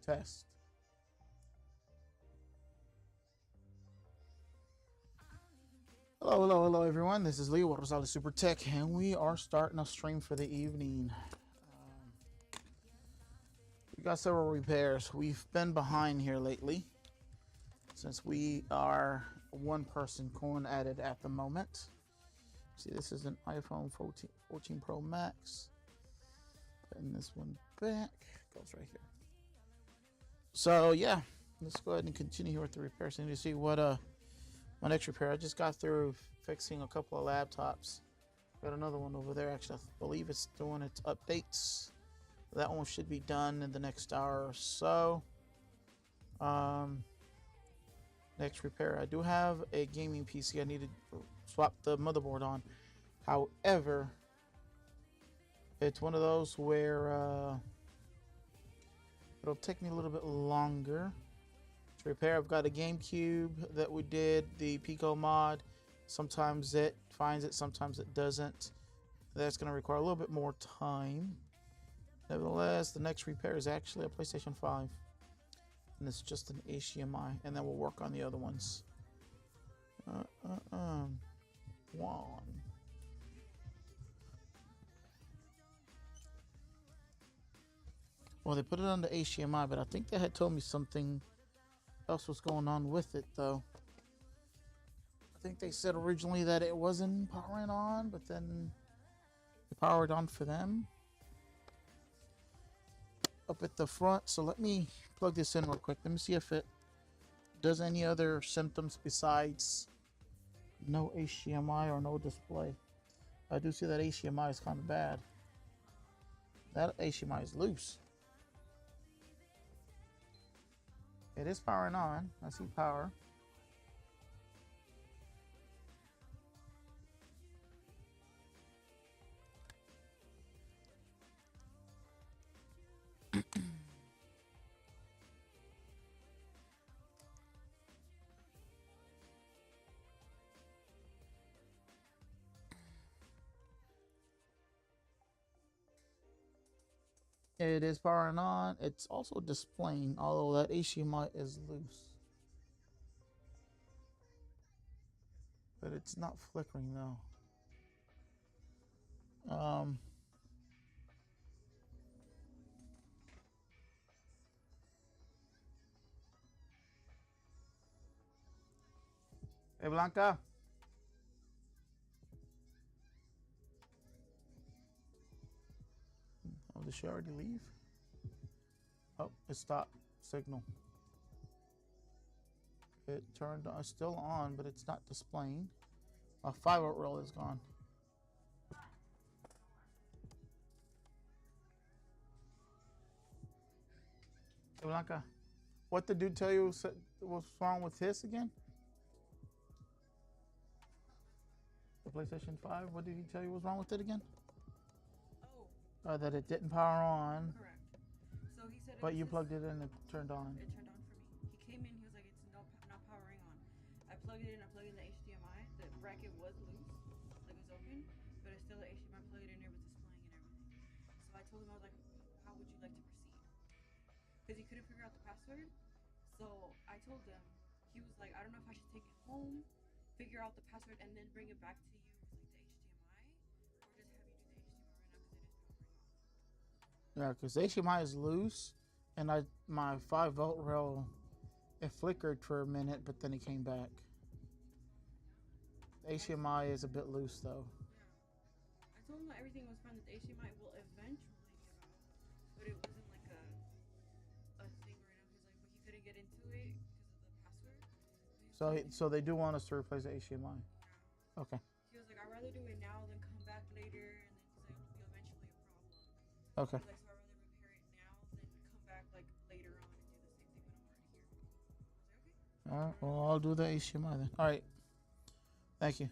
Test. Hello, everyone. This is Leo with Rosales Super Tech, and we are starting a stream for the evening. We got several repairs. We've been behind here lately, since we are one person coin added at the moment. See, this is an iPhone 14 Pro Max. Putting this one back. Goes right here. So, yeah. Let's go ahead and continue here with the repairs. So you need to see what my next repair. I just got through fixing a couple of laptops. Got another one over there. Actually, I believe it's doing its updates. That one should be done in the next hour or so. Next repair. I do have a gaming PC I need to swap the motherboard on. However, it's one of those where it'll take me a little bit longer to repair. I've got a GameCube that we did the Pico mod. Sometimes it finds it, sometimes it doesn't. That's going to require a little bit more time. Nevertheless, the next repair is actually a PlayStation 5. And it's just an HDMI. And then we'll work on the other ones. One. Well, they put it on the HDMI, but I think they had told me something else was going on with it, though. I think they said originally that it wasn't powering on, but then it powered on for them up at the front. So let me plug this in real quick. Let me see if it does any other symptoms besides no HDMI or no display. I do see that HDMI is kind of bad. That HDMI is loose. It is powering on. I see power. It is powering on. It's also displaying, although that HDMI is loose. But it's not flickering though. Hey, Blanca. Oh, did she already leave? Oh, it stopped signal. It turned on, it's still on, but it's not displaying. A 5-volt roll is gone. Hey, Blanca, what the dude tell you was wrong with his again? The PlayStation 5, what did he tell you was wrong with it again? That it didn't power on. Correct. So he said. But you plugged it in and it turned on. It turned on for me. He came in. He was like, "It's not powering on." I plugged it in. I plugged in the HDMI. The bracket was loose, like it was open, but it's still the HDMI plugged in there with displaying and everything. So I told him, I was like, "How would you like to proceed?" Because he couldn't figure out the password. So I told him. He was like, "I don't know if I should take it home, figure out the password, and then bring it back to you with like the HDMI, or just have you do the HDMI right now because it is powering on." Yeah, because HDMI is loose, and my 5-volt rail, it flickered for a minute, but then it came back. The HDMI is a bit loose though. Yeah. I told him that everything was fine, that the HDMI will eventually give out, but it wasn't like a thing right now. He's like, but he couldn't get into it because of the password. So they do want us to replace the HDMI. Yeah. Okay. He was like, I'd rather do it now than come back later, and then he's like, it'll be eventually a problem. Okay. He's like, so I'd rather repair it now than come back like later on and do the same thing when I'm already here. I was like, okay. All right. Well, I'll do the HDMI then. All right. Thank you.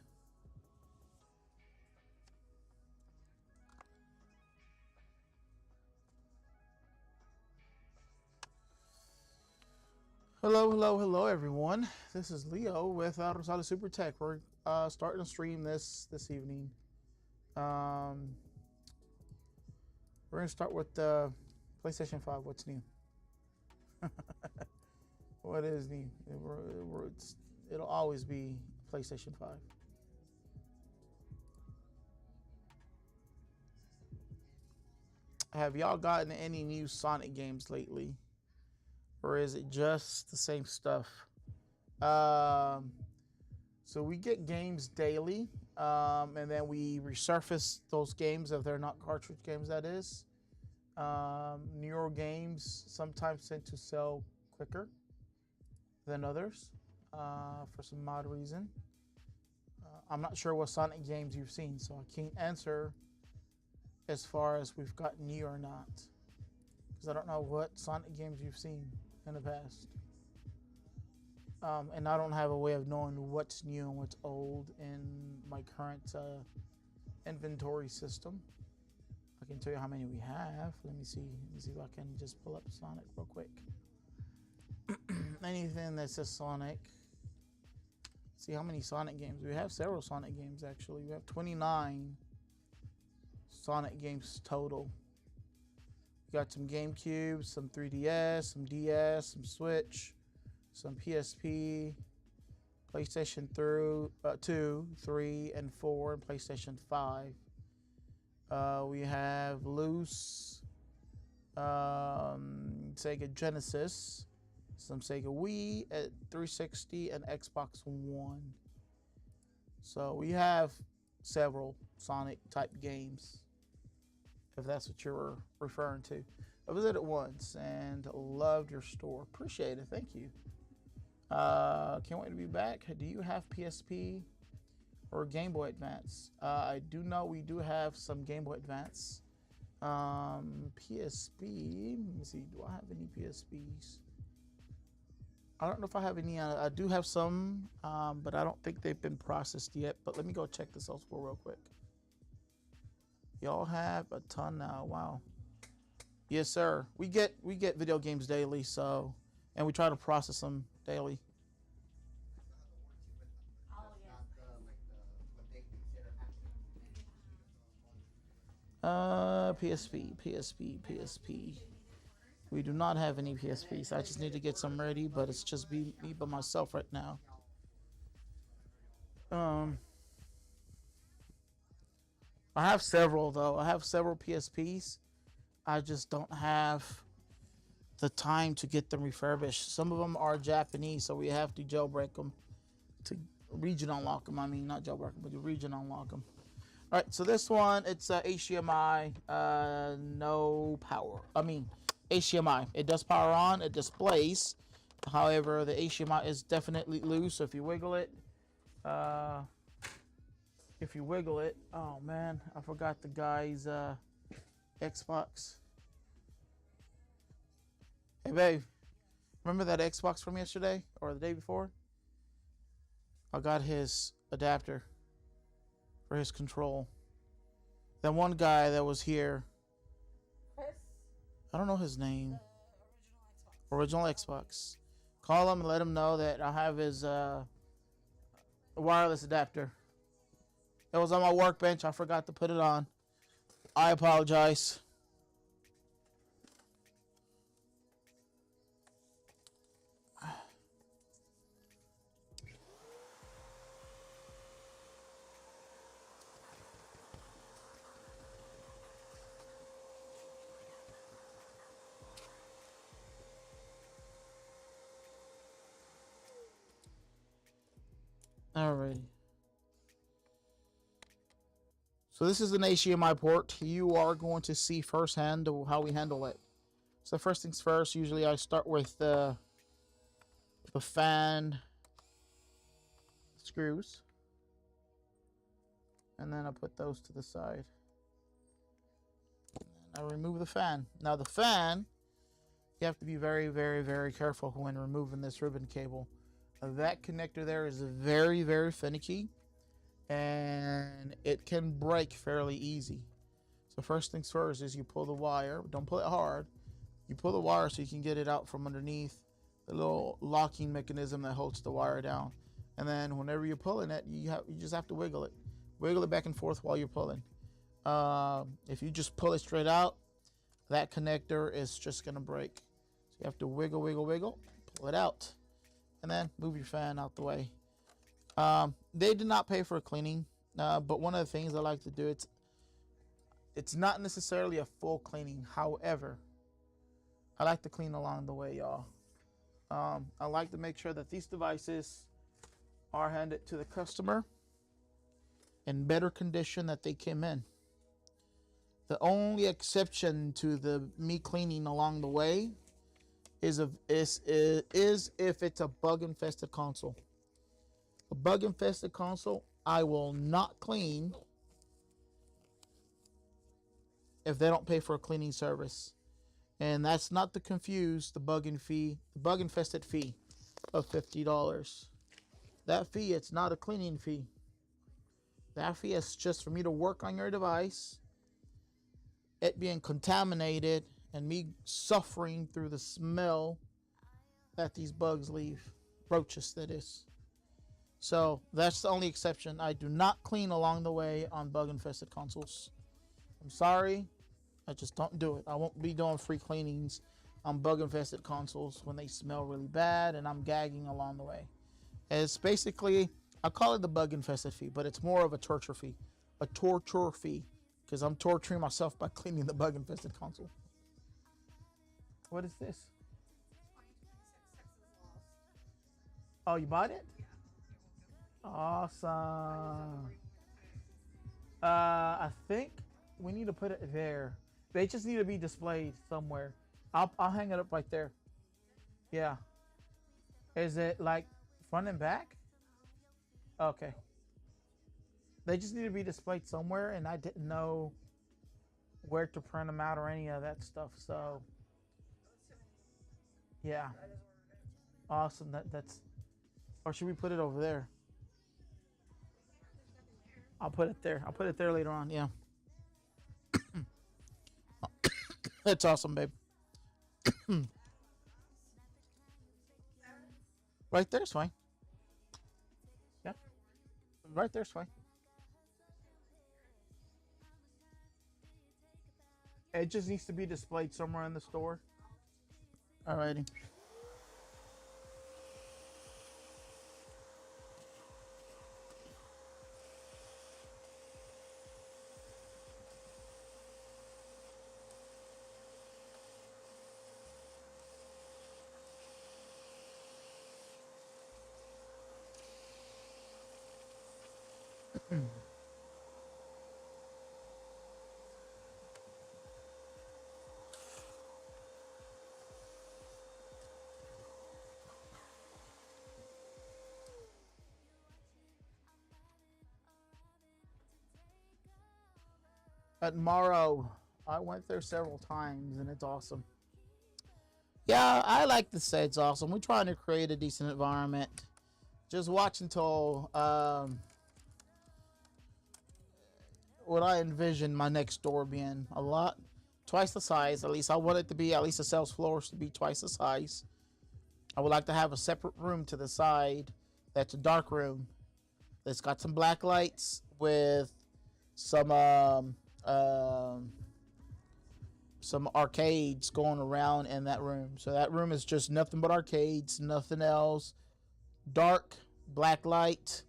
Hello, everyone. This is Leo with Rosales Super Tech. We're starting to stream this evening. We're going to start with the PlayStation 5. What's new? What is the? It'll always be PlayStation 5. Have y'all gotten any new Sonic games lately? Or is it just the same stuff? So we get games daily, and then we resurface those games if they're not cartridge games, that is. Newer games sometimes tend to sell quicker than others for some odd reason. I'm not sure what Sonic games you've seen, so I can't answer as far as we've got new or not, because I don't know what Sonic games you've seen in the past. And I don't have a way of knowing what's new and what's old in my current inventory system. I can tell you how many we have. Let me see if I can just pull up Sonic real quick. Anything that says Sonic. See how many Sonic games. We have several Sonic games, actually. We have 29 Sonic games total. We got some GameCube, some 3DS, some DS, some Switch, some PSP, PlayStation 2, 3, and 4, and PlayStation 5. We have loose Sega Genesis, some Sega Wii at 360, and Xbox One. So we have several Sonic type games, if that's what you're referring to. I visited once and loved your store. Appreciate it. Thank you. Can't wait to be back. Do you have PSP or Game Boy Advance? I do know we do have some Game Boy Advance. PSP. Let me see. Do I have any PSPs? I don't know if I have any. I do have some, but I don't think they've been processed yet. But let me go check this out real quick. Y'all have a ton now. Wow. Yes, sir. We get video games daily, so, and we try to process them daily. PSP. We do not have any PSPs. I just need to get some ready, but it's just me by myself right now. I have several, though. I have several PSPs. I just don't have the time to get them refurbished. Some of them are Japanese, so we have to jailbreak them to region unlock them. I mean, not jailbreak them, but to region unlock them. All right, so this one, it's HDMI, no power. I mean, HDMI. It does power on, it displays. However, the HDMI is definitely loose, so if you wiggle it, oh man, I forgot the guy's Xbox. Hey babe, remember that Xbox from yesterday or the day before? I got his adapter for his control. That one guy that was here, Chris? I don't know his name. Original Xbox. Call him and let him know that I have his wireless adapter. It was on my workbench. I forgot to put it on. I apologize. Alrighty. So this is an HDMI port. You are going to see firsthand how we handle it. So first things first, usually I start with the fan screws. And then I put those to the side. And I remove the fan. Now the fan, you have to be very, very, very careful when removing this ribbon cable. That connector there is very, very finicky, and it can break fairly easy. So first things first is you pull the wire. Don't pull it hard. You pull the wire so you can get it out from underneath the little locking mechanism that holds the wire down. And then whenever you're pulling it, you just have to wiggle it. Wiggle it back and forth while you're pulling. If you just pull it straight out, that connector is just going to break. So you have to wiggle, wiggle, wiggle, pull it out, and then move your fan out the way. They did not pay for a cleaning, but one of the things I like to do, it's not necessarily a full cleaning. However, I like to clean along the way, y'all. I like to make sure that these devices are handed to the customer in better condition that they came in. The only exception to the me cleaning along the way is if it's a bug infested console. A bug infested console, I will not clean if they don't pay for a cleaning service. And that's not to confuse the bug infested fee of $50. That fee, it's not a cleaning fee. That fee is just for me to work on your device, it being contaminated, and me suffering through the smell that these bugs leave. Roaches, that is. So that's the only exception. I do not clean along the way on bug infested consoles. I'm sorry, I just don't do it. I won't be doing free cleanings on bug infested consoles when they smell really bad and I'm gagging along the way. It's basically, I call it the bug infested fee, but it's more of a torture fee. A torture fee. Because I'm torturing myself by cleaning the bug infested console. What is this? Oh, you bought it? Awesome. I think we need to put it there. They just need to be displayed somewhere. I'll hang it up right there. Yeah. Is it like front and back? Okay. They just need to be displayed somewhere, and I didn't know where to print them out or any of that stuff. So, yeah. Awesome. That's. Or should we put it over there? I'll put it there. I'll put it there later on. Yeah. That's awesome, babe. Right there's fine. Yeah. Right there's fine. It just needs to be displayed somewhere in the store. Alrighty. At Morrow, I went there several times and it's awesome. Yeah, I like to say it's awesome. We're trying to create a decent environment. Just watch until what I envision my next door being twice the size. At least I want it to be, at least the sales floors to be twice the size. I would like to have a separate room to the side that's a dark room. That's got some black lights with some arcades going around in that room. So that room is just nothing but arcades, nothing else. Dark, black light,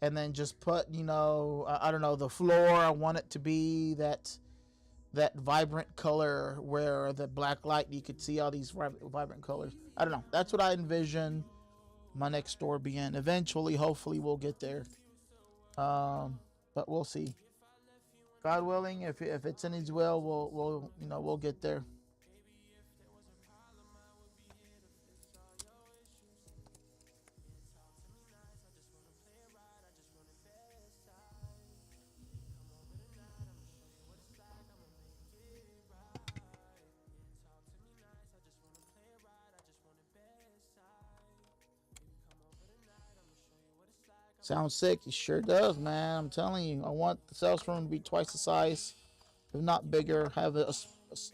and then just put, I don't know, the floor, I want it to be that vibrant color where the black light, you could see all these vibrant colors. I don't know. That's what I envision my next door being. Eventually, hopefully, we'll get there. But we'll see. God willing, if it's in His will, we'll get there. Sounds sick. It sure does, man. I'm telling you. I want the sales room to be twice the size, if not bigger. Have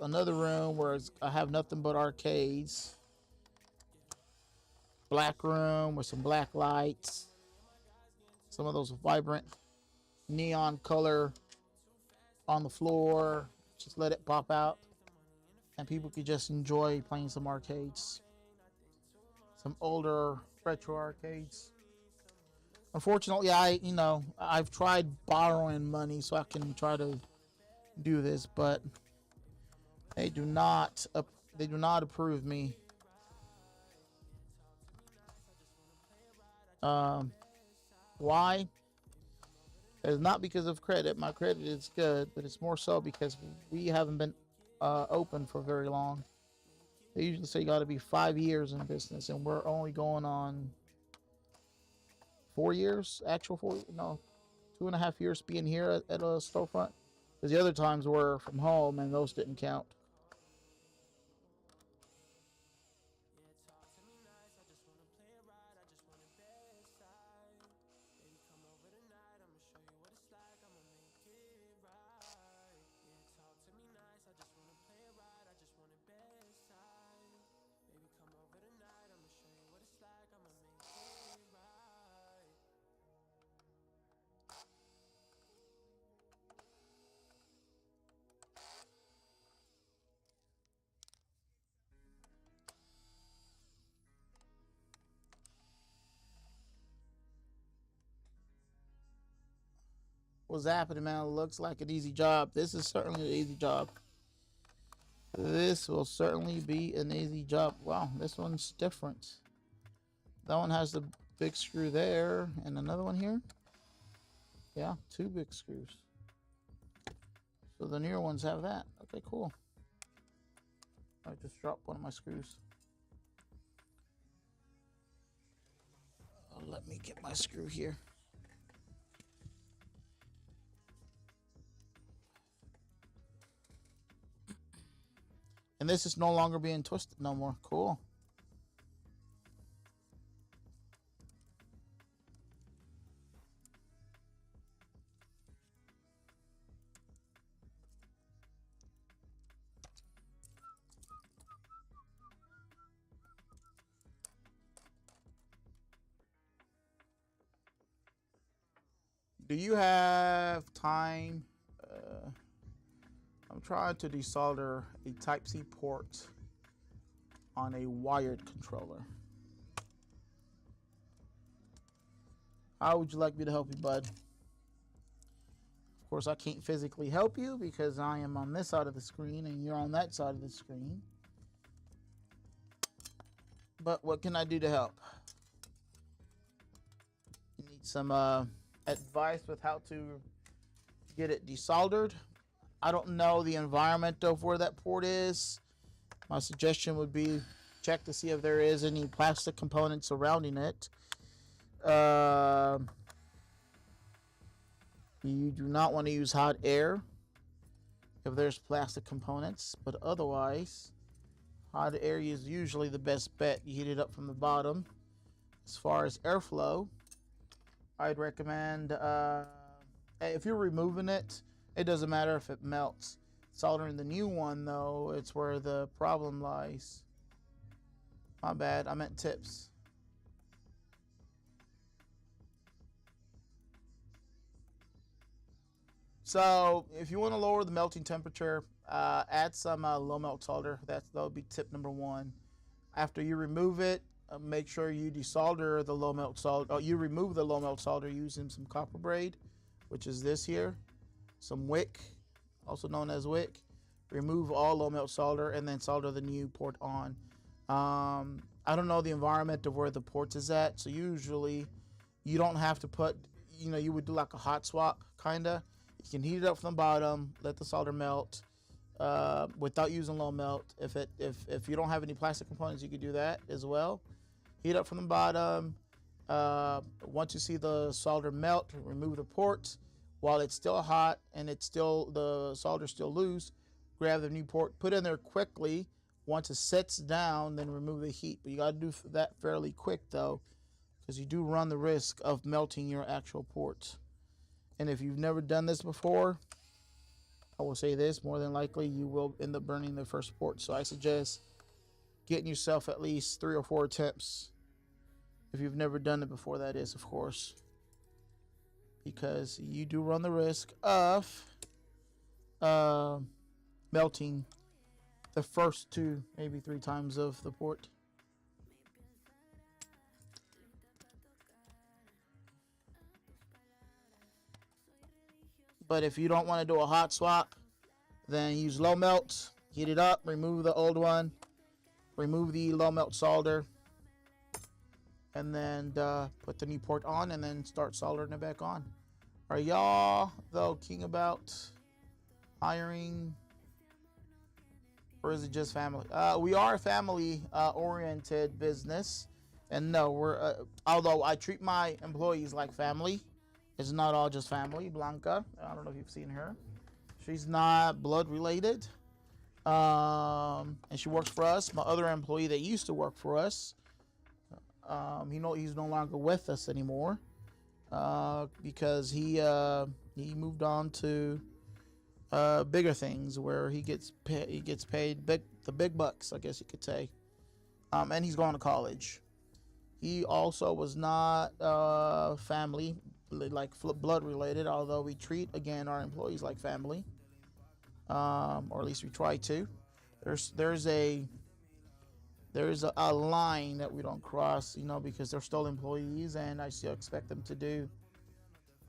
another room where I have nothing but arcades. Black room with some black lights. Some of those vibrant neon color on the floor. Just let it pop out. and people could just enjoy playing some arcades, some older retro arcades. Unfortunately, I've tried borrowing money so I can try to do this, but they do not approve me. Why? It's not because of credit. My credit is good, but it's more so because we haven't been open for very long. They usually say you got to be 5 years in business, and we're only going on 4 years. Actual 4, no, 2.5 years being here at a storefront. Because the other times were from home, and those didn't count. What's happening, man? It looks like an easy job. This is certainly an easy job. This will certainly be an easy job. Wow, this one's different. That one has the big screw there, and another one here. Yeah, 2 big screws. So the newer ones have that. Okay, cool. I just dropped one of my screws. Let me get my screw here. And this is no longer being twisted no more. Cool. Do you have time? I'm trying to desolder a Type-C port on a wired controller. How would you like me to help you, bud? Of course, I can't physically help you because I am on this side of the screen and you're on that side of the screen. But what can I do to help? You need some advice with how to get it desoldered. I don't know the environment of where that port is. My suggestion would be check to see if there is any plastic components surrounding it. You do not want to use hot air if there's plastic components, but otherwise, hot air is usually the best bet. You heat it up from the bottom. As far as airflow, I'd recommend if you're removing it, it doesn't matter if it melts. Soldering the new one, though, it's where the problem lies. My bad, I meant tips. So, if you want to lower the melting temperature, add some low melt solder. That would be tip number 1. After you remove it, make sure you desolder the low melt solder. You remove the low melt solder using some copper braid, which is this here. Some wick, also known as wick. Remove all low melt solder and then solder the new port on. I don't know the environment of where the port is at, so usually you don't have to put, you would do like a hot swap kinda. You can heat it up from the bottom, let the solder melt without using low melt. If you don't have any plastic components, you could do that as well. Heat up from the bottom. Once you see the solder melt, remove the port. While it's still hot and the solder's still loose, grab the new port, put it in there quickly. Once it sets down, then remove the heat. But you got to do that fairly quick though, because you do run the risk of melting your actual port. And if you've never done this before, I will say this, more than likely you will end up burning the first port. So I suggest getting yourself at least 3 or 4 attempts. If you've never done it before, that is, of course. Because you do run the risk of melting the first 2, maybe 3 times of the port. But if you don't want to do a hot swap, then use low melt, heat it up, remove the old one, remove the low melt solder, and then put the new port on and then start soldering it back on. Are y'all though king about hiring, or is it just family? We are a family oriented business, and no, we're although I treat my employees like family, it's not all just family. Blanca, I don't know if you've seen her. She's not blood related, and she works for us. My other employee that used to work for us, he's no longer with us anymore because he moved on to bigger things where he gets paid the big bucks, I guess you could say, and he's going to college. He also was not family, like blood related, although we treat again our employees like family, or at least we try to. There's a line that we don't cross, because they're still employees, and I still expect them to do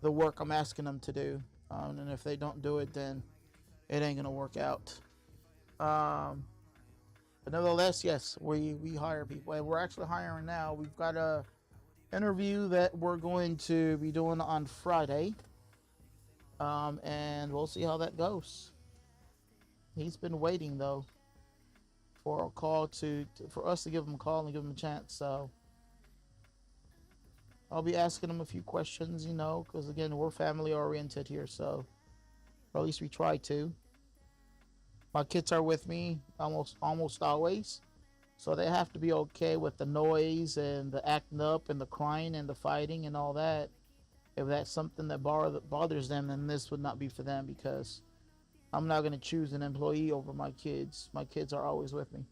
the work I'm asking them to do, and if they don't do it, then it ain't gonna work out. But nevertheless, yes, we hire people, and we're actually hiring now. We've got a interview that we're going to be doing on Friday, and we'll see how that goes. He's been waiting though for a call for us to give him a call and give him a chance. So I'll be asking him a few questions, because again, we're family oriented here, so or at least we try to. My kids are with me almost always, so they have to be okay with the noise and the acting up and the crying and the fighting and all that. If that's something that bothers them, then this would not be for them, because I'm not going to choose an employee over my kids. My kids are always with me.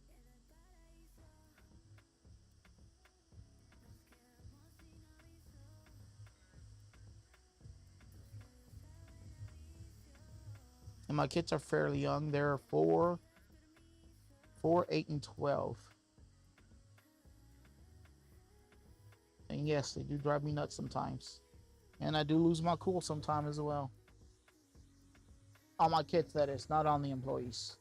And my kids are fairly young. They're 4, 8, and 12. And yes, they do drive me nuts sometimes. And I do lose my cool sometimes as well. On my kids, that is, not on the employees.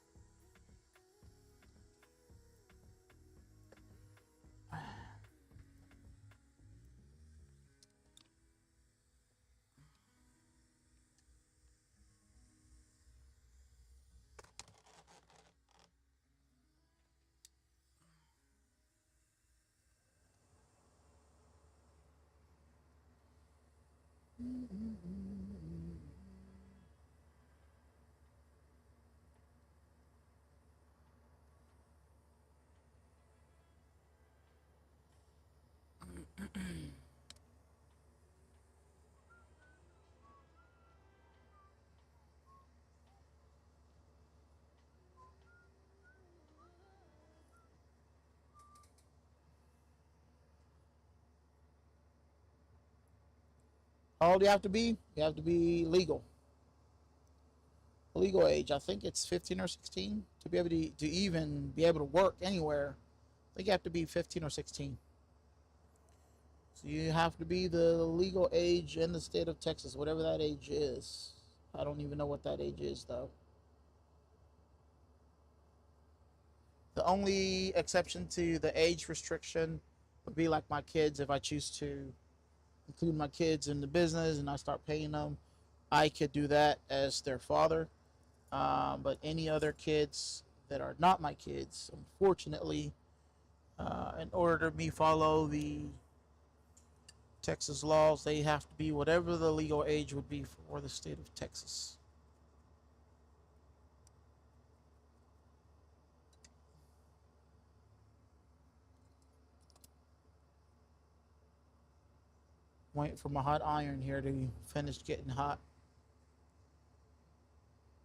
How old do you have to be? You have to be legal. Legal age, I think it's 15 or 16 to be able to even be able to work anywhere. I think you have to be 15 or 16. So you have to be the legal age in the state of Texas, whatever that age is. I don't even know what that age is, though. The only exception to the age restriction would be like my kids. If I choose to include my kids in the business and I start paying them, I could do that as their father. But any other kids that are not my kids, unfortunately, in order to me follow the Texas laws, they have to be whatever the legal age would be for the state of Texas. Waiting for my hot iron here to finish getting hot.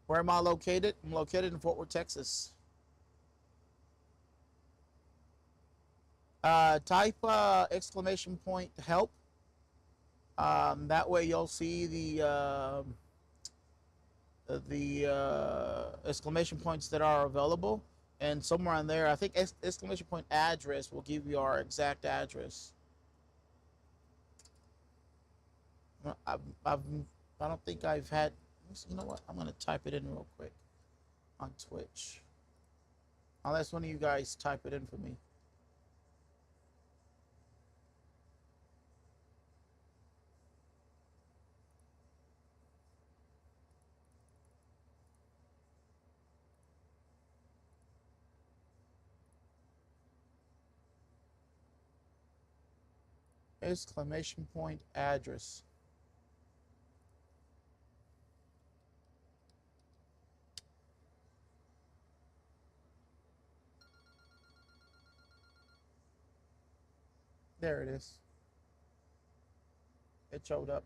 Where am I located? I'm located in Fort Worth, Texas. Type exclamation point help. That way you'll see the exclamation points that are available. And somewhere on there, I think exclamation point address will give you our exact address. I've, I've, I don't think I've had. You know what? I'm gonna type it in real quick on Twitch. Unless one of you guys type it in for me. Exclamation point address. There it is. It showed up.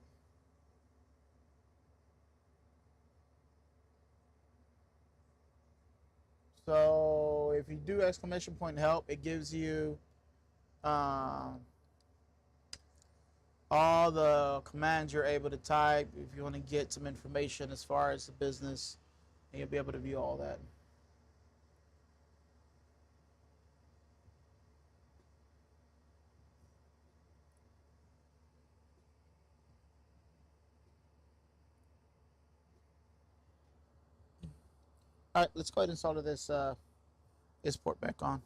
So if you do exclamation point help, it gives you all the commands you're able to type if you want to get some information as far as the business, and you'll be able to view all that. All right, let's go ahead and solder this port back on.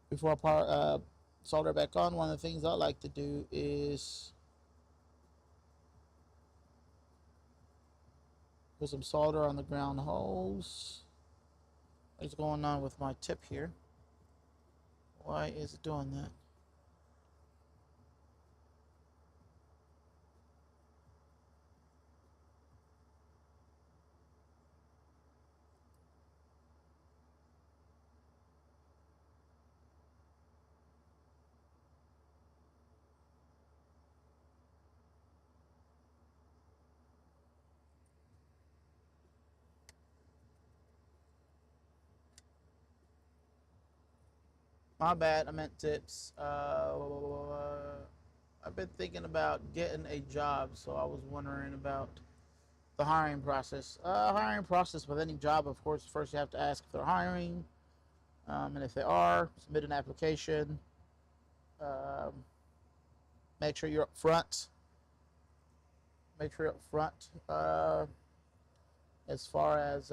Before I solder back on, one of the things I like to do is put some solder on the ground holes. What's going on with my tip here? Why is it doing that? My bad, I meant tips. I've been thinking about getting a job, so I was wondering about the hiring process. Hiring process with any job, of course, first you have to ask if they're hiring, and if they are, submit an application. Um, make sure you're up front. Make sure you're up front as far as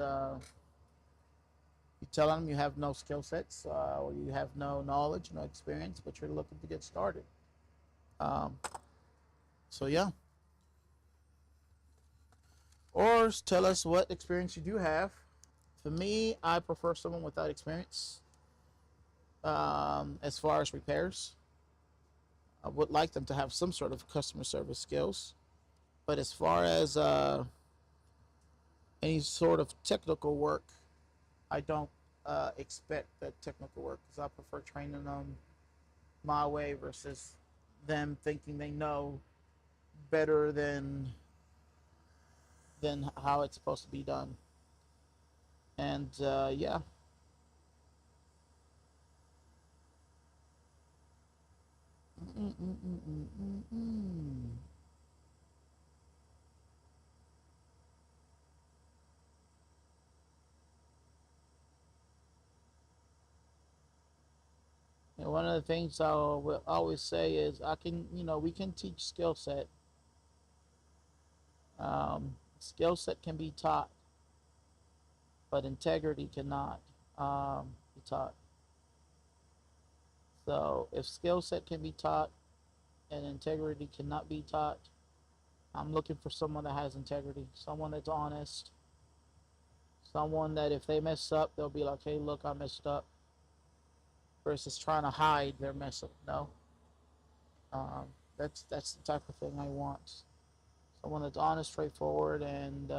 you tell them you have no skill sets or you have no knowledge, no experience, but you're looking to get started. Um, so yeah. Or tell us what experience you do have. For me, I prefer someone without experience as far as repairs. I would like them to have some sort of customer service skills. But as far as any sort of technical work, I don't expect that technical work because I prefer training them my way versus them thinking they know better than how it's supposed to be done. And yeah. Mm-mm-mm-mm-mm-mm. And one of the things I will always say is we can teach skill set. Skill set can be taught, but integrity cannot be taught. So if skill set can be taught and integrity cannot be taught, I'm looking for someone that has integrity, someone that's honest, someone that if they mess up, they'll be like, hey, look, I messed up, versus trying to hide their mess up. No. That's the type of thing I want. Someone that's honest, straightforward, and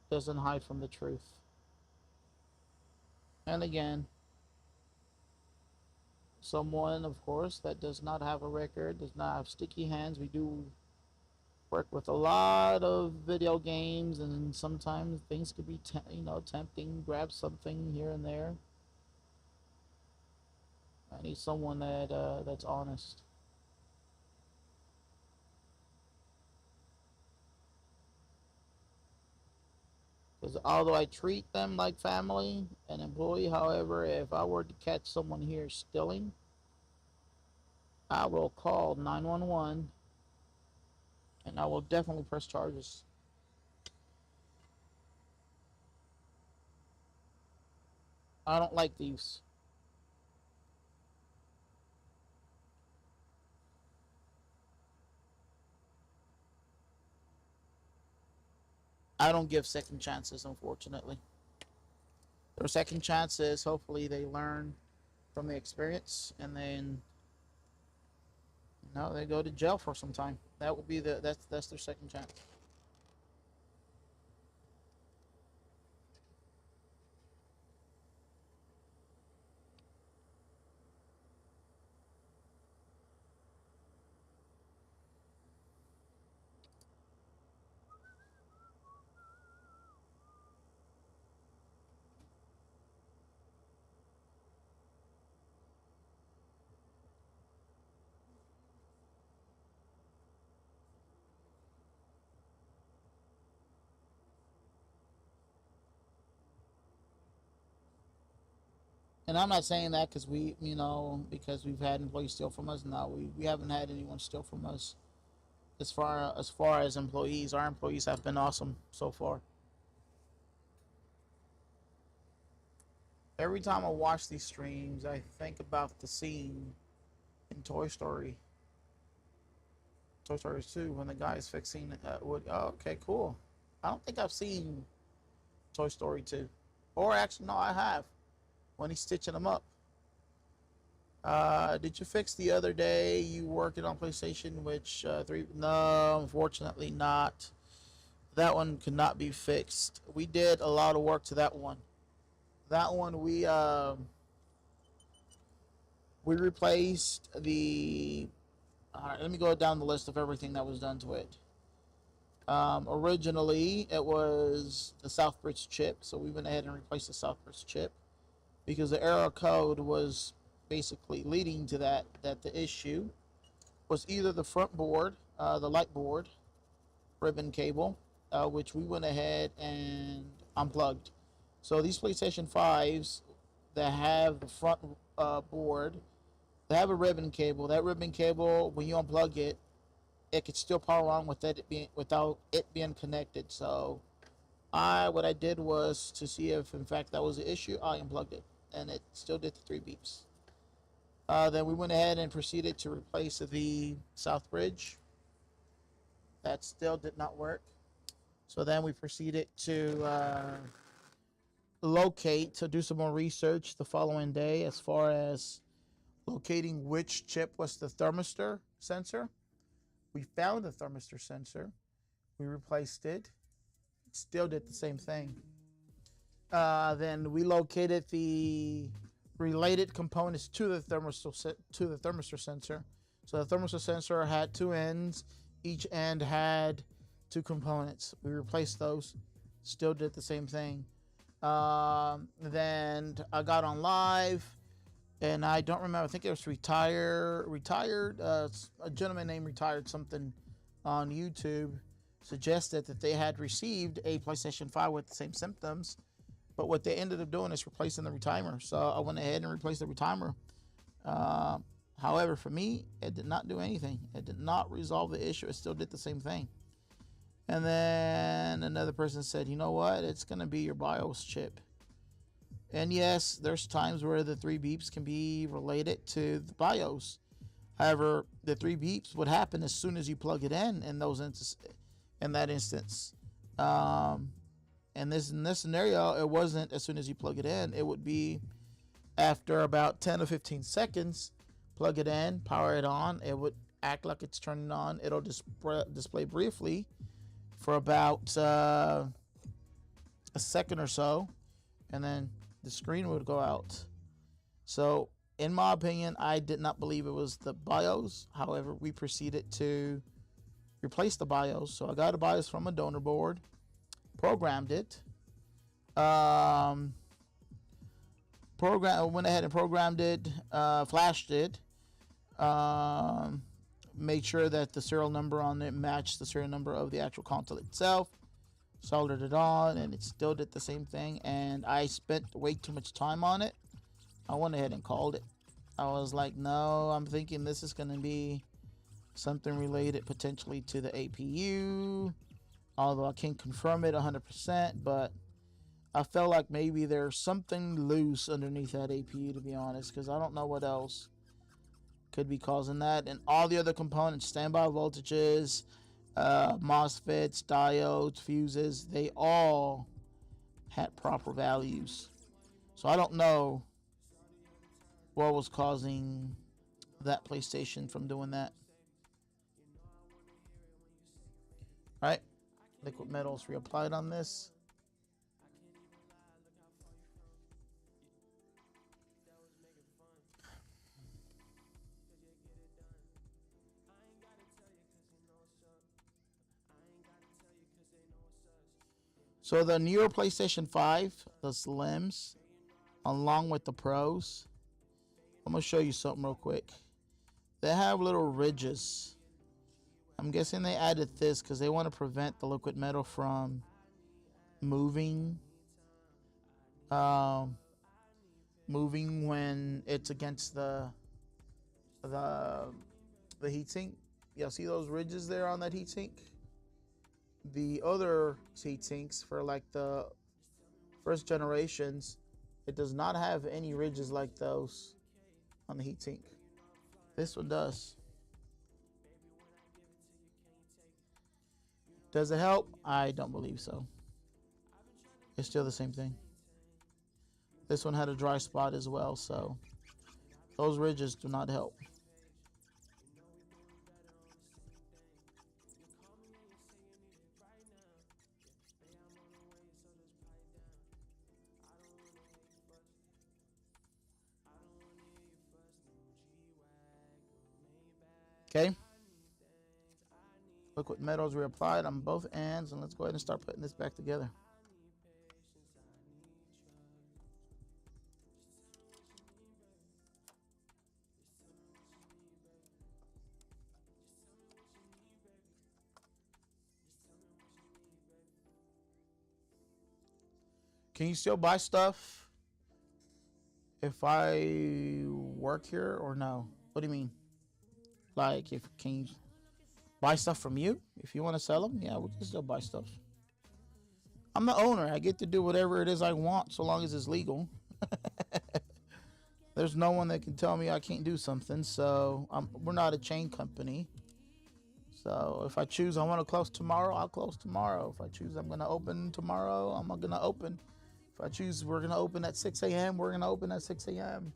doesn't hide from the truth. And again, someone, of course, that does not have a record, does not have sticky hands. We do work with a lot of video games, and sometimes things could be, tempting. Grab something here and there. I need someone that's honest. Because although I treat them like family and employee, however, if I were to catch someone here stealing, I will call 911 and I will definitely press charges. I don't like thieves. I don't give second chances, unfortunately. Their second chances, hopefully they learn from the experience and then they go to jail for some time. That would be that's their second chance. And I'm not saying that because because we've had employees steal from us. No, we haven't had anyone steal from us. As far as employees, our employees have been awesome so far. Every time I watch these streams, I think about the scene in Toy Story 2, when the guy is fixing wood. Oh, okay, cool. I don't think I've seen Toy Story 2, or actually, no, I have. When he's stitching them up. Did you fix the other day? You working on PlayStation, which 3? No, unfortunately not. That one could not be fixed. We did a lot of work to that one. That one we replaced the. All right, let me go down the list of everything that was done to it. Originally, it was the Southbridge chip, so we went ahead and replaced the Southbridge chip because the error code was basically leading to that the issue was either the front board, the light board, ribbon cable, which we went ahead and unplugged. So these PlayStation 5s that have the front board, they have a ribbon cable. That ribbon cable, when you unplug it, it could still power on without it being connected. So what I did was to see if in fact that was the issue. I unplugged it, and it still did the 3 beeps. Then we went ahead and proceeded to replace the South Bridge. That still did not work. So then we proceeded to do some more research the following day as far as locating which chip was the thermistor sensor. We found the thermistor sensor. We replaced it. It still did the same thing. Then we located the related components to the thermistor sensor. So the thermistor sensor had 2 ends. Each end had 2 components. We replaced those. Still did the same thing. Then I got on live, and I don't remember. I think it was retired. A gentleman named Retired something on YouTube suggested that they had received a PlayStation 5 with the same symptoms, but what they ended up doing is replacing the retimer. So I went ahead and replaced the retimer. However, for me, it did not do anything. It did not resolve the issue. It still did the same thing. And then another person said, you know what? It's going to be your BIOS chip. And yes, there's times where the 3 beeps can be related to the BIOS. However, the 3 beeps would happen as soon as you plug it in that instance. In this scenario, it wasn't as soon as you plug it in. It would be after about 10 or 15 seconds. Plug it in, power it on. It would act like it's turning on. It'll display briefly for about a second or so, and then the screen would go out. So, in my opinion, I did not believe it was the BIOS. However, we proceeded to replace the BIOS. So I got a BIOS from a donor board, programmed it, went ahead and programmed it, flashed it, made sure that the serial number on it matched the serial number of the actual console itself. soldered it on, and it still did the same thing. And I spent way too much time on it. I went ahead and called it. I was like, no, I'm thinking this is going to be something related potentially to the APU, although I can't confirm it 100%, but I felt like maybe there's something loose underneath that APU, to be honest, because I don't know what else could be causing that. And all the other components, standby voltages, MOSFETs, diodes, fuses, they all had proper values. So I don't know what was causing that PlayStation from doing that. All right, liquid metals reapplied on this. So the newer PlayStation 5, the Slims, along with the Pros, I'm going to show you something real quick. They have little ridges. I'm guessing they added this because they want to prevent the liquid metal from moving. Moving when it's against the heatsink. Y'all see those ridges there on that heatsink? The other heatsinks for like the first generations, it does not have any ridges like those on the heatsink. This one does. Does it help? I don't believe so. It's still the same thing. This one had a dry spot as well, so those ridges do not help. Okay. Liquid metals reapplied on both ends, and let's go ahead and start putting this back together. Can you still buy stuff if I work here or no? What do you mean? Like, can you buy stuff from you if you want to sell them? Yeah, we can still buy stuff. I'm the owner. I get to do whatever it is I want so long as it's legal. There's no one that can tell me I can't do something. So we're not a chain company. So if I choose I want to close tomorrow, I'll close tomorrow. If I choose I'm going to open tomorrow, I'm going to open. If I choose we're going to open at 6 a.m., we're going to open at 6 a.m.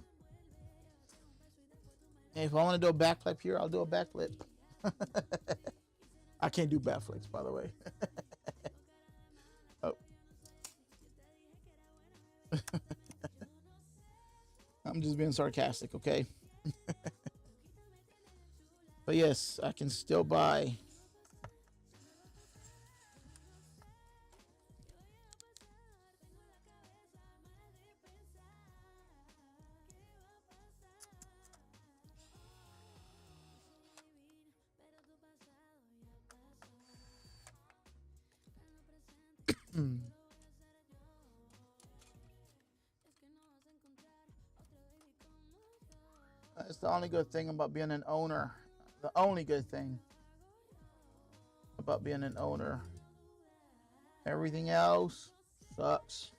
If I want to do a backflip here, I'll do a backflip. I can't do backflips, by the way. Oh. I'm just being sarcastic, okay? But yes, I can still buy. That's the only good thing about being an owner. The only good thing about being an owner. Everything else sucks.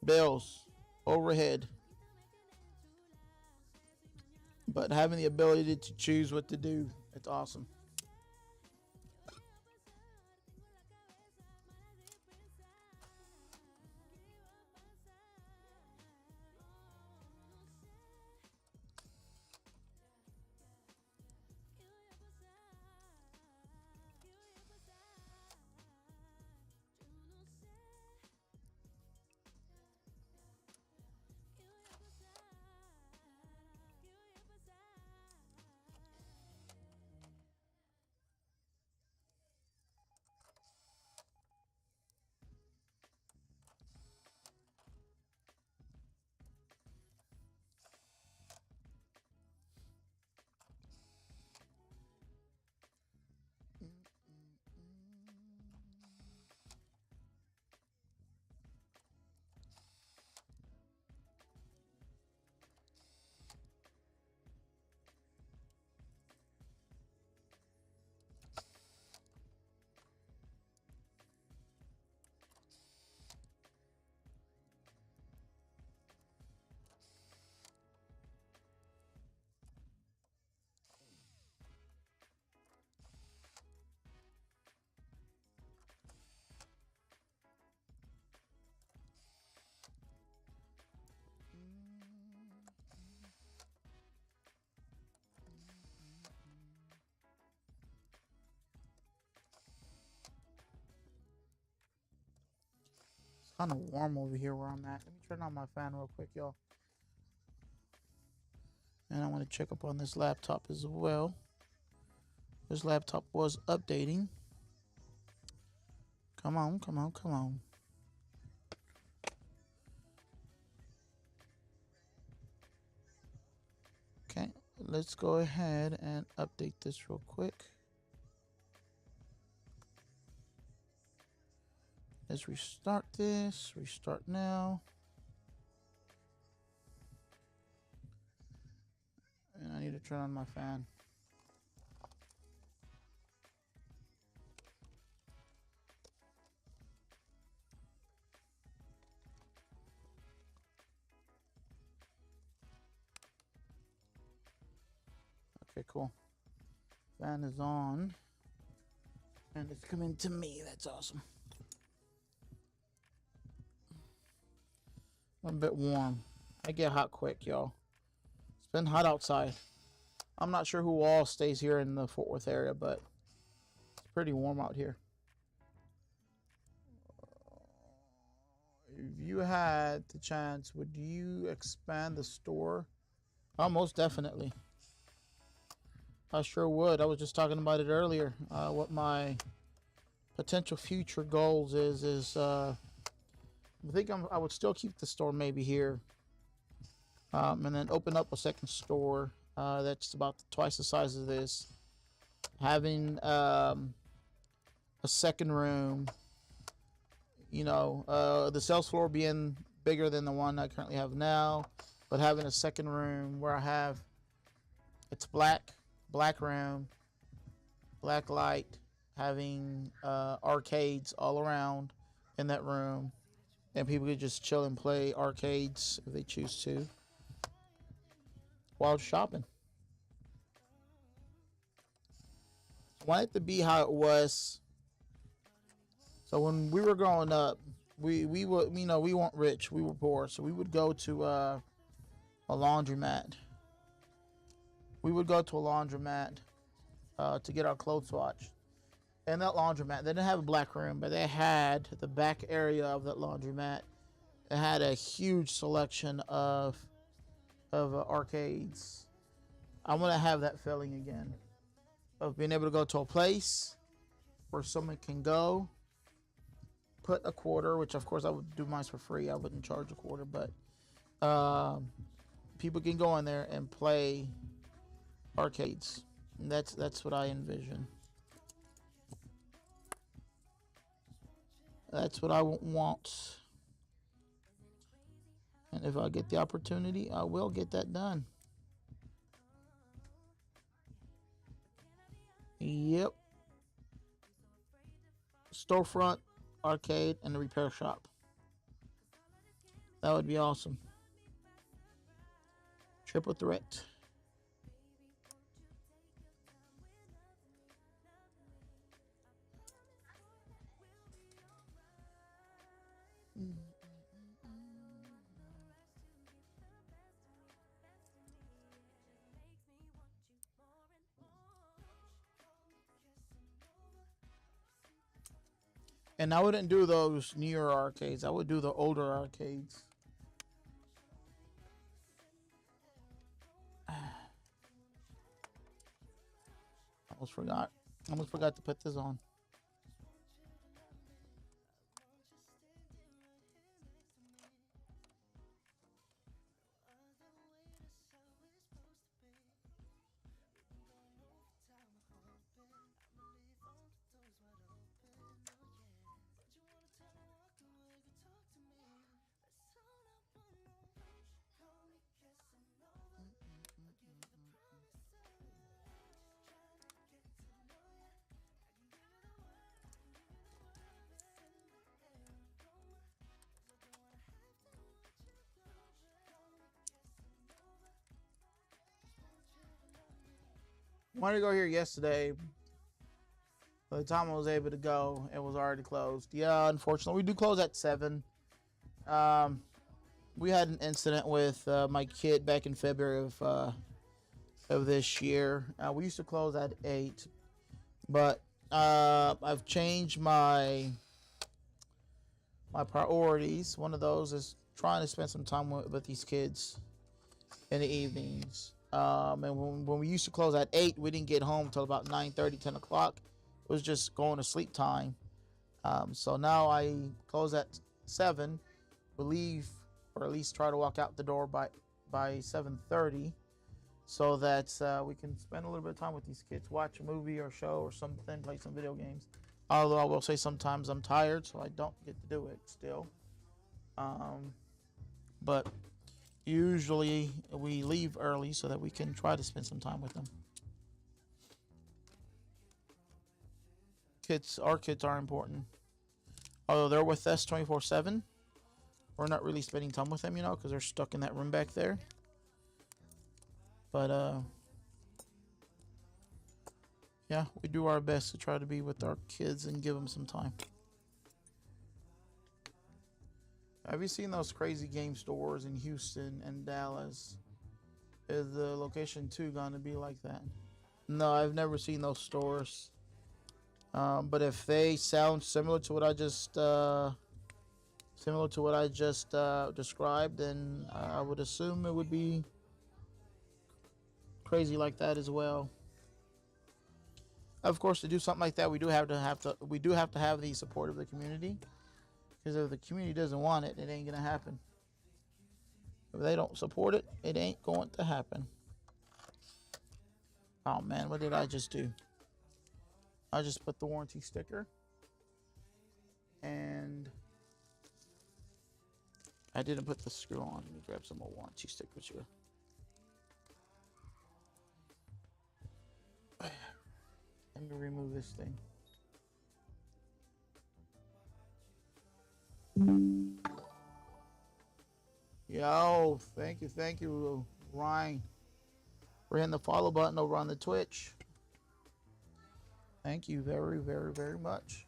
Bills, overhead. But having the ability to choose what to do, it's awesome. Kind of warm over here where I'm at. Let me turn on my fan real quick, y'all. And I want to check up on this laptop as well. This laptop was updating. Come on, come on, come on. Okay, let's go ahead and update this real quick. Let's restart this. Restart now. And I need to turn on my fan. Okay, cool. Fan is on. And it's coming to me. That's awesome. I'm a bit warm. I get hot quick, y'all. It's been hot outside. I'm not sure who all stays here in the Fort Worth area, but it's pretty warm out here. If you had the chance, would you expand the store? Oh, most definitely. I sure would. I was just talking about it earlier. What my potential future goals is I think I would still keep the store maybe here, and then open up a second store that's about twice the size of this. Having a second room, you know, the sales floor being bigger than the one I currently have now, but having a second room where I have it's black room, black light, having arcades all around in that room, and people could just chill and play arcades if they choose to while shopping. I want it to be how it was. So when we were growing up, we were, you know, we weren't rich, we were poor, so we would go to a laundromat. We would go to a laundromat to get our clothes washed. And that laundromat, they didn't have a black room, but they had the back area of that laundromat. It had a huge selection of arcades. I want to have that feeling again of being able to go to a place where someone can go, put a quarter, which of course I would do mine for free. I wouldn't charge a quarter, but people can go in there and play arcades. And that's what I envision. That's what I want. And if I get the opportunity, I will get that done. Yep. Storefront, arcade, and a repair shop. That would be awesome. Triple threat. And I wouldn't do those newer arcades. I would do the older arcades. Almost forgot. Almost forgot to put this on. I wanted to go here yesterday. By the time I was able to go, it was already closed. Yeah, unfortunately, we do close at 7. We had an incident with my kid back in February of this year. We used to close at 8, but I've changed my my priorities. One of those is trying to spend some time with these kids in the evenings. And when we used to close at 8, we didn't get home until about 9:30, 10 o'clock. It was just going to sleep time. So now I close at 7. We leave, or at least try to walk out the door by 7:30, so that we can spend a little bit of time with these kids, watch a movie or show or something, play some video games. Although I will say sometimes I'm tired, so I don't get to do it still. But usually we leave early so that we can try to spend some time with them. Our kids are important. Although they're with us 24/7, we're not really spending time with them, because they're stuck in that room back there. But yeah, we do our best to try to be with our kids and give them some time. Have you seen those crazy game stores in Houston and Dallas? Is the location 2 going to be like that? No, I've never seen those stores. But if they sound similar to what I just described, then I would assume it would be crazy like that as well. Of course, to do something like that, we do have to have the support of the community. Because if the community doesn't want it, it ain't gonna happen. If they don't support it, it ain't going to happen. Oh man, what did I just do? I just put the warranty sticker, and I didn't put the screw on. Let me grab some more warranty stickers here. Let me remove this thing. Yo, thank you, Ryan. We're hitting the follow button over on the Twitch. Thank you very, very, very much.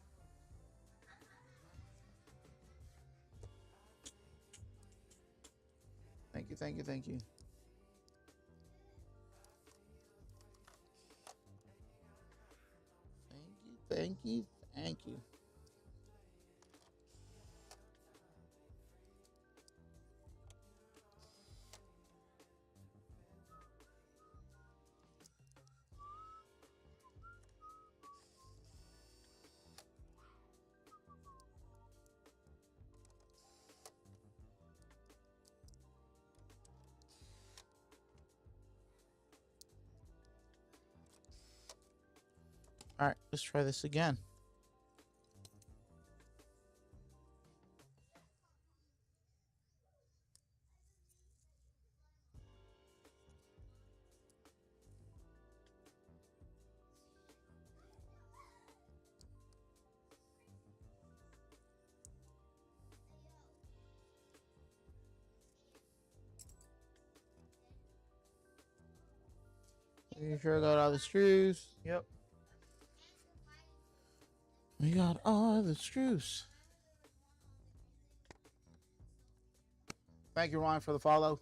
Thank you. Thank you. All right, let's try this again. You sure got all the screws? Yep. We got all the screws. Thank you, Ryan, for the follow.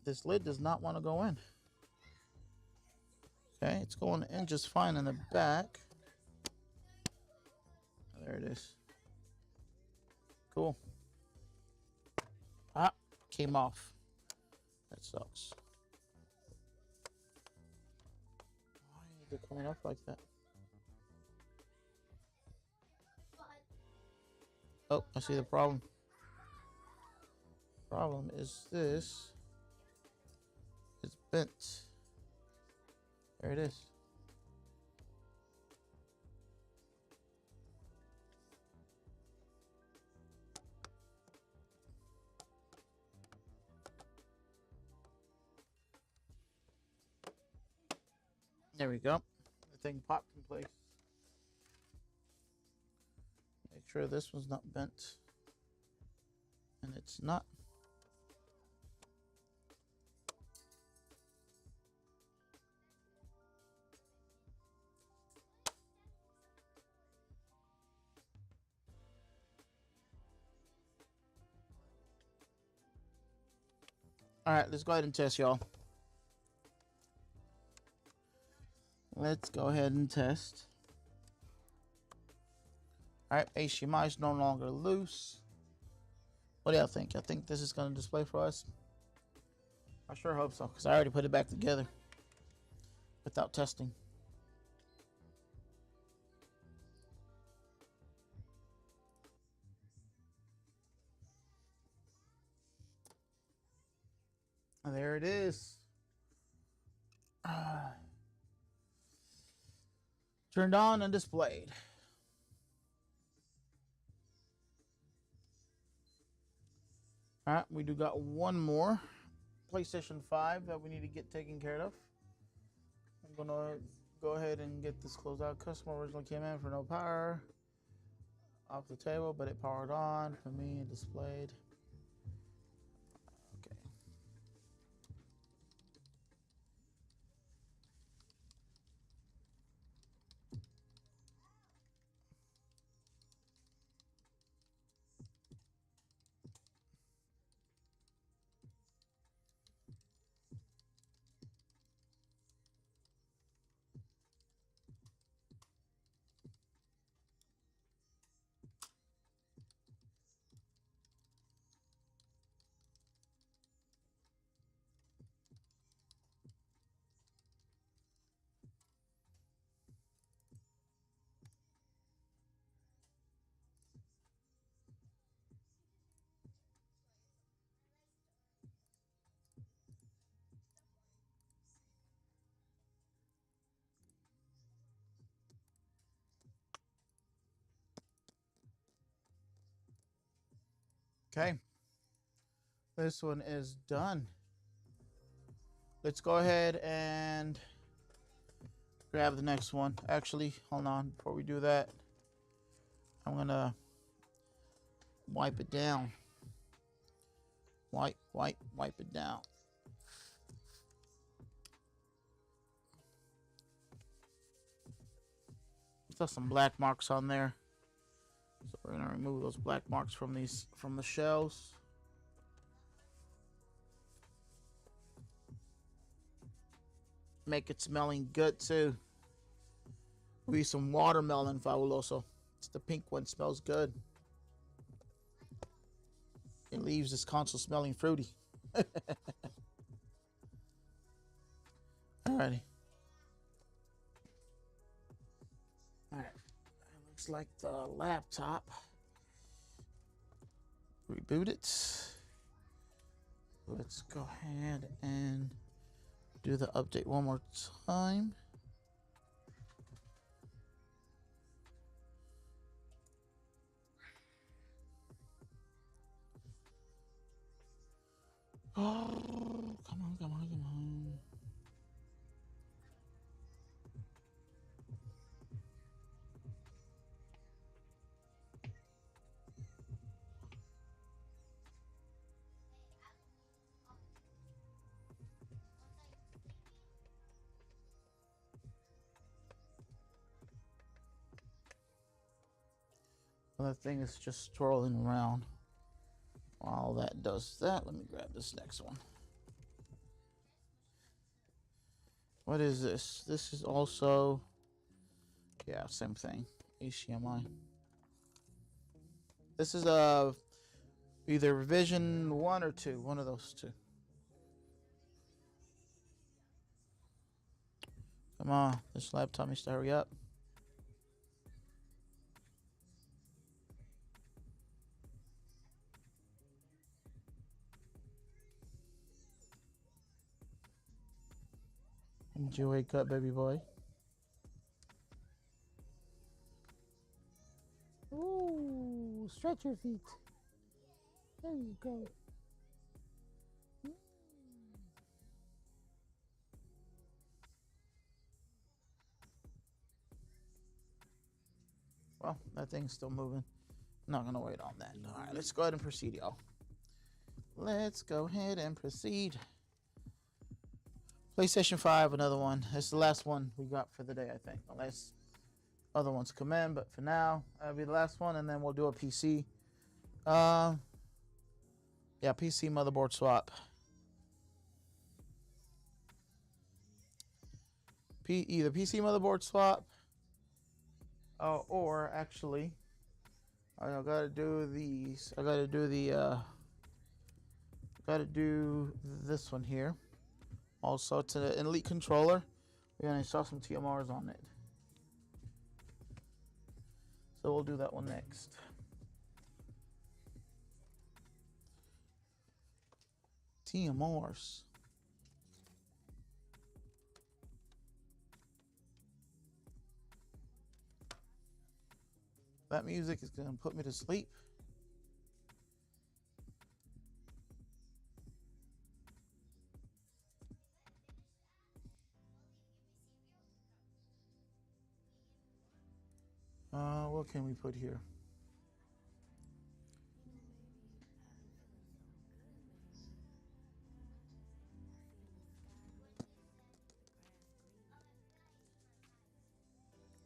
This lid does not want to go in. Okay, it's going in just fine in the back. There it is. Cool. Ah, came off. That sucks. Why is it coming up like that? Oh, I see the problem. Problem is this. It's bent. There it is. There we go. The thing popped in place. Make sure this one's not bent. And it's not. All right, let's go ahead and test, y'all. Let's go ahead and test. All right, HDMI is no longer loose. What do y'all think? I think this is going to display for us. I sure hope so, because I already put it back together without testing. And there it is. Turned on and displayed. All right, we do got one more PlayStation 5 that we need to get taken care of. I'm gonna go ahead and get this closed out. Customer originally came in for no power. Off the table, but it powered on for me and displayed. Okay. Okay. This one is done. Let's go ahead and grab the next one. Actually, hold on. Before we do that, I'm gonna wipe it down. Wipe it down. There's some black marks on there. So we're gonna remove those black marks from the shells. Make it smelling good too. We use some watermelon fabuloso. It's the pink one, smells good. It leaves this console smelling fruity. Alrighty. Alright. Looks like the laptop. Reboot it. Let's go ahead and do the update one more time. Oh, come on, come on, come on. Well, that thing is just twirling around. While that does that, let me grab this next one. What is this? This is also, yeah, same thing. HDMI. This is either revision 1 or 2, one of those two. Come on, this laptop needs to hurry up. Did you wake up, baby boy? Ooh, stretch your feet. There you go. Well, that thing's still moving. I'm not gonna wait on that. All right, let's go ahead and proceed, y'all. Let's go ahead and proceed. PlayStation 5, another one. It's the last one we got for the day, I think. Unless other ones come in, but for now, that'll be the last one, and then we'll do a PC. Yeah, PC motherboard swap. either PC motherboard swap, or actually, I gotta do these. I gotta do the. Gotta do this one here. Also, it's an Elite controller. We're gonna install some TMRs on it. So we'll do that one next. TMRs. That music is gonna put me to sleep. What can we put here?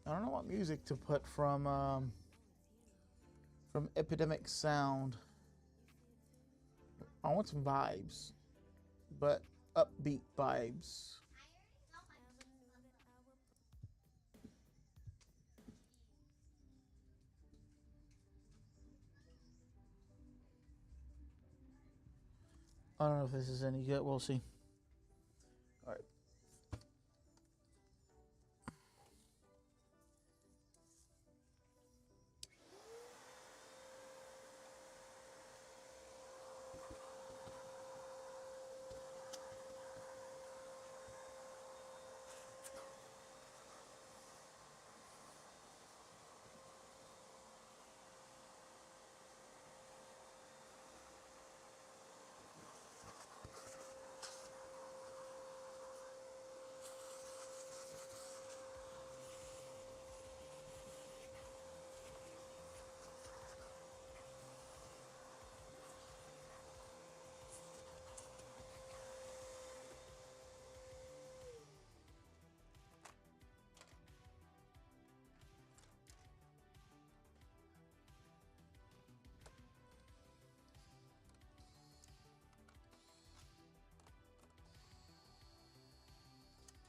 I don't know what music to put from Epidemic Sound. I want some vibes, but upbeat vibes. I don't know if this is any good. We'll see. All right.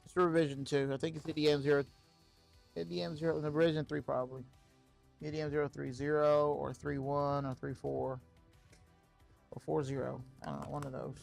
It's revision 2. I think it's EDM 0. EDM 0. The revision 3 probably. EDM 030 or 31 or 34 or 40. I don't know. One of those.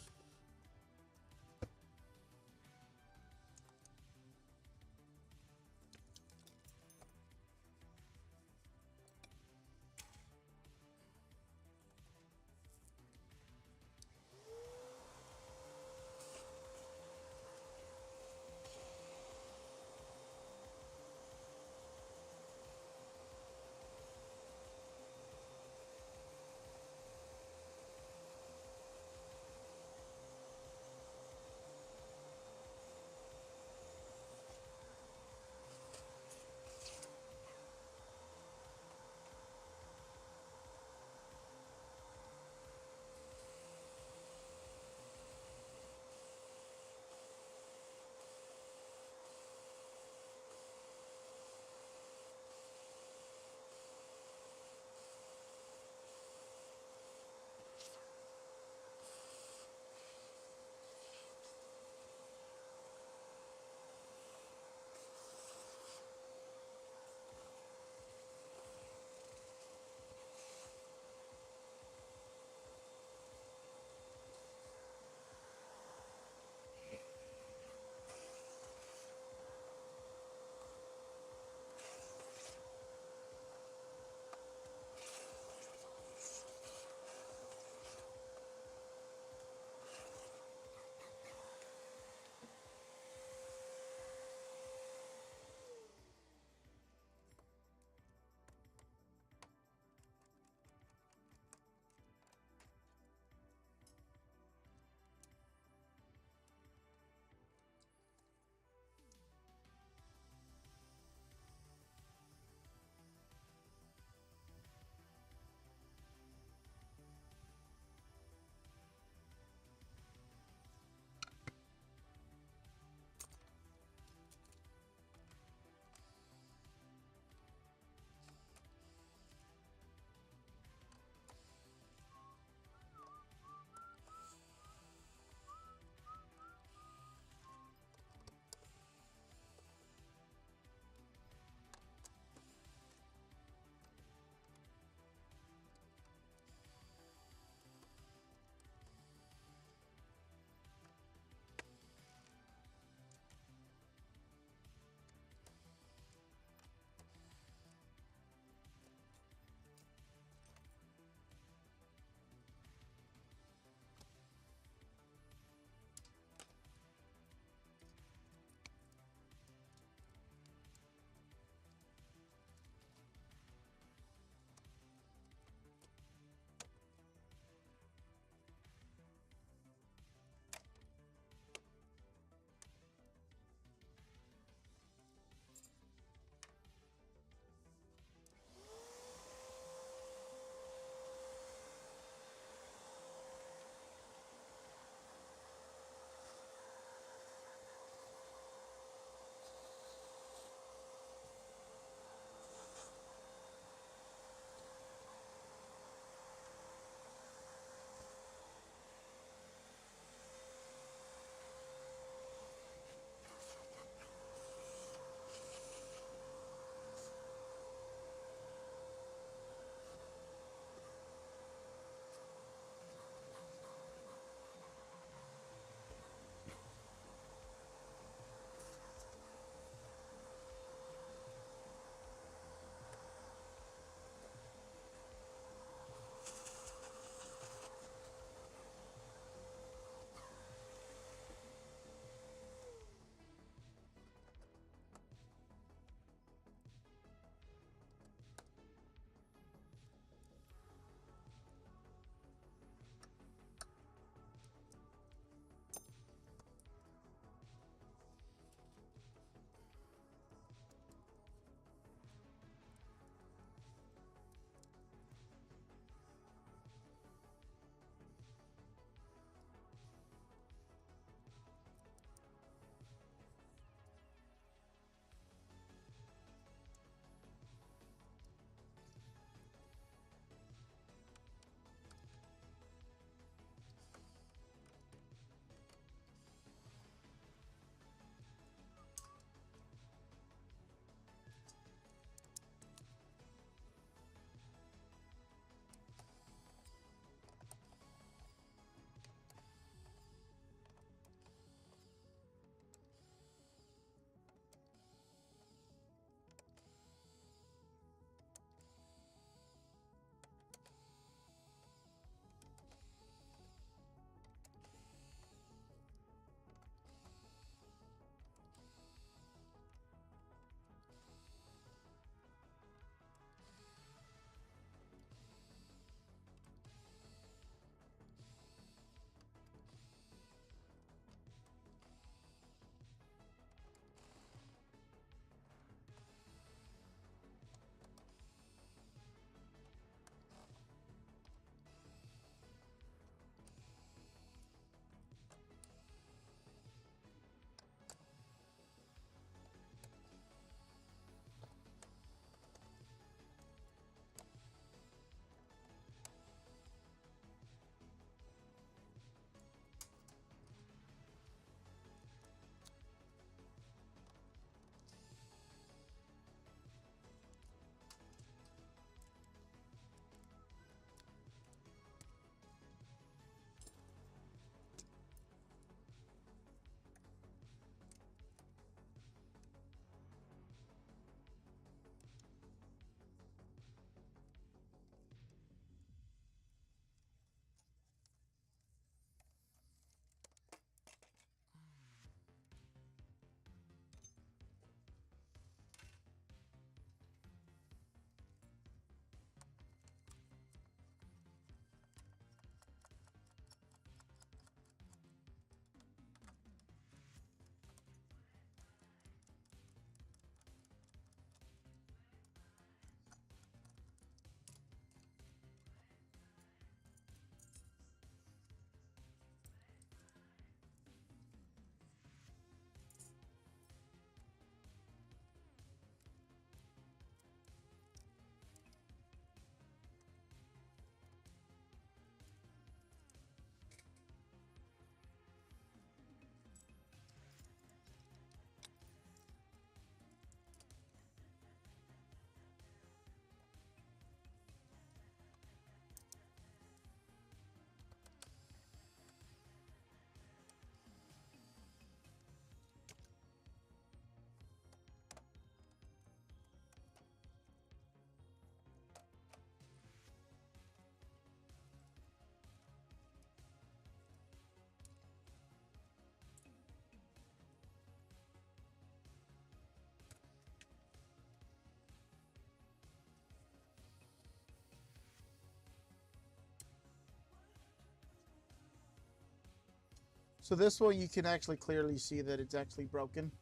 So this one you can actually clearly see that it's actually broken.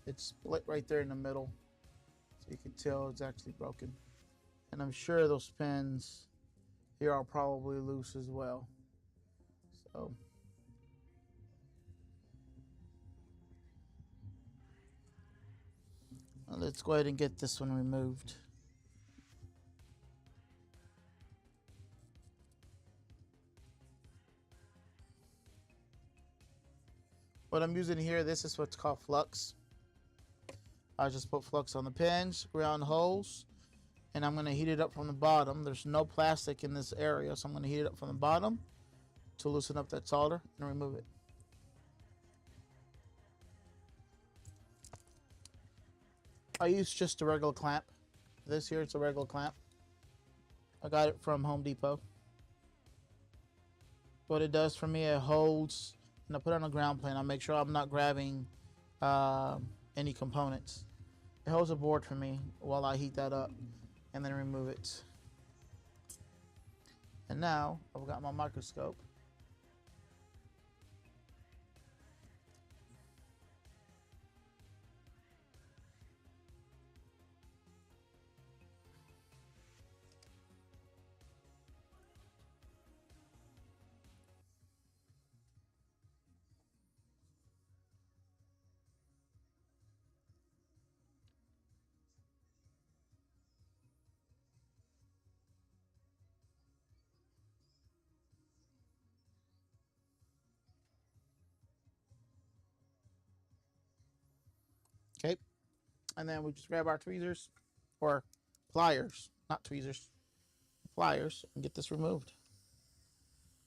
It's split right there in the middle. So you can tell it's actually broken. And I'm sure those pins here are probably loose as well. So let's go ahead and get this one removed. What I'm using here, this is what's called flux. I just put flux on the pins, ground holes, and I'm going to heat it up from the bottom. There's no plastic in this area, so I'm going to heat it up from the bottom to loosen up that solder and remove it. I use just a regular clamp. This here, it's a regular clamp. I got it from Home Depot. What it does for me, it holds, and I put it on a ground plane. I make sure I'm not grabbing any components. It holds the board for me while I heat that up and then remove it. And now I've got my microscope. Okay, and then we just grab our tweezers or pliers, not tweezers, pliers, and get this removed.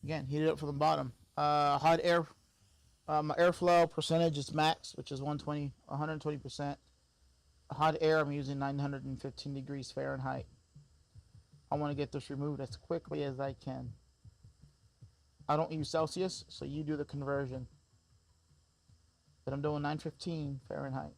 Again, heat it up from the bottom. Hot air, my airflow percentage is max, which is 120%. Hot air, I'm using 915 degrees Fahrenheit. I want to get this removed as quickly as I can. I don't use Celsius, so you do the conversion. But I'm doing 915 Fahrenheit.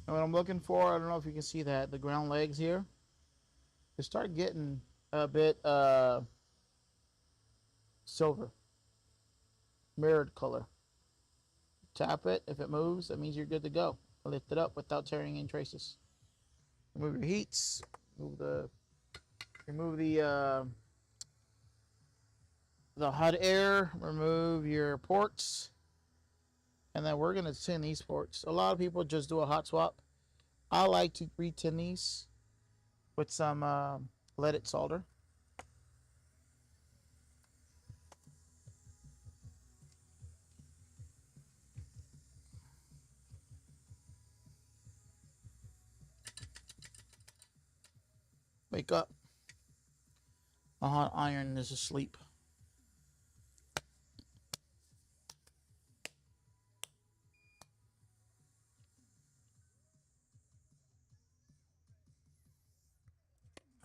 And what I'm looking for, I don't know if you can see that, the ground legs here, they start getting a bit silver, mirrored color. Tap it. If it moves, that means you're good to go. Lift it up without tearing any traces. Remove your heats. Remove the hot air. Remove your ports. And then we're gonna tin these ports. A lot of people just do a hot swap. I like to re-tin these with some leaded solder. Wake up. A hot iron is asleep.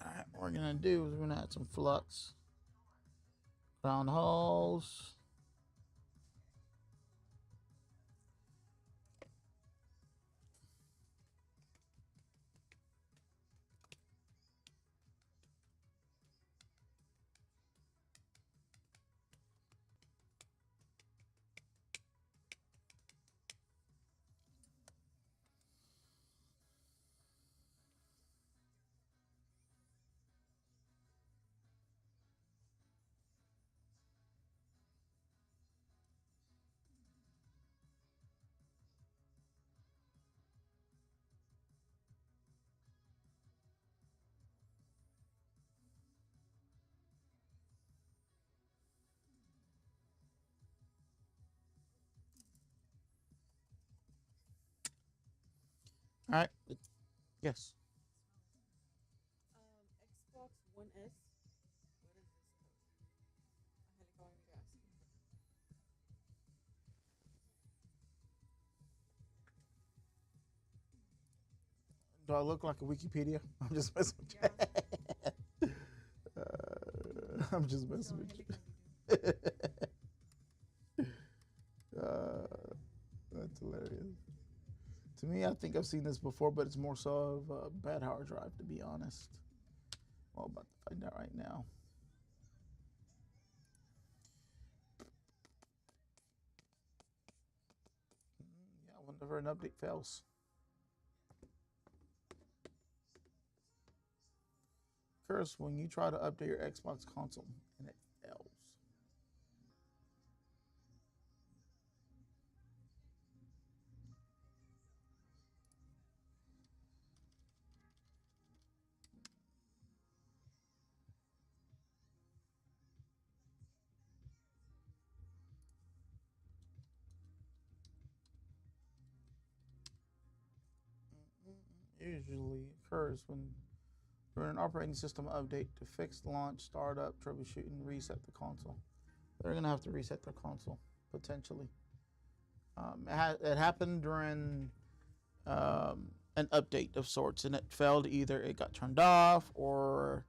Alright, what we're gonna do is we're gonna add some flux. Ground holes. Alright. Yes. Xbox One S. What is this code? I had to call you to ask. Do I look like a Wikipedia? I'm just messing with you. I'm just messing with you. That's hilarious. To me, I think I've seen this before, but it's more so of a bad hard drive, to be honest. Well, about to find out right now. Yeah, whenever an update fails. Occurs when you try to update your Xbox console and it fails. Usually occurs when during an operating system update to fix, launch, start up, troubleshoot, and reset the console. They're gonna have to reset their console potentially. It happened during an update of sorts, and it failed. Either it got turned off, or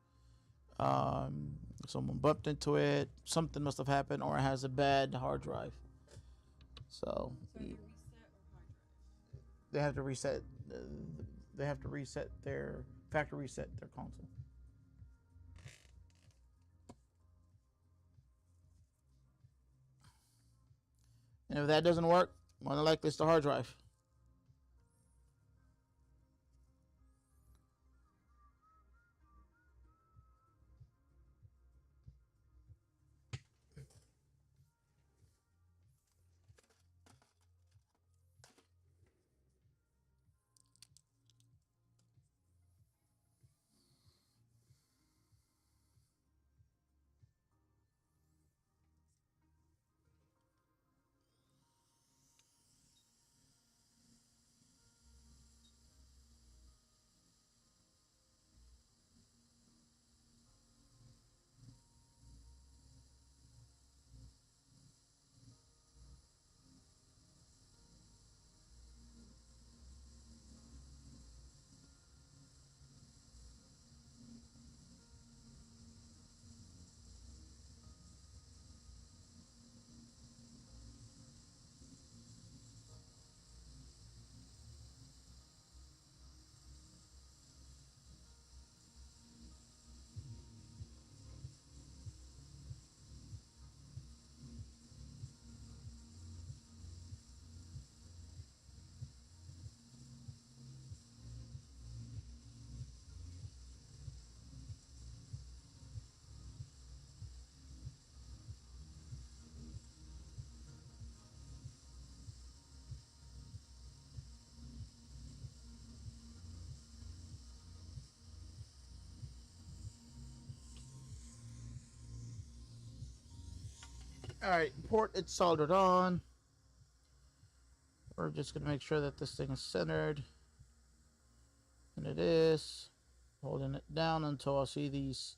um, someone bumped into it. Something must have happened, or it has a bad hard drive. So they have to reset. They have to reset their factory reset their console. And if that doesn't work, more than likely it's the hard drive. All right, port it's soldered on. We're just gonna make sure that this thing is centered, and it is. Holding it down until I see these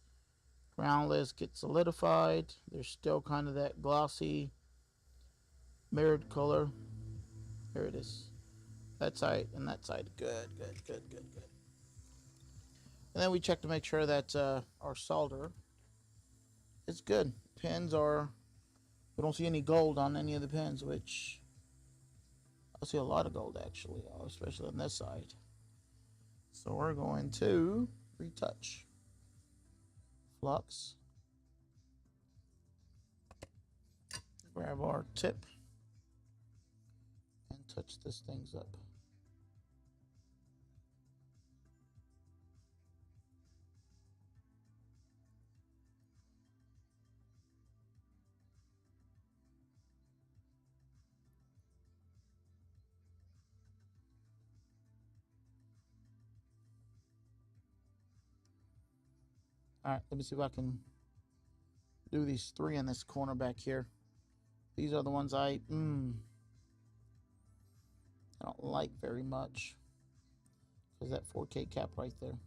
groundless get solidified. There's still kind of that glossy mirrored color. Here it is. That side and that side. Good. And then we check to make sure that our solder is good. Pins are, we don't see any gold on any of the pins, which I see a lot of gold actually, especially on this side. So we're going to retouch. Flux. Grab our tip and touch this things up. All right, let me see if I can do these three in this corner back here. These are the ones I don't like very much. There's that 4K cap right there.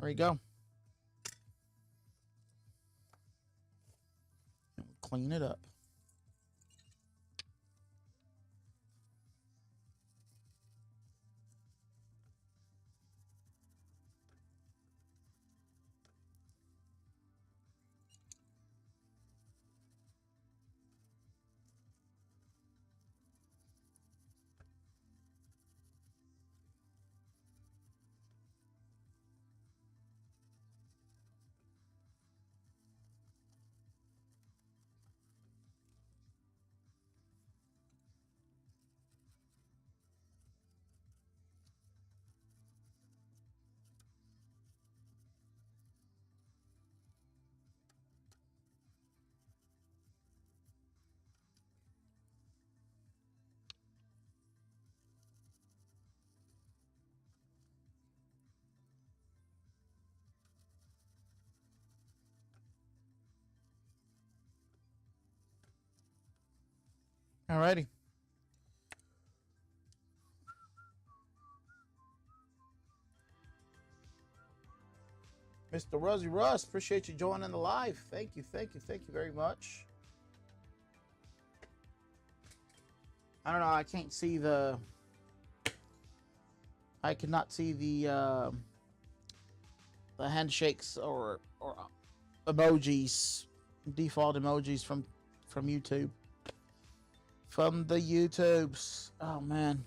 There you go. clean it up. Alrighty. Mr. Rosy Russ, appreciate you joining the live. Thank you very much. I don't know, I can't see the... I cannot see the handshakes or emojis, default emojis from YouTube. From the YouTubes. Oh, man.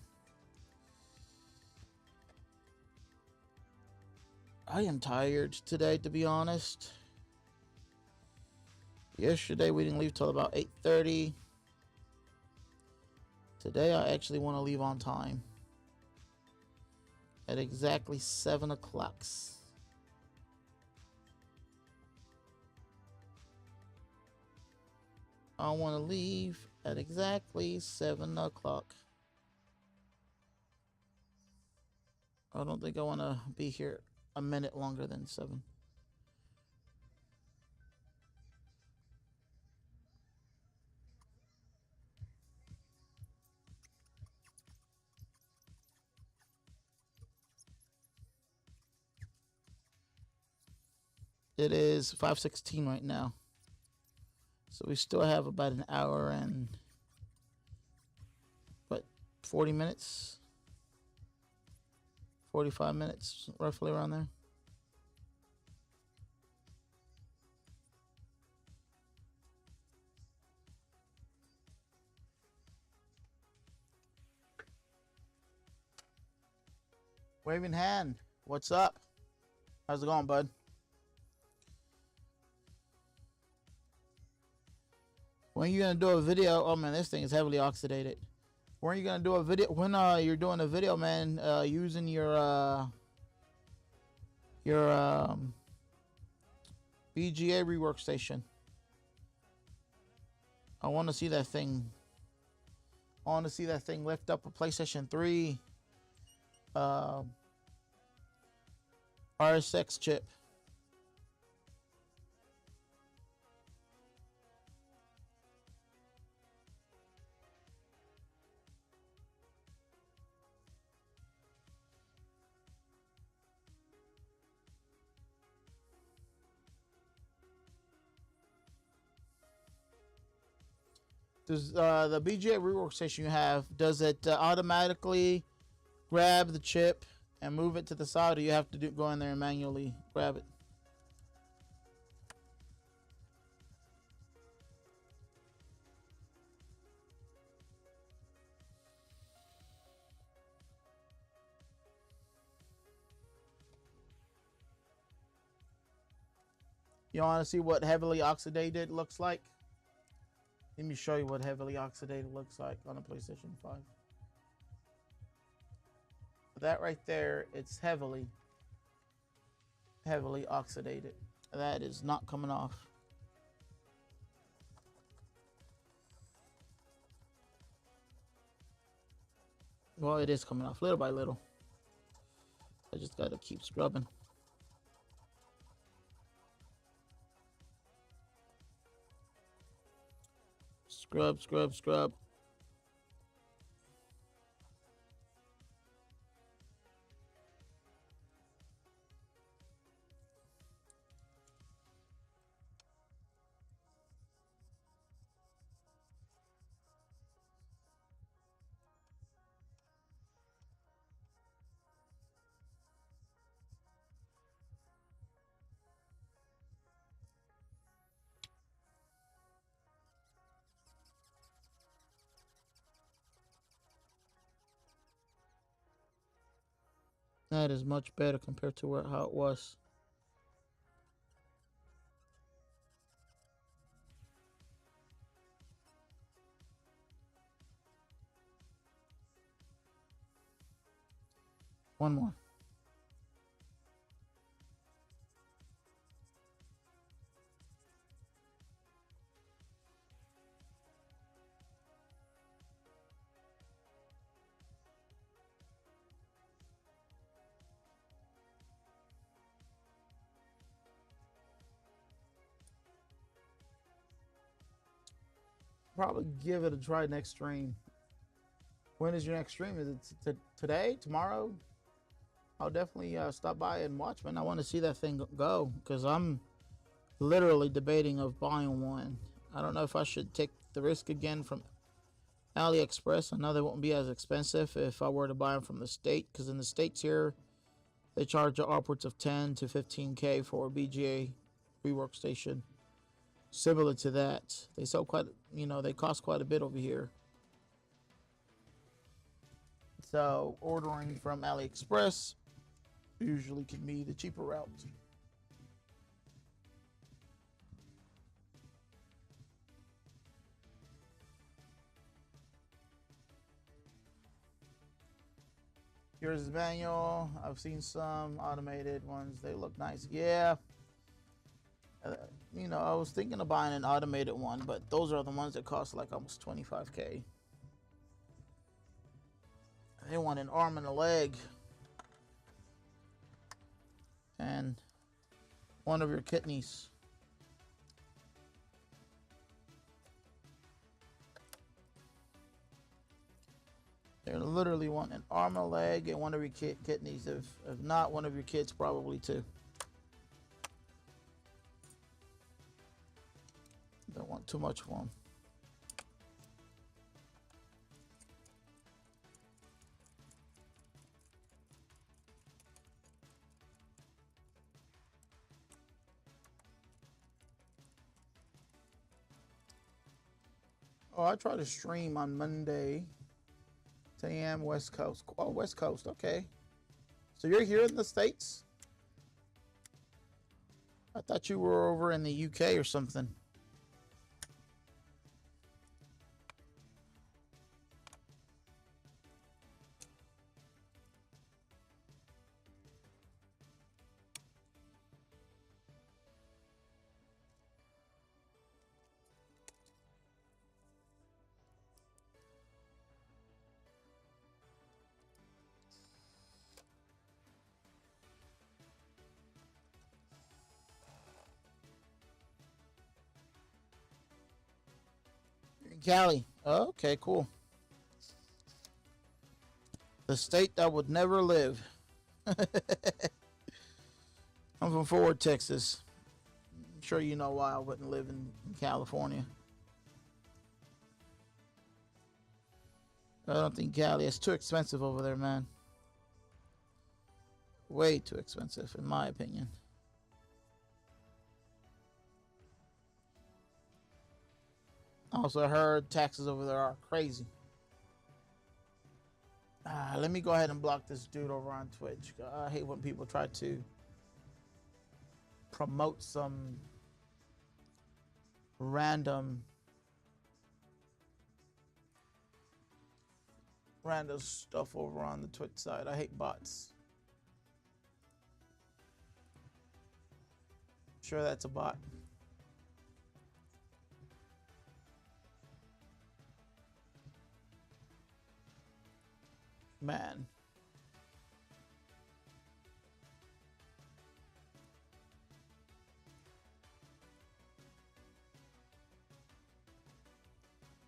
I am tired today, to be honest. Yesterday, we didn't leave till about 8:30. Today, I actually want to leave on time. At exactly 7 o'clock. I want to leave at exactly 7 o'clock. I don't think I want to be here a minute longer than 7. It is 5:16 right now. So we still have about an hour and, what, 40 minutes? 45 minutes, roughly around there. Waving hand, what's up? How's it going, bud? When are you gonna do a video? Oh man, this thing is heavily oxidated. When are you gonna do a video? When you're doing a video, man, using your BGA rework station. I want to see that thing. I want to see that thing lift up a PlayStation 3 RSX chip. Does the BGA rework station you have, does it automatically grab the chip and move it to the side, or you have to go in there and manually grab it? You want to see what heavily oxidated looks like? Let me show you what heavily oxidated looks like on a PlayStation 5. That right there, it's heavily oxidated. That is not coming off. Well, it is coming off little by little. I just gotta keep scrubbing. Scrub, scrub, scrub. That is much better compared to how it was. One more. Probably give it a try next stream. When is your next stream? Is it today? Tomorrow? I'll definitely stop by and watch, man. I want to see that thing go because I'm literally debating of buying one. I don't know if I should take the risk again from AliExpress. I know they won't be as expensive if I were to buy them from the state, because in the states here they charge upwards of 10 to 15K for a BGA reworkstation. Similar to that, they sell quite, they cost quite a bit over here. So ordering from AliExpress usually can be the cheaper route. Here's the manual. I've seen some automated ones. They look nice. Yeah. I was thinking of buying an automated one, but those are the ones that cost like almost 25K. They want an arm and a leg. And one of your kidneys. They literally want an arm and a leg and one of your kidneys. If not, one of your kids probably too. Don't want too much for them. Oh, I try to stream on Monday, 10 a.m. West Coast. Oh, West Coast. Okay. So you're here in the States? I thought you were over in the UK or something. Cali. Oh, okay, cool. The state that would never live. I'm from Fort Texas. I'm sure you know why I wouldn't live in California. I don't think Cali is too expensive over there, man. Way too expensive, in my opinion. Also heard taxes over there are crazy. Let me go ahead and block this dude over on Twitch. I hate when people try to promote some random stuff over on the Twitch side. I hate bots. Sure, that's a bot. Man.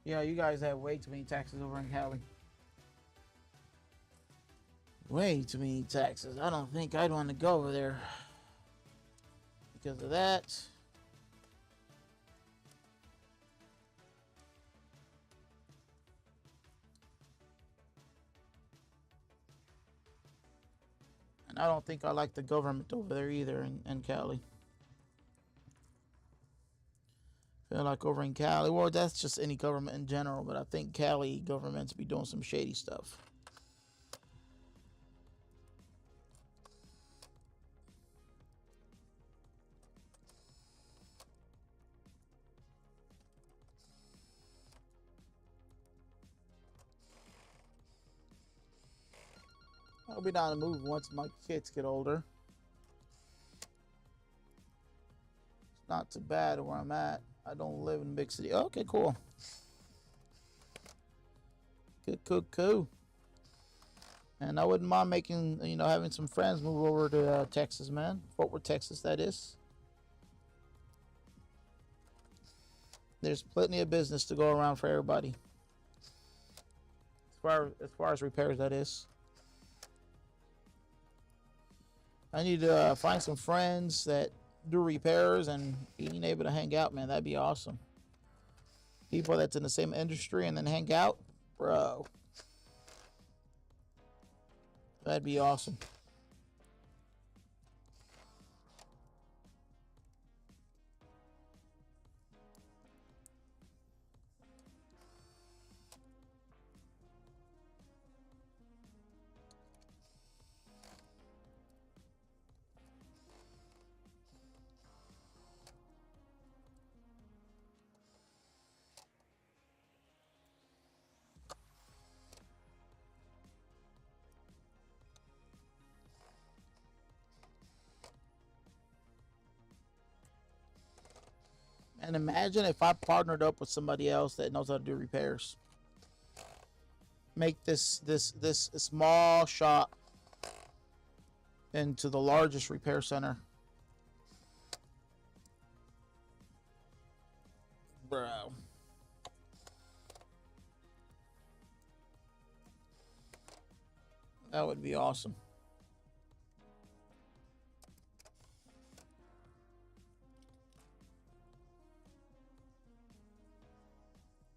Yeah, you guys have way too many taxes over in Cali. Way too many taxes. I don't think I'd want to go over there because of that. And I don't think I like the government over there either in Cali. Feel like over in Cali, well, that's just any government in general, but I think Cali governments be doing some shady stuff. I'll be down to move once my kids get older. It's not too bad where I'm at. I don't live in a big city. Okay, cool. Cool. And I wouldn't mind making, having some friends move over to Texas, man. Fort Worth, Texas, that is. There's plenty of business to go around for everybody. As far as repairs, that is. I need to find some friends that do repairs and being able to hang out, man. That'd be awesome. People that's in the same industry and then hang out, bro. That'd be awesome. And imagine if I partnered up with somebody else that knows how to do repairs. Make this small shop into the largest repair center. Bro. That would be awesome.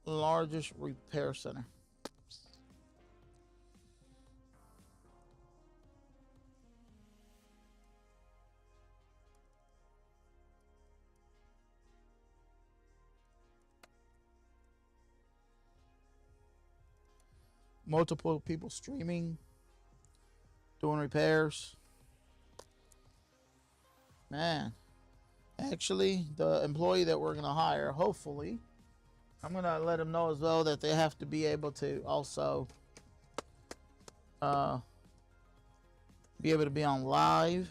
Largest repair center. Multiple people streaming, doing repairs. Man, actually, the employee that we're going to hire, hopefully, I'm going to let them know as well that they have to be able to also be able to be on live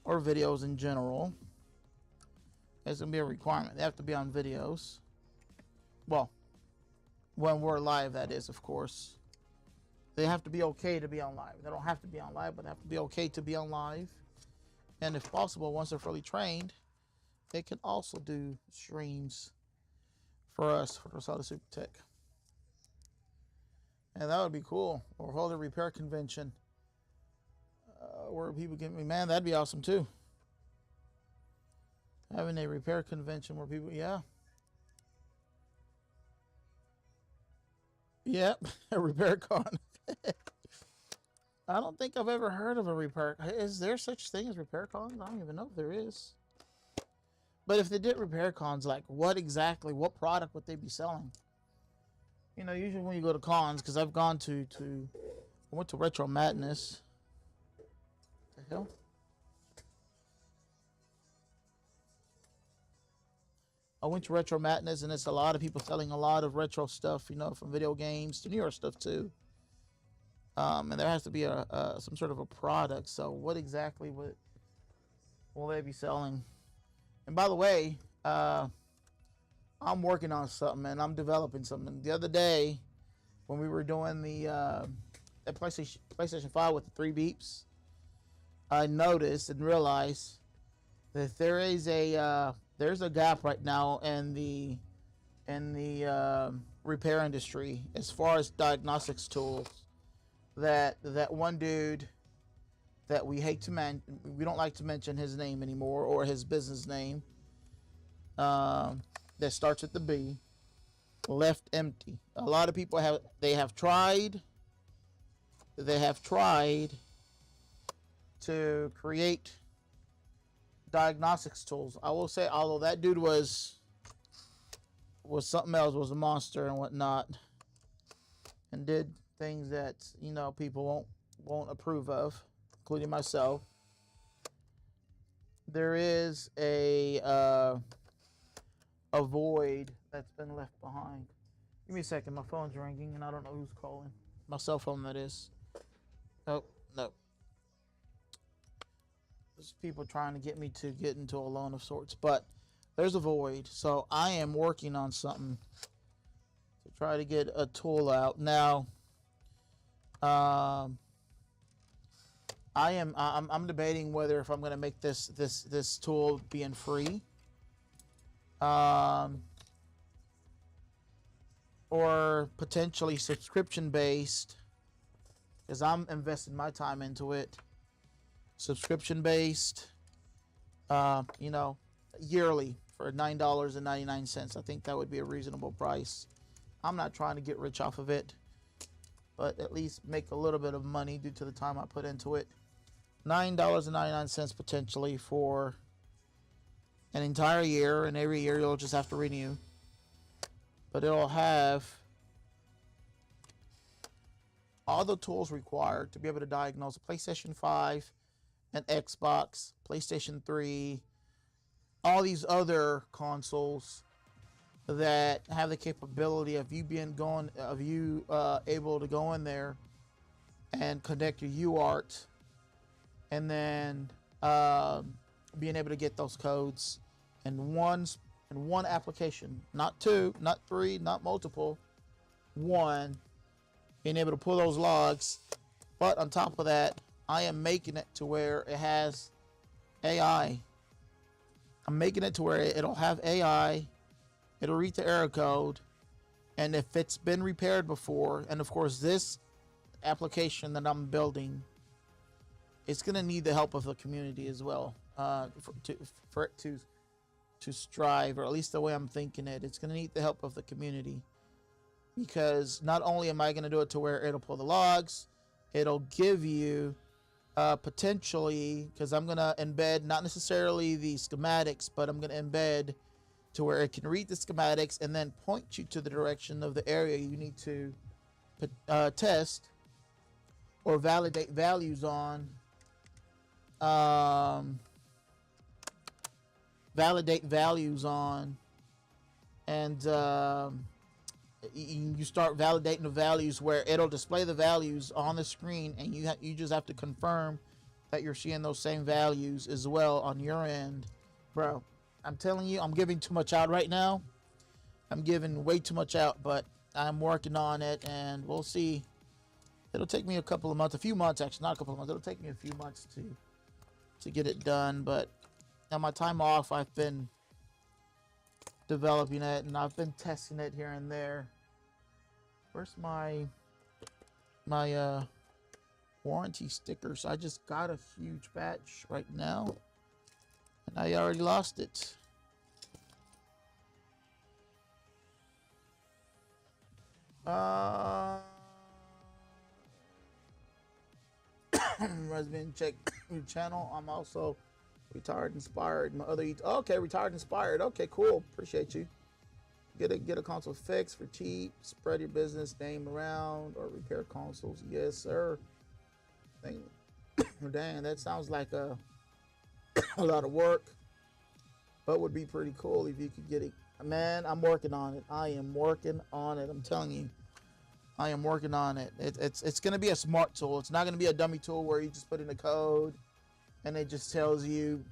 or videos in general. It's going to be a requirement. They have to be on videos. Well, when we're live, that is, of course. They have to be okay to be on live. They don't have to be on live, but they have to be okay to be on live. And if possible, once they're fully trained, they can also do streams for us, for Rosales Super Tech. And that would be cool. Or hold a repair convention where people get me. Man, that'd be awesome too. Having a repair convention where people, yeah. Yep, a repair con. I don't think I've ever heard of a repair. Is there such thing as repair cons? I don't even know if there is. But if they did repair cons, like what product would they be selling? Usually when you go to cons, because I've gone I went to Retro Madness. What the hell? I went to Retro Madness, and it's a lot of people selling a lot of retro stuff, from video games to newer stuff too. And there has to be some sort of a product. So what exactly will they be selling? And by the way, I'm working on something, and I'm developing something. The other day, when we were doing the PlayStation 5 with the 3 beeps, I noticed and realized that there's a gap right now in the repair industry as far as diagnostics tools. That one dude that we don't like to mention his name anymore, or his business name, that starts with the B, left empty. A lot of people have tried to create diagnostics tools. I will say, although that dude was something else, was a monster and whatnot, and did things that people won't approve of, including myself. There is a void that's been left behind. Give me a second. My phone's ringing, and I don't know who's calling. My cell phone, that is. Oh, no. There's people trying to get me to get into a loan of sorts, but there's a void. So I am working on something to try to get a tool out. Now, I'm debating whether if I'm going to make this tool being free, or potentially subscription based, because I'm investing my time into it. Subscription based, yearly for $9.99. I think that would be a reasonable price. I'm not trying to get rich off of it, but at least make a little bit of money due to the time I put into it. $9.99 potentially for an entire year, and every year you'll just have to renew. But it'll have all the tools required to be able to diagnose a PlayStation 5, an Xbox, PlayStation 3, all these other consoles that have the capability of you able to go in there and connect your UART, and then being able to get those codes in one application, not two, not three, not multiple, one, being able to pull those logs. But on top of that, I am making it to where it has AI. I'm making it to where it'll have AI, it'll read the error code, and if it's been repaired before, and of course this application that I'm building, it's going to need the help of the community as well, for it to strive, or at least the way I'm thinking it. It's going to need the help of the community, because not only am I going to do it to where it'll pull the logs, it'll give you potentially, because I'm going to embed not necessarily the schematics, but I'm going to embed to where it can read the schematics and then point you to the direction of the area you need to test or validate values on. And you start validating the values where it'll display the values on the screen, and you just have to confirm that you're seeing those same values as well on your end. Bro, I'm telling you, I'm giving too much out right now. I'm giving way too much out, but I'm working on it, and we'll see. It'll take me a few months actually, not a couple of months. It'll take me a few months to get it done, but on my time off, I've been developing it, and I've been testing it here and there. Where's my warranty stickers? I just got a huge batch right now, and I already lost it. Resident, check your channel. I'm also Retired Inspired. My other okay, Retired Inspired. Okay, cool. Appreciate you. Get a console fixed for cheap. Spread your business name around or repair consoles. Yes, sir. Dang, that sounds like a lot of work, but would be pretty cool if you could get it. Man, I'm working on it. I am working on it. I'm telling you, I am working on it. It's going to be a smart tool. It's not going to be a dummy tool where you just put in a code and it just tells you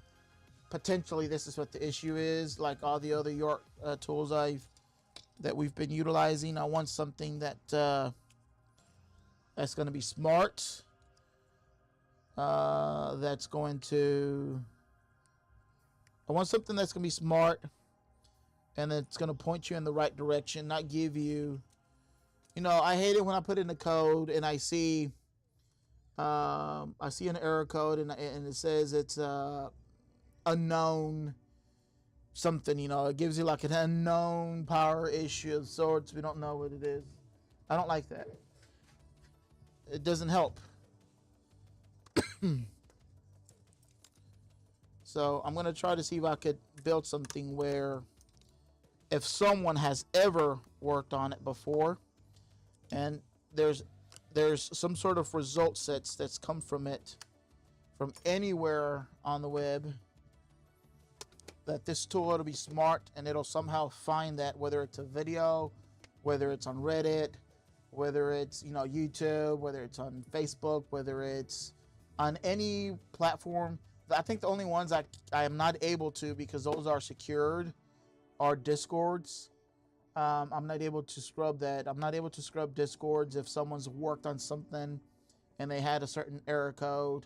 potentially this is what the issue is, like all the other York tools that we've been utilizing. I want something that's going to be smart. I want something that's going to be smart, and it's going to point you in the right direction, not give you, I hate it when I put in the code and I see an error code and it says it's unknown something, it gives you like an unknown power issue of sorts. We don't know what it is. I don't like that. It doesn't help. So I'm going to try to see if I could build something where if someone has ever worked on it before and there's some sort of result sets that's come from it from anywhere on the web, that this tool will be smart and it'll somehow find that, whether it's a video, whether it's on Reddit, whether it's, you know, YouTube, whether it's on Facebook, whether it's on any platform. I think the only ones I am not able to, because those are secured, are Discords. I'm not able to scrub that. I'm not able to scrub Discords if someone's worked on something and they had a certain error code,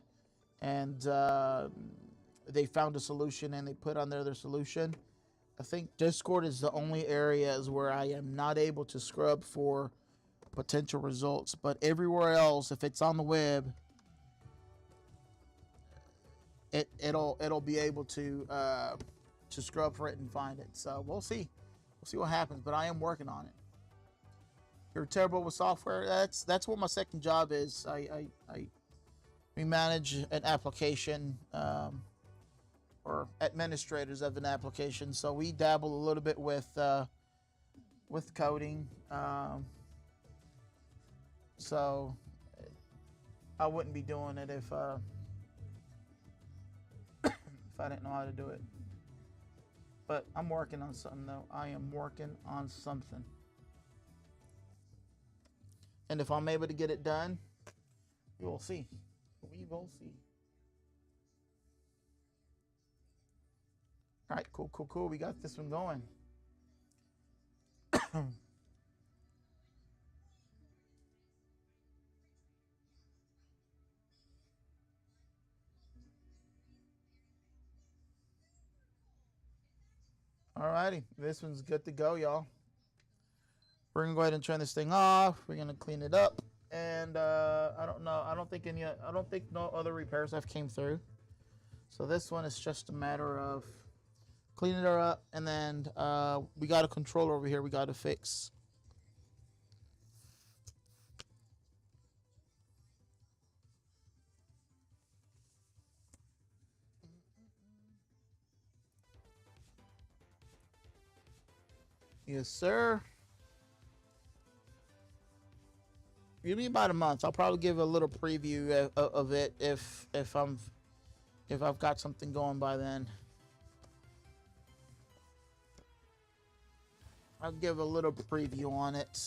and they found a solution and they put on there their solution. I think Discord is the only areas where I am not able to scrub for potential results. But everywhere else, if it's on the web, it'll be able to scrub for it and find it. So we'll see. We'll see what happens. But I am working on it. You're terrible with software. That's what my second job is. We manage an application, or administrators of an application. So we dabble a little bit with coding. So I wouldn't be doing it if I didn't know how to do it. But I'm working on something, though. I am working on something. And if I'm able to get it done, we will see. We will see. All right, cool. We got this one going. Alrighty, this one's good to go, y'all. We're gonna go ahead and turn this thing off. We're gonna clean it up, and I don't know. I don't think no other repairs have came through. So this one is just a matter of cleaning her up, and then we got a controller over here we got to fix. Yes, sir. Give me about a month. I'll probably give a little preview of it if I've got something going by then. I'll give a little preview on it.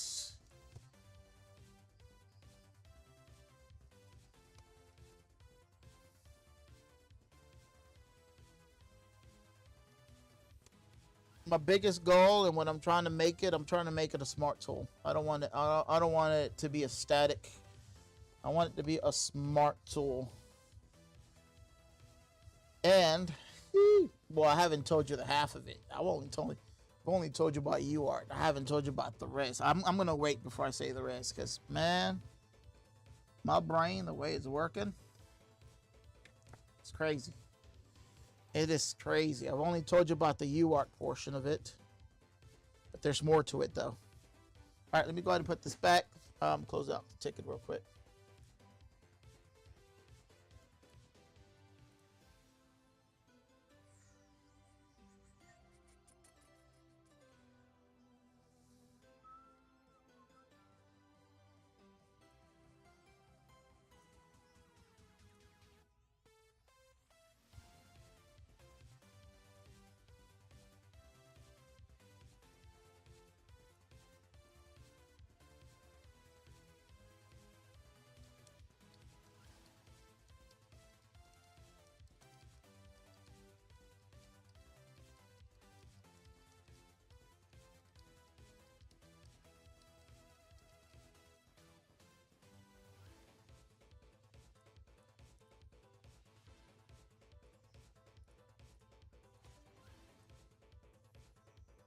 My biggest goal, and when I'm trying to make it a smart tool. I don't want it to be a static. I want it to be a smart tool. And well, I haven't told you the half of it. I've only told you about UART. I haven't told you about the rest. I'm gonna wait before I say the rest, because man, my brain, the way it's working, it's crazy. It is crazy. I've only told you about the UART portion of it, but there's more to it, though. All right, let me go ahead and put this back. Close out the ticket real quick.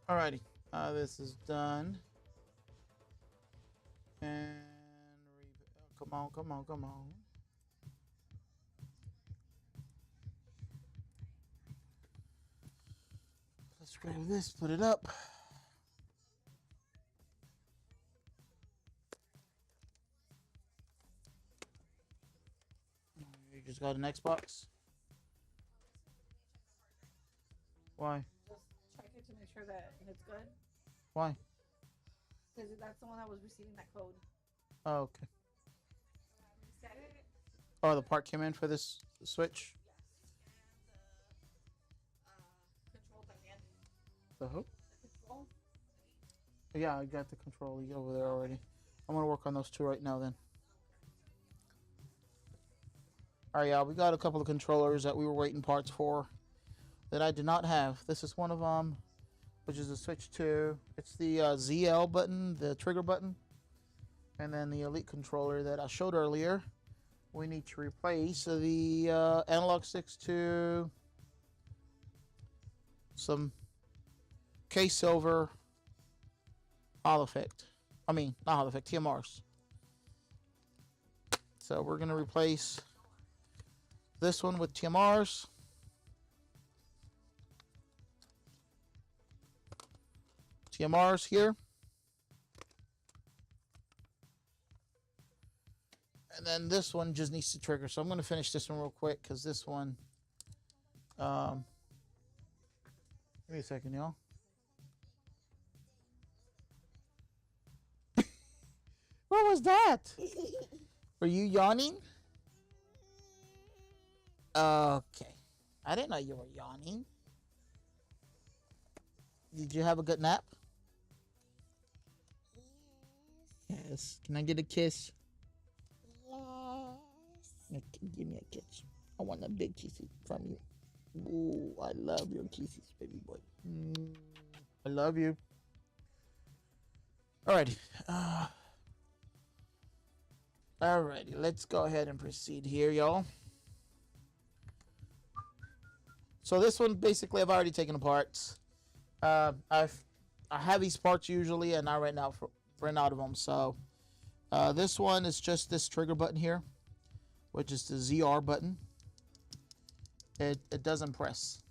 Alrighty, this is done. And come on. Let's grab this, put it up. You just got an Xbox? Why? Just check it to make sure that it's good. Why? Because that's the one that was receiving that code. Oh, okay. Reset it. Oh, the part came in for this switch? And the control también. The who? The control. Yeah, I got the control over there already. I'm gonna work on those two right now then. All right, y'all, we got a couple of controllers that we were waiting parts for that I did not have. This is one of them, which is a switch to, it's the ZL button, the trigger button, and then the Elite controller that I showed earlier. We need to replace the analog sticks to some K-Silver Hall Effect. I mean, not Hall Effect, TMRs. So we're going to replace this one with TMRs. TMRs here. And then this one just needs to trigger. So I'm going to finish this one real quick because this one... give me a second, y'all. What was that? Were you yawning? Okay. I didn't know you were yawning. Did you have a good nap? Yes. Can I get a kiss? Yes. Give me a kiss. I want a big kiss from you. Ooh, I love your kisses, baby boy. I love you. Alrighty. Alrighty, let's go ahead and proceed here, y'all. So this one, basically, I've already taken apart. I have these parts usually, and I ran out of them. So this one is just this trigger button here, which is the ZR button. It doesn't press.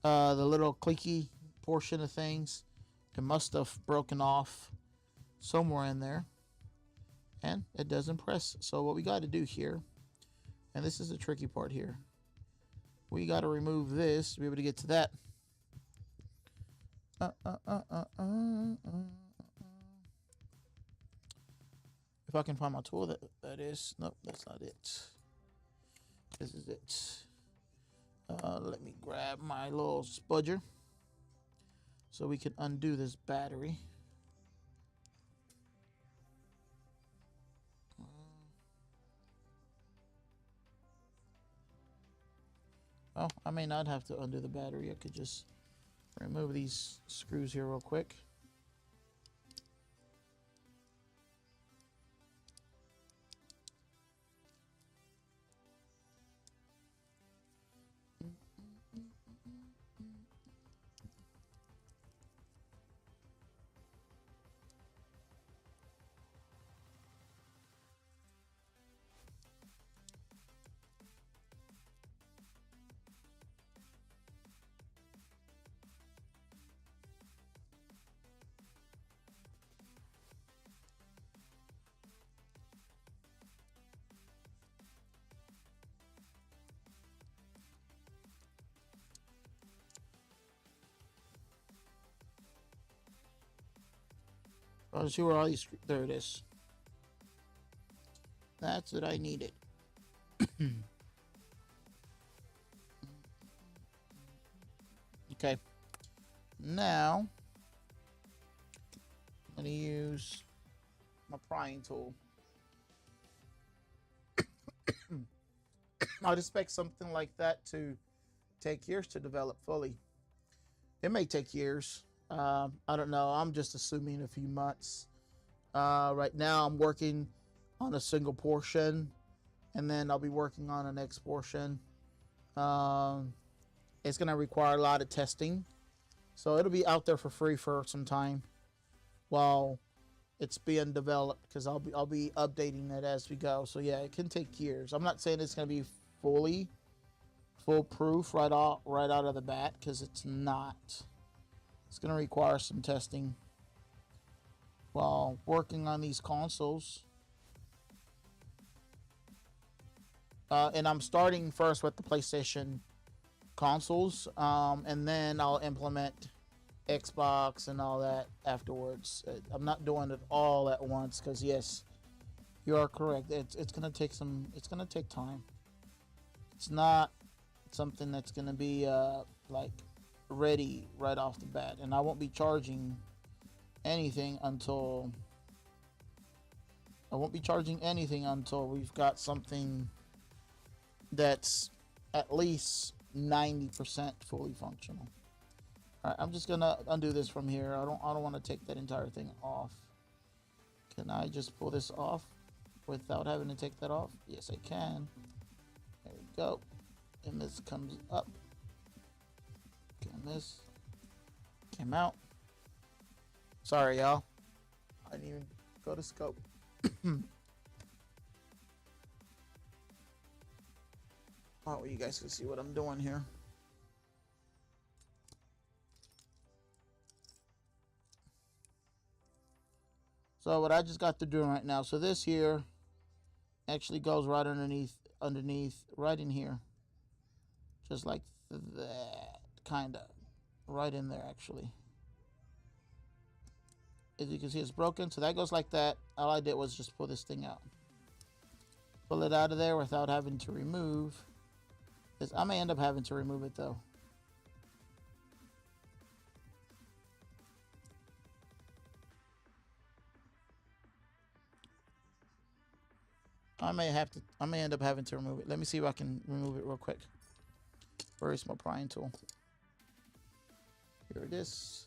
The little clicky portion of things, it must have broken off somewhere in there, and it doesn't press. So what we got to do here, and this is the tricky part here, we got to remove this to be able to get to that. If I can find my tool, that is, nope, that's not it. This is it. Let me grab my little spudger so we can undo this battery. Oh, I may not have to undo the battery. I could just remove these screws here real quick. I'll see where all these, there it is. That's what I needed. Okay. Now, I'm going to use my prying tool. I'd expect something like that to take years to develop fully. It may take years. I don't know. I'm just assuming a few months. Right now, I'm working on a single portion, and then I'll be working on the next portion. It's going to require a lot of testing, so it'll be out there for free for some time while it's being developed, because I'll be updating it as we go. So yeah, it can take years. I'm not saying it's going to be foolproof right out of the bat, because it's not. It's going to require some testing while working on these consoles. And I'm starting first with the PlayStation consoles, and then I'll implement Xbox and all that afterwards. I'm not doing it all at once, because yes, you are correct. It's going to take time. It's not something that's going to be like ready right off the bat, and I won't be charging anything until I won't be charging anything until we've got something that's at least 90% fully functional. All right, I'm just gonna undo this from here. I don't want to take that entire thing off. Can I just pull this off without having to take that off? Yes, I can. There we go. And this comes up. And this came out. Sorry, y'all. I didn't even go to scope. Oh, well, you guys can see what I'm doing here. So what I just got to do right now, so this here actually goes right underneath, right in here. Just like that, kind of. Right in there, actually. As you can see, it's broken, so that goes like that. All I did was just pull this thing out. Pull it out of there without having to remove. I may end up having to remove it, though. I may end up having to remove it. Let me see if I can remove it real quick. Where is my prying tool? Here it is.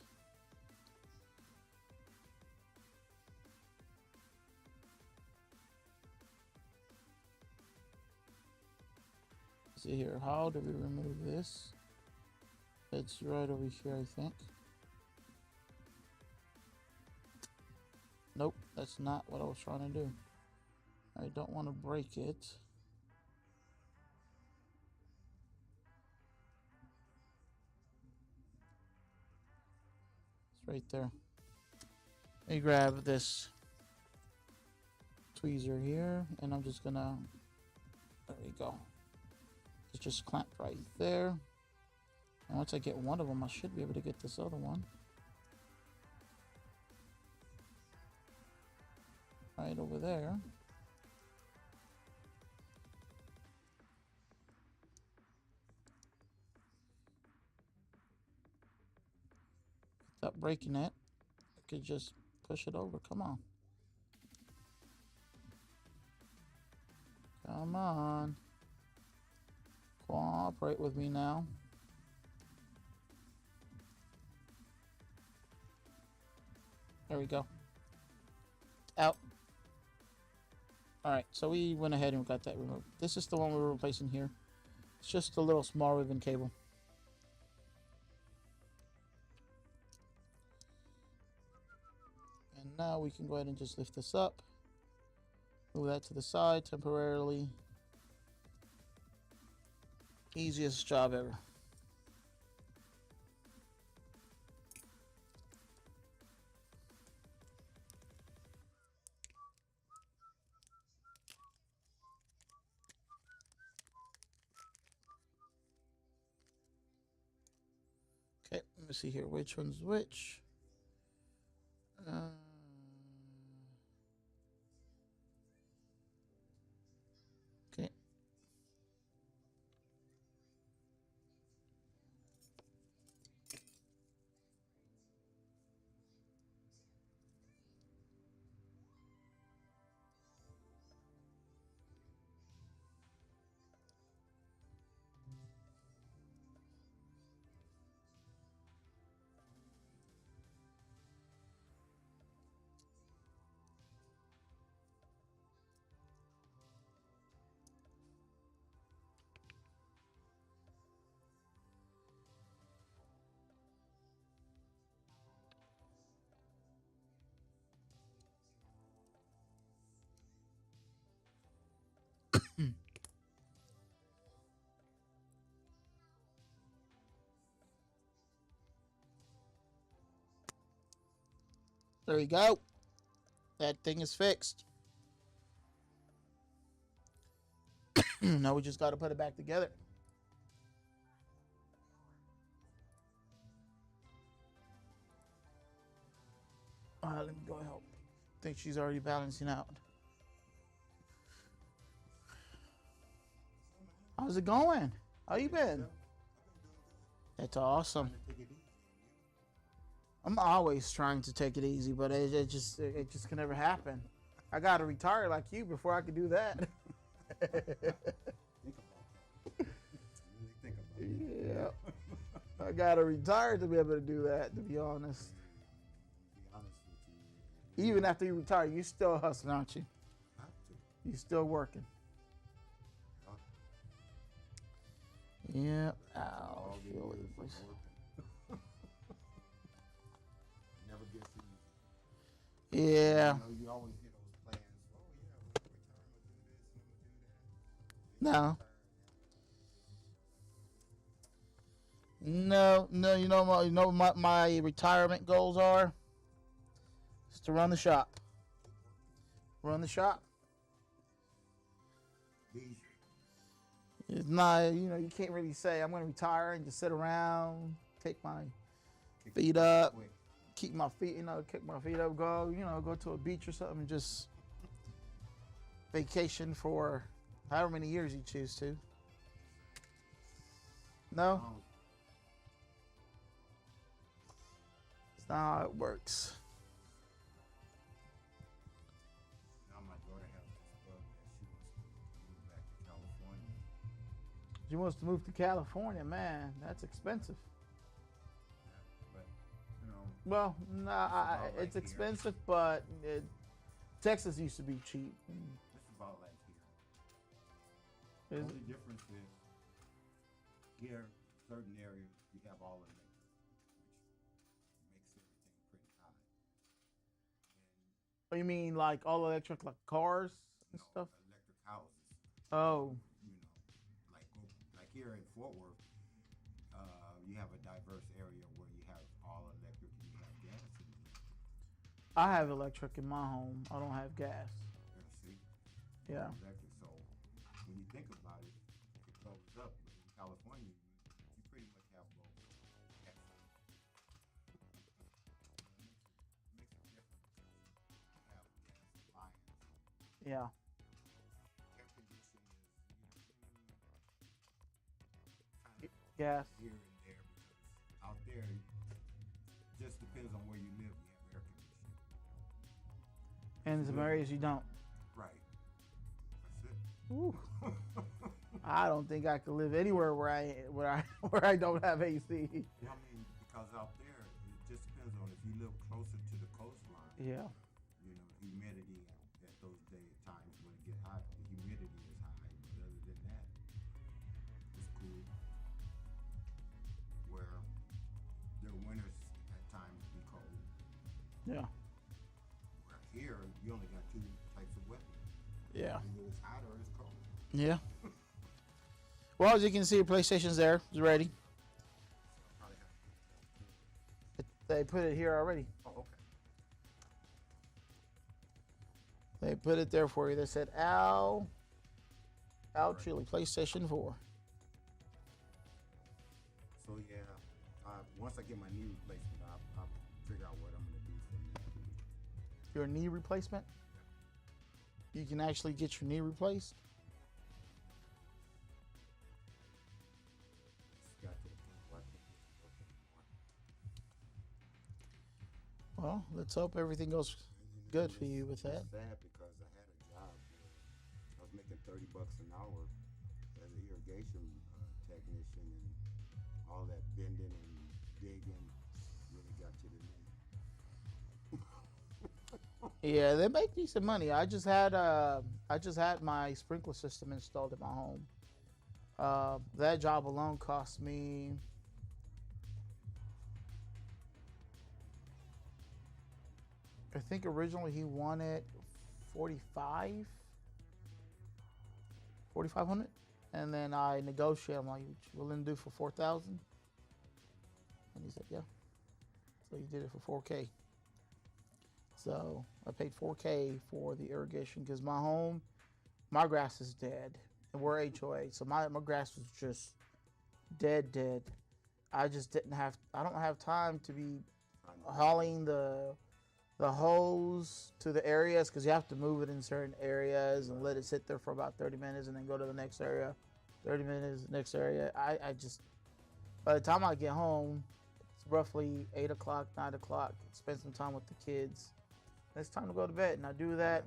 See here, how do we remove this? It's right over here, I think. Nope, that's not what I was trying to do. I don't want to break it. It's right there. Let me grab this tweezer here, and I'm just gonna, there we go. It's just clamped right there. And once I get one of them, I should be able to get this other one. Right over there. Without breaking it, I could just push it over. Come on. Come on. Cooperate with me now. There we go. Out. Alright, so we went ahead and got that removed. This is the one we're replacing here. It's just a little small ribbon cable. And now we can go ahead and just lift this up. Move that to the side temporarily. Easiest job ever. Okay, let me see here. Which one's which? Okay. There we go. That thing is fixed. Now we just got to put it back together. Let me go help. I think she's already balancing out. How's it going? How you been? That's awesome. I'm always trying to take it easy, but it just can never happen. I gotta retire like you before I could do that. Think about that. Really think about it. Yeah. I gotta retire to be able to do that, to be honest. To be honest with you, Even after you retire, you still hustling, aren't you? have to. You still working. Yeah. Ow. All the Feel years it. of working. Never gets easy. Yeah. You know, you always hear those plans. Oh yeah, when I retire, I'm gonna do this and I'm gonna do that. No. No, no, my retirement goals are is to run the shop. Run the shop. Leisure. It's not, you can't really say I'm gonna retire and just sit around, take my Kick feet it up, quick. keep my feet, kick my feet up, go to a beach or something, and just vacation for however many years you choose to. No, Um, it's not how it works. Now my daughter has this bug that she wants to move back to California. She wants to move to California, man. That's expensive. But you know, Well, nah, about like it's here. expensive, but Texas used to be cheap. it's about like here. The Is only difference is here, certain areas you have all electric, which makes everything pretty high. what you mean, like all electric, like cars and And stuff? electric houses. Oh, You know, like here in Fort Worth, you have a diverse area where you have all electric and you have gas in it. I have electric in my home. I don't have gas. See, Yeah. electric. So when you think about it, it goes up. But in California, you pretty much have both. Yes. It makes it different because you have gas lines. Yeah. Air conditioning is kind of Gas. here and there because out there, it just depends on where you live. You have air conditioning. And some areas you don't. Right. That's Ooh. it. I don't think I could live anywhere where I don't have AC. Yeah, I mean, because out there, it just depends on if you live closer to the coastline. Yeah. You know, humidity at those times when it get hot, the humidity is high. But other than that, it's cool. Where their winters at times be cold. Yeah. Where here, you only got two types of weather. Yeah. Either it's hot or it's cold. Yeah. Well, as you can see, PlayStation's there. It's ready. Probably have to- They put it here already. Oh, okay. They put it there for you. They said, Al Chili, PlayStation 4. So yeah, once I get my knee replacement, I'll figure out what I'm gonna do from there. Your knee replacement? You can actually get your knee replaced? It's got to the point where I can't work anymore. Well, let's hope everything goes good for you with that. It's sad because I had a job where I was making $30 an hour as an irrigation technician, and all that bending and digging really got to the knee. Yeah, they make decent money. I just had my sprinkler system installed in my home. That job alone cost me I think originally he wanted 4,500, and then I negotiated. I'm like, "You willing to do for 4,000?" And he said, "Yeah." So he did it for 4K. So I paid 4K for the irrigation because my grass is dead, and we're HOA, so my grass was just dead. I don't have time to be hauling the hose to the areas because you have to move it in certain areas and let it sit there for about 30 minutes and then go to the next area. 30 minutes, next area. I just, by the time I get home, it's roughly 8 o'clock, 9 o'clock. Spend some time with the kids. it's time to go to bed. And I do that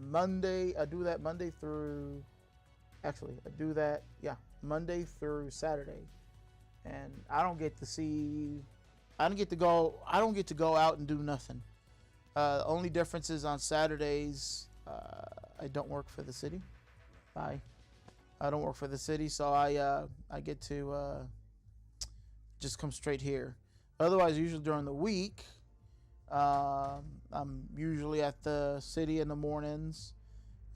Monday. I do that Monday through. Actually, I do that. Yeah, Monday through Saturday, and I don't get to see. I don't get to go. I don't get to go out and do nothing. The only difference is on Saturdays, I don't work for the city. I don't work for the city, so I get to just come straight here. Otherwise, usually during the week, I'm usually at the city in the mornings,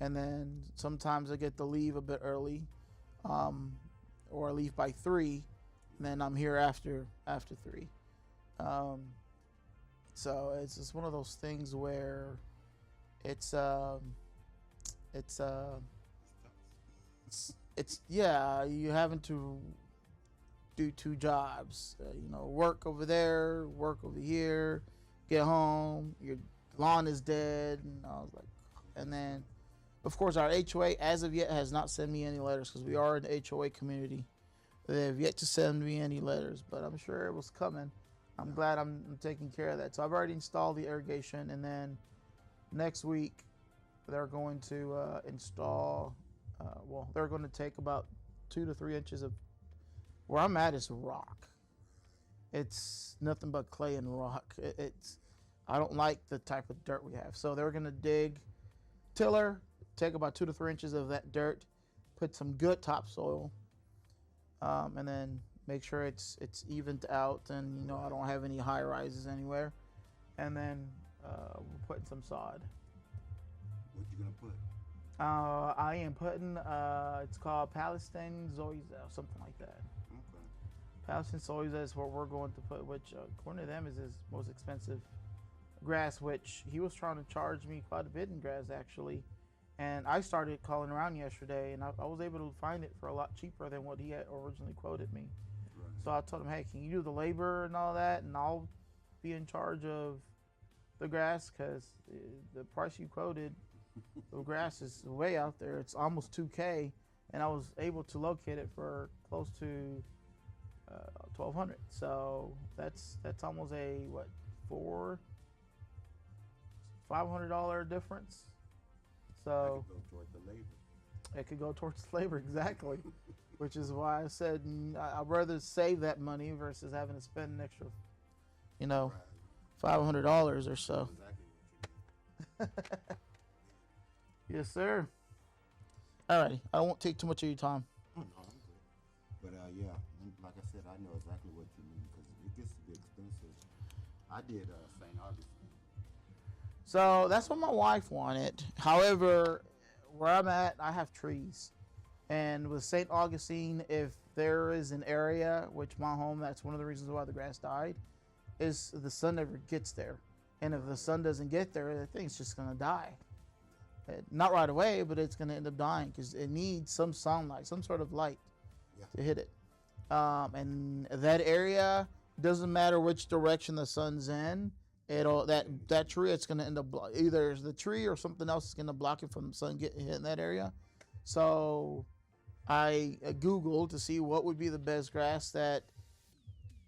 and then sometimes I get to leave a bit early, or leave by 3, and then I'm here after 3. So it's just one of those things where it's yeah, you having to do 2 jobs, work over there, work over here, get home, your lawn is dead, and I was like, and then of course our HOA as of yet has not sent me any letters because we are in the HOA community. They have yet to send me any letters, but I'm sure it was coming. I'm glad I'm taking care of that. So I've already installed the irrigation, and then next week they're going to install. They're going to take about 2 to 3 inches of. Where I'm at is rock. It's nothing but clay and rock. I don't like the type of dirt we have. So they're going to dig tiller, take about 2 to 3 inches of that dirt, put some good topsoil, and then make sure it's evened out, and I don't have any high rises anywhere, and then we're putting some sod. What you gonna put? I am putting it's called Palestine Zoysia, something like that. Okay. Palestine Zoysia is what we're going to put, which according to them is his most expensive grass, which he was trying to charge me quite a bit in grass actually. And I started calling around yesterday, and I was able to find it for a lot cheaper than what he had originally quoted me. Right. So I told him, hey, can you do the labor and all that, and I'll be in charge of the grass, because the price you quoted, the grass is way out there. It's almost $2K, and I was able to locate it for close to $1,200. So that's almost a $500 difference. So I could go toward the labor. It could go towards labor, exactly. Which is why I said I'd rather save that money versus having to spend an extra, $500 or so. Exactly what you mean. Yes, sir. Alrighty, I won't take too much of your time. Oh, no, I'm good. But yeah, like I said, I know exactly what you mean because it gets to be expensive. I did St. Augustine. So that's what my wife wanted. However, where I'm at, I have trees. And with St. Augustine, if there is an area, which my home, that's one of the reasons why the grass died, is the sun never gets there. And if the sun doesn't get there, the thing's just going to die. Not right away, but it's going to end up dying because it needs some sunlight, some sort of light to hit it. And that area, doesn't matter which direction the sun's in, that tree, it's going to end up either the tree or something else is going to block it from the sun getting hit in that area. So I Googled to see what would be the best grass that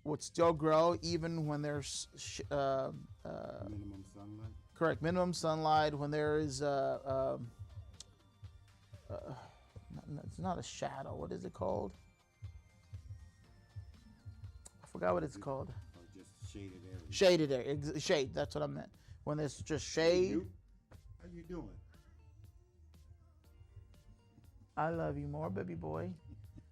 would still grow even when there's Minimum sunlight. correct minimum sunlight, when there is it's not a shadow. What is it called? I forgot what it's called. Or just shaded area. Shaded area. Shade. That's what I meant. When there's just shade. How you doing? I love you more, baby boy.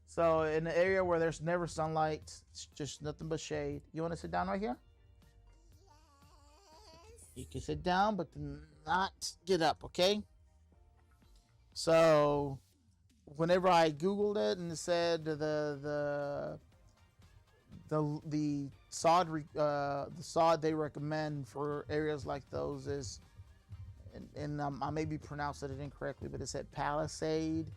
So in the area where there's never sunlight, it's just nothing but shade. You want to sit down right here? You can sit down, but not get up, okay? So whenever I Googled it and it said the sod they recommend for areas like those is, and I may be pronouncing it incorrectly, but it said Palisade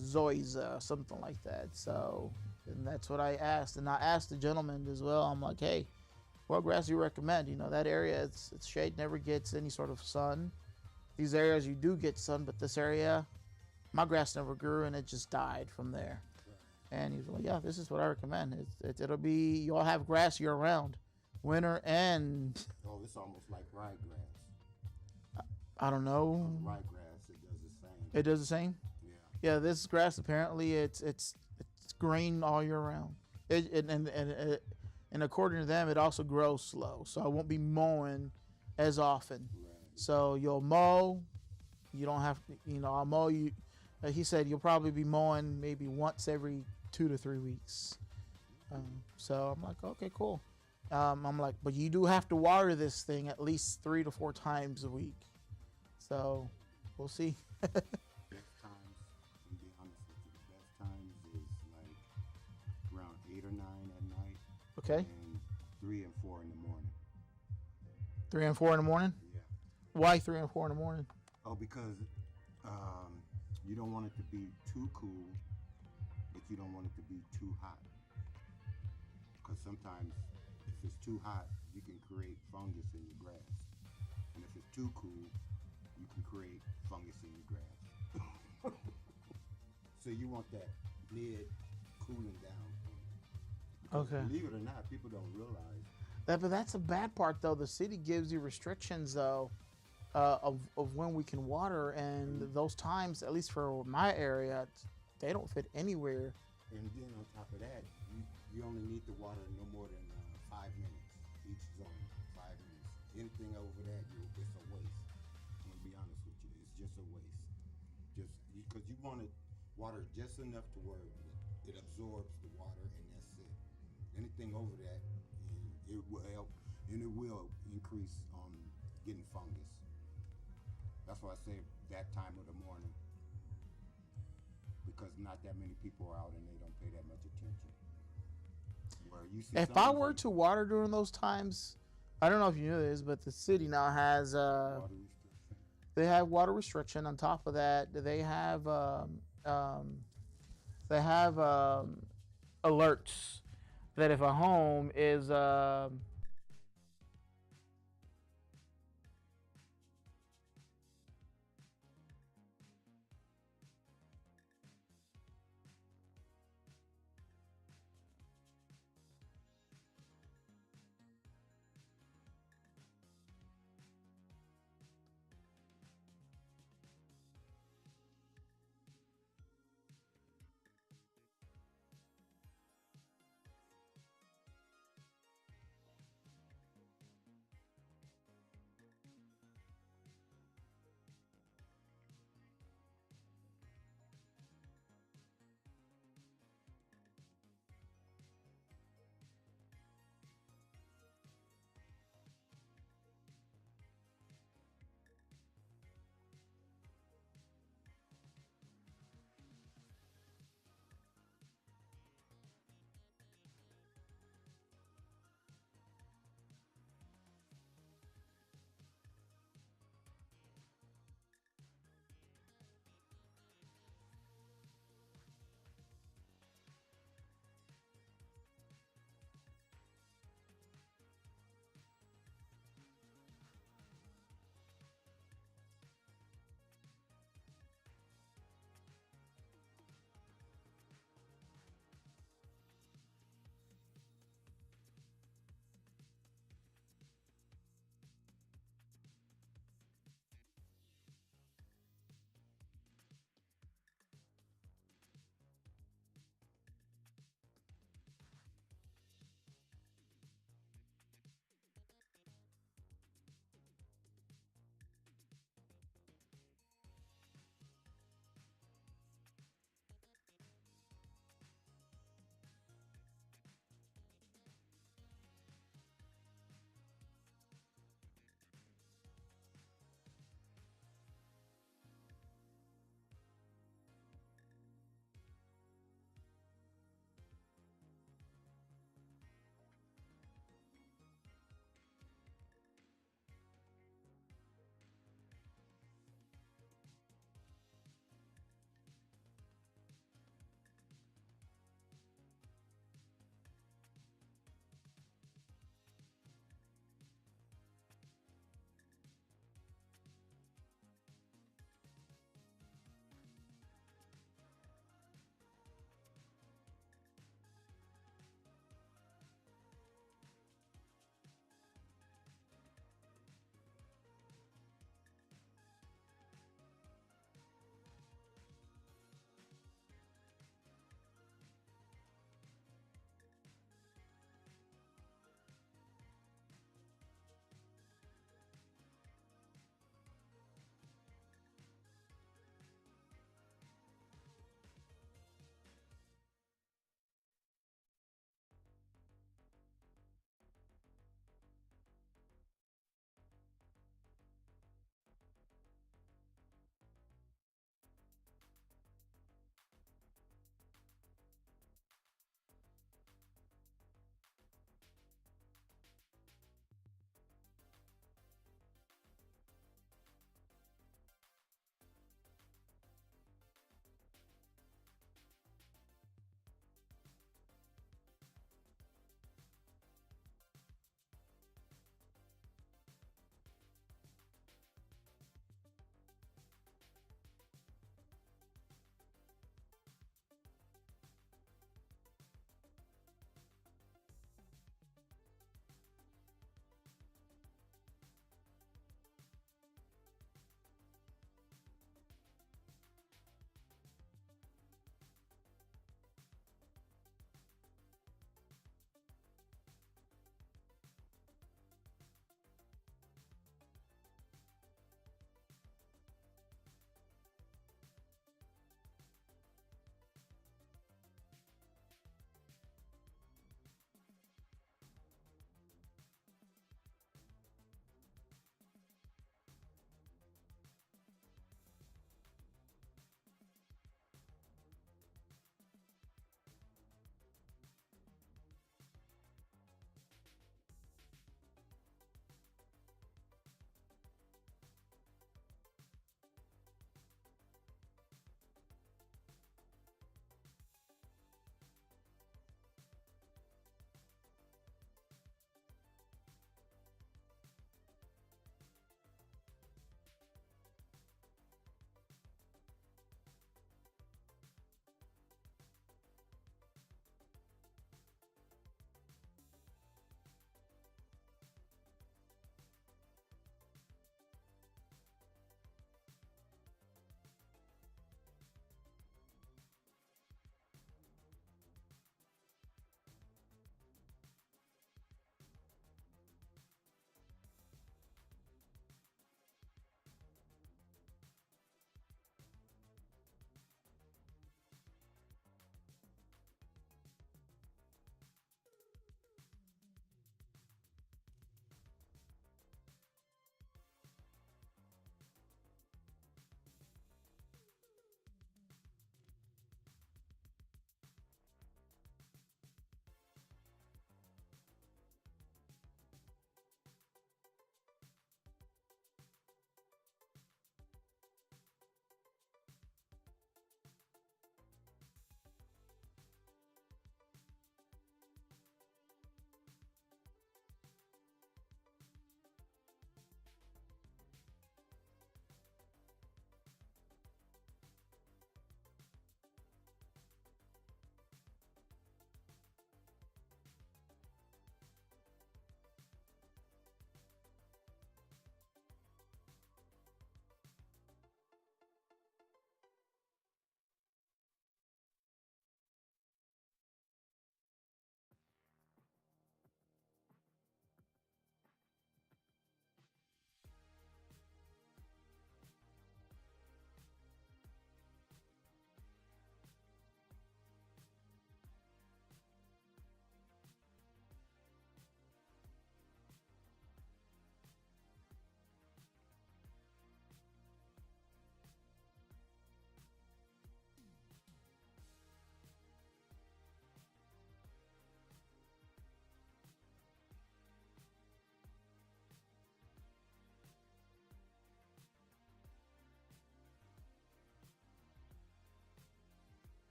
Zoysia, something like that. So, and that's what I asked, and I asked the gentleman as well. I'm like, hey, what grass do you recommend? That area, it's shade, never gets any sort of sun. These areas you do get sun, but this area, my grass never grew, and it just died from there. And he was like, yeah, this is what I recommend. It'll be, you'll have grass year round, winter and. Oh, it's almost like ryegrass. I don't know. Ryegrass, it does the same. It does the same. Yeah. Yeah, this grass apparently it's green all year round. And according to them, it also grows slow, so I won't be mowing as often. Right. So you'll mow. You don't have to, I'll mow you. He said you'll probably be mowing maybe once every 2 to 3 weeks. So I'm like, okay, cool. I'm like, but you do have to water this thing at least 3 to 4 times a week. So we'll see. Best times, to be honest with you, the best times is like around 8 or 9 at night. Okay. And 3 and 4 in the morning. 3 and 4 in the morning. Yeah. Why 3 and 4 in the morning? Oh, because you don't want it to be too cool, but you don't want it to be too hot. Because sometimes if it's too hot, you can create fungus in your grass. And if it's too cool, you can create fungus in your grass. So you want that mid cooling down. Because Okay. believe it or not, people don't realize. But that's a bad part, though. The city gives you restrictions, though, of when we can water, and those times, at least for my area, they don't fit anywhere. And then on top of that, you only need to water no more than 5 minutes each zone. 5 minutes. Anything over that, it's a waste. I'm gonna be honest with you, it's just a waste. Just because you want to water just enough to where it absorbs the water, and that's it. Anything over that, it will help, and it will increase getting fungus. That's why I say that time of the morning, because not that many people are out and they don't pay that much attention. Where you see If I were to water during those times, I don't know if you knew this, but the city now has water restriction. they have water restriction. On top of that, they have alerts that if a home is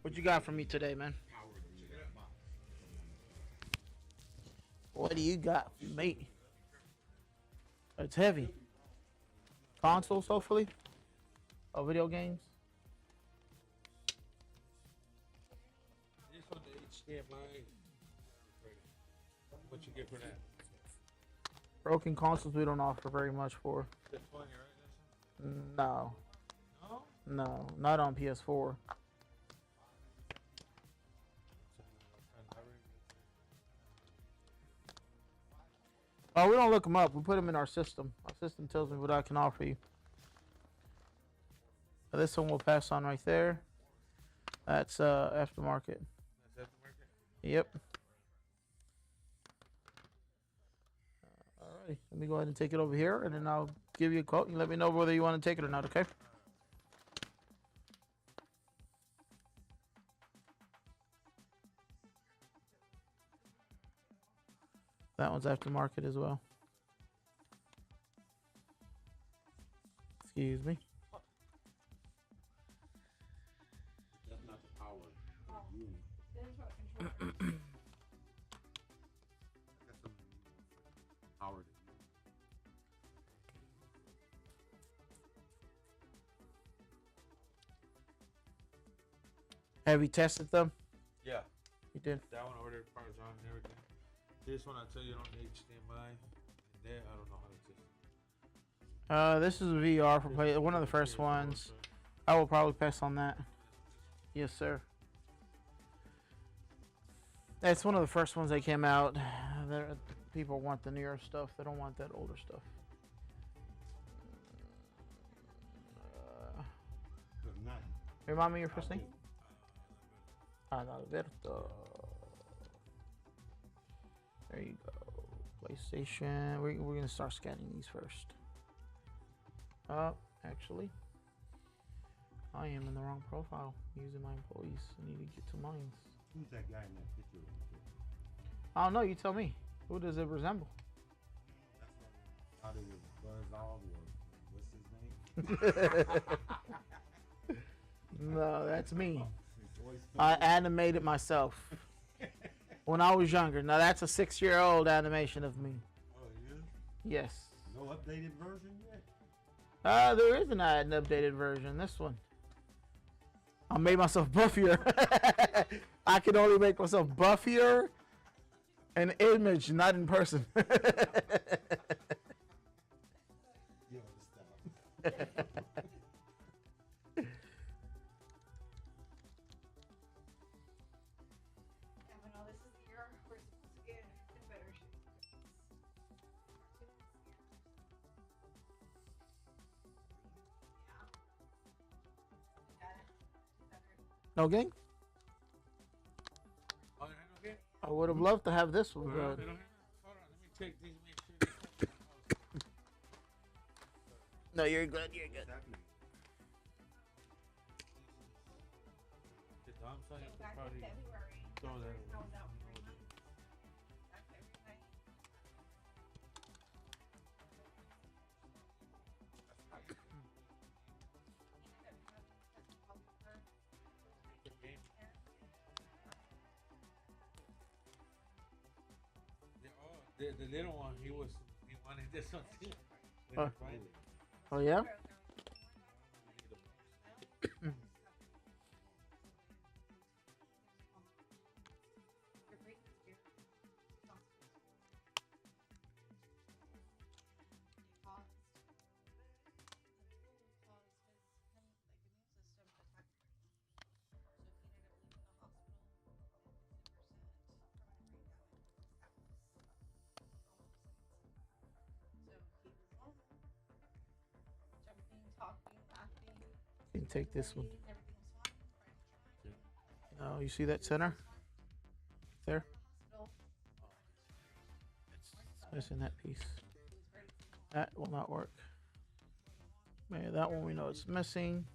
What you got for me today, man? What do you got for me? It's heavy. Consoles, hopefully. Oh, video games. This one, the HDMI. What you get for that? Broken consoles we don't offer very much for. The 20, right? No. No? No, not on PS4. Oh, we don't look them up. We put them in our system. Our system tells me what I can offer you. This one we'll pass on right there. That's aftermarket. That's aftermarket? Yep. Alrighty. Let me go ahead and take it over here, and then I'll give you a quote. You let me know whether you want to take it or not, okay? That one's aftermarket as well. Excuse me. That's not the power unit. That's what control. That's something power to use. Have you tested them? Yeah. You did. That one ordered parts on and everything. This one I tell you on the HDMI. And there I don't know how to test. This is a VR for play. One of the first ones. I will probably pass on that. Yes, sir. That's one of the first ones that came out. People want the newer stuff. They don't want that older stuff. Cause not. Remind me your first name? Alberto. There you go. PlayStation. We're going to start scanning these first. Actually, I am in the wrong profile using my employees. I need to get to mine. Who's that guy in that picture? I don't know. You tell me. Who does it resemble? How did it Buzz Aldrin? What's his name? No, that's me. Voice I animated myself when I was younger. Now that's a 6-year-old animation of me. Oh, yeah? Yes. No updated version yet? There is an updated version. This one. I made myself buffier. I can only make myself buffier in image, not in person. You understand? Yeah, but no, this is the year we're supposed to get in better shape. Yeah. No gang? Oh, okay. I would have loved to have this one, Hold on, but hold on. Let me check these. Make sure. no, you're good. You're good. Exactly. The Dom side Came could back in probably February. throw that I away. was out 3 months. Back February. The little one, he wanted this one too. Huh. Oh yeah. You can take this one. Oh, you see that center? There? It's missing that piece. That will not work. Man, that one we know it's missing.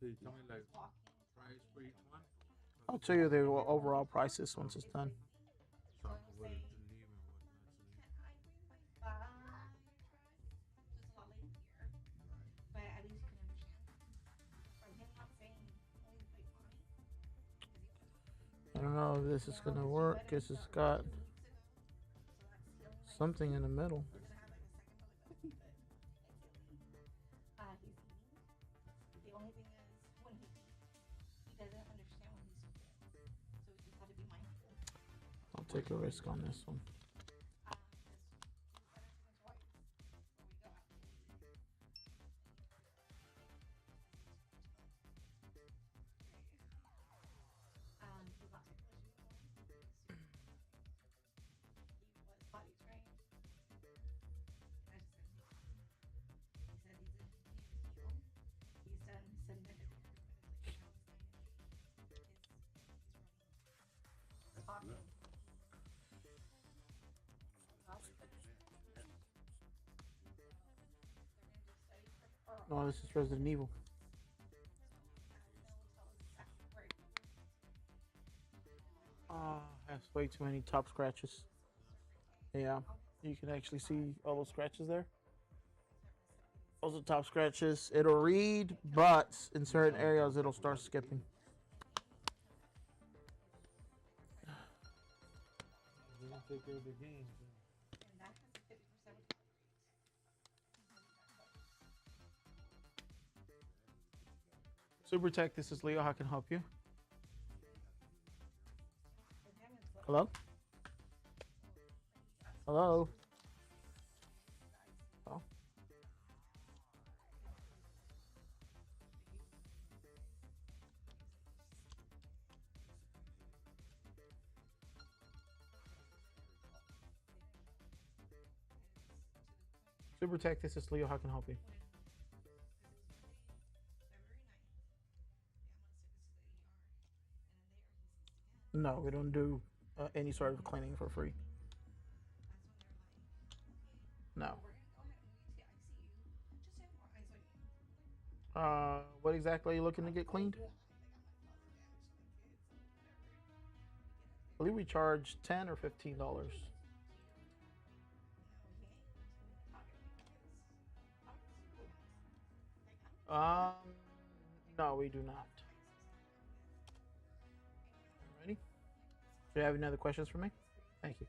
Could you tell me like price for each one? I'll tell you the overall prices once it's done. So I know what to leave and what not to leave. I don't know if this is gonna work because it's got something in the middle. I'll take a risk on this one. Good. No, this is Resident Evil. Has way too many top scratches. Yeah, you can actually see all those scratches there. Those are top scratches. It'll read, but in certain areas it'll start skipping. They don't take care of the games. Super Tech, this is Leo. How can I help you? Hello? Hello? Oh. Super Tech, this is Leo. How can I help you? No, we don't do any sort of cleaning for free. No. What exactly are you looking to get cleaned? I believe we charge $10 or $15. No, we do not. Ready? Do you have any other questions for me? Thank you.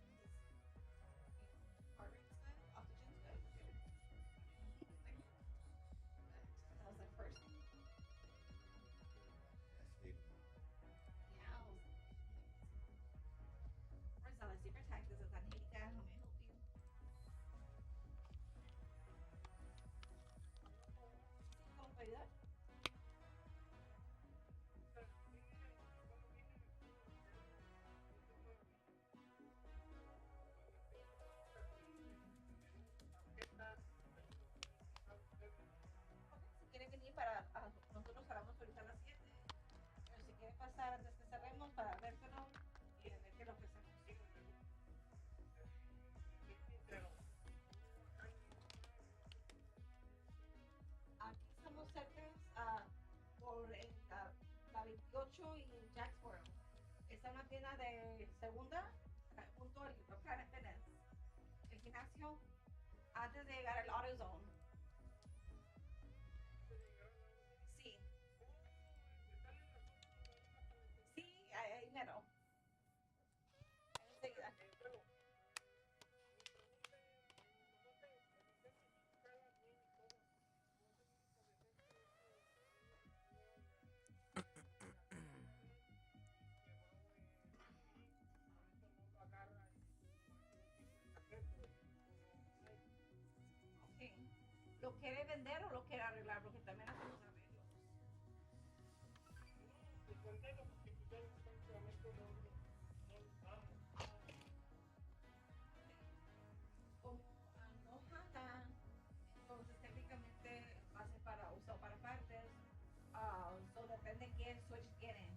Rosales, super tech. This is Angelica. How may I help you? ¿Cómo puedo ayudar? Si quiere venir para nosotros cerramos ahorita a las 7. Pero si quiere pasar antes que cerremos para vértelo y ver qué es lo que hacemos. Aquí estamos cerca por la 28 y Jacksboro. Está una tienda de segunda junto al Planet Fitness. El gimnasio antes de llegar al AutoZone. Sí. Sí, ahí mero. Enseguida. Okay. ¿Lo quiere vender o lo quiere arreglar? Porque también hacemos arreglos. Como no jala, entonces técnicamente va a ser para uso para partes. So depende qué switch quieren.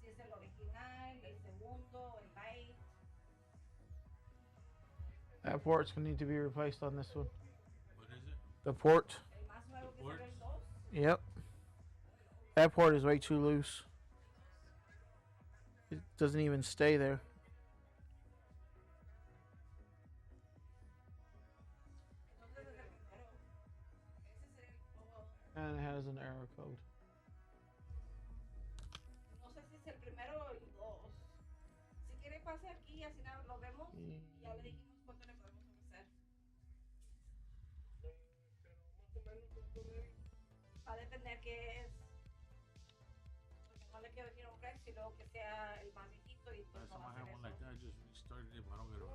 Si es el original, el segundo, el light. That port's gonna need to be replaced on this one. What is it? The port. El más nuevo que Ports? será el 2. Yep. That port is way too loose. It doesn't even stay there. And it has an error code. No sé si es el primero o el 2. Si quiere pase aquí, así lo vemos y ya le dijimos cuánto le podemos ofrecer. Va a depender qué es. Porque no le quiero decir un precio y luego que sea el más viejito y pues no va a hacer eso. Like that, I just restarted it, but I don't get it.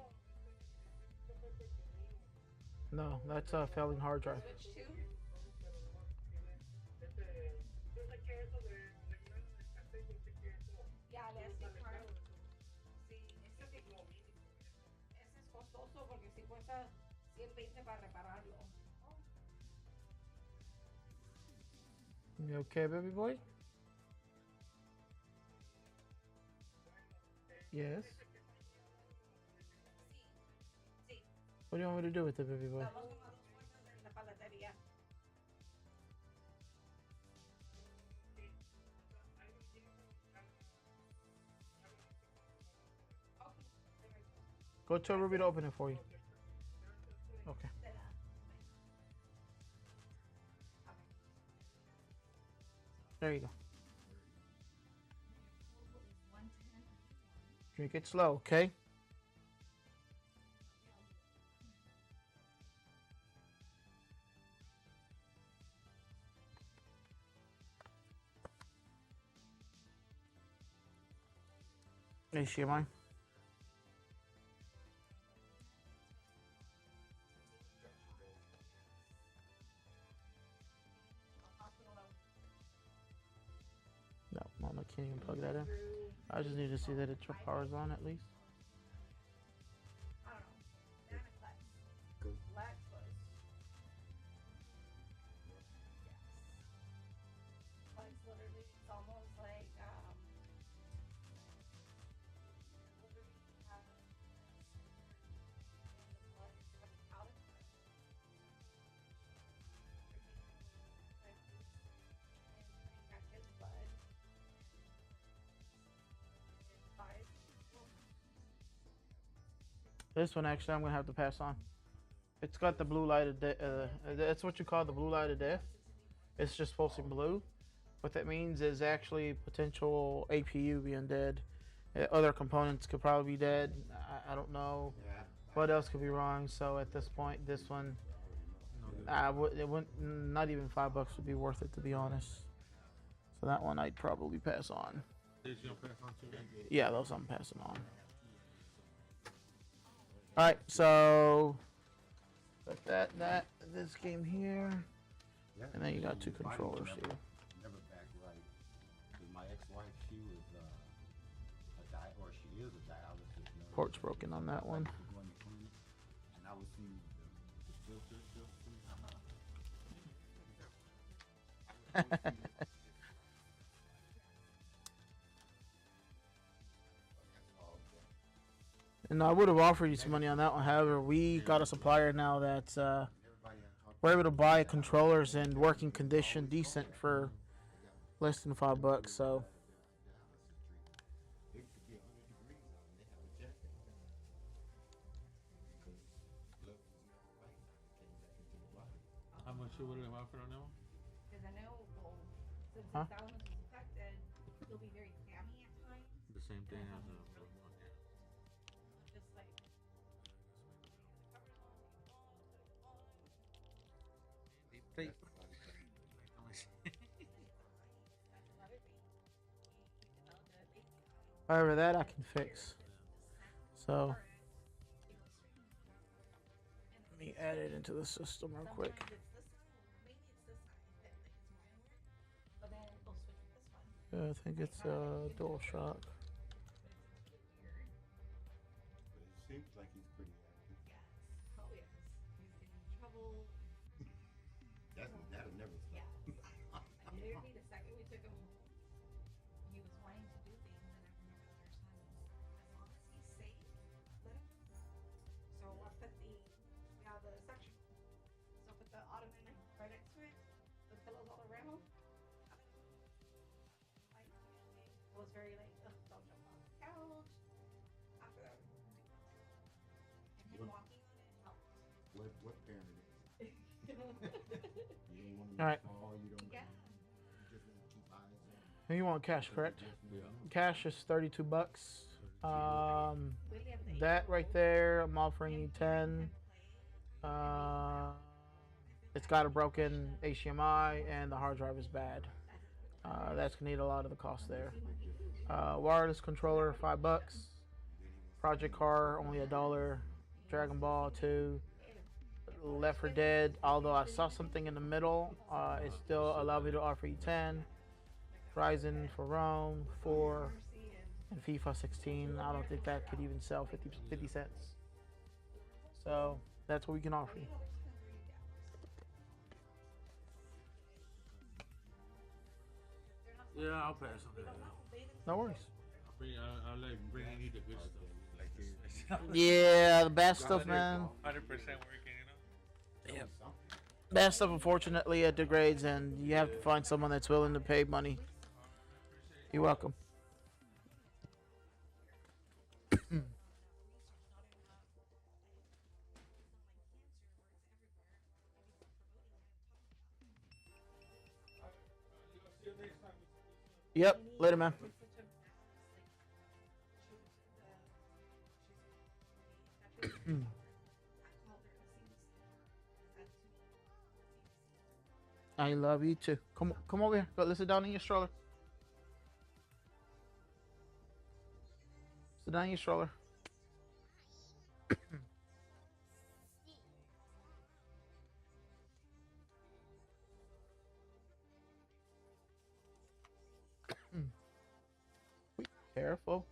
No, that's a failing hard drive. Switch to? Ya, le hace card. Sí, ese es costoso porque si cuesta 120 para repararlo. You okay, baby boy? Yes. Sí. What do you want me to do with it, baby boy? Vamos con las dos puertas de la paletería. Go tell Ruby to open it for you. Okay. There you go. Drink it slow, okay? HDMI. No, I can't even plug that in. I just need to see that it's power's on at least. I don't know. Damn it, Lex. Lex was. Yes. Lex literally, it's almost like, literally has the blood is coming out of it. And putting back his blood. This one actually I'm gonna have to pass on. It's got the blue light of death. That's what you call the blue light of death. It's just pulsing blue. What that means is actually potential APU being dead. Other components could probably be dead. I don't know what else could be wrong. So at this point, this one, it wouldn't, not even $5 would be worth it, to be honest. So that one I'd probably pass on. Yeah, those I'm passing on. All right, so got this game here, and then you got two controllers here. Never back right. Cause my ex-wife, she was she is a dialysis nurse. Port's broken on that one. Going to clinic, and I would see the filter. And I would have offered you some money on that one. However, we got a supplier now that we're able to buy controllers in working condition, decent for less than $5. So. How much would it have offered on that one? Because I know, well, since Huh? the thalamus is affected, he'll be very clammy at times. The same thing as a. Just like. However, that I can fix. So let me add it into the system real quick. Yeah, I think it's dual shock. It seems like he's pretty active. Yes. Oh yes. He's getting in trouble. That'll never stop. Yeah. Literally the second we took him, he was wanting to do things, and I remember the first time was, as long as he's safe, let him. So I put we have the section. So I put the ottoman right next to it, the pillows all around him. very like, ugh, don't jump off the couch. After that, we do it. And him walking on it helped. What parent it is? You don't want to All right. fall. You don't. Yeah. You just want to keep eyes on. You want cash, correct? Yeah. Cash is $32. We only have the That 8-year-old. right there, I'm offering you 10. It's got a broken HDMI and the hard drive is bad. That's gonna need a lot of the cost there. Wireless controller, $5. Project Car, only $1. Dragon Ball 2. Left 4 Dead, although I saw something in the middle, it still allowed me to offer you 10. Horizon for Rome, 4. And FIFA 16, I don't think that could even sell 50 cents. So that's what we can offer you. Yeah, I'll pass on that. No worries. I'll like bringing you the good stuff. Like Yeah, the bad stuff, man. 100% working, you know? Yep. Bad stuff, unfortunately, it degrades, and you have to find someone that's willing to pay money. You're welcome. Yep, later, man. I love you too. Come over here. Go, let's sit down in your stroller. Sit down in your stroller. Careful.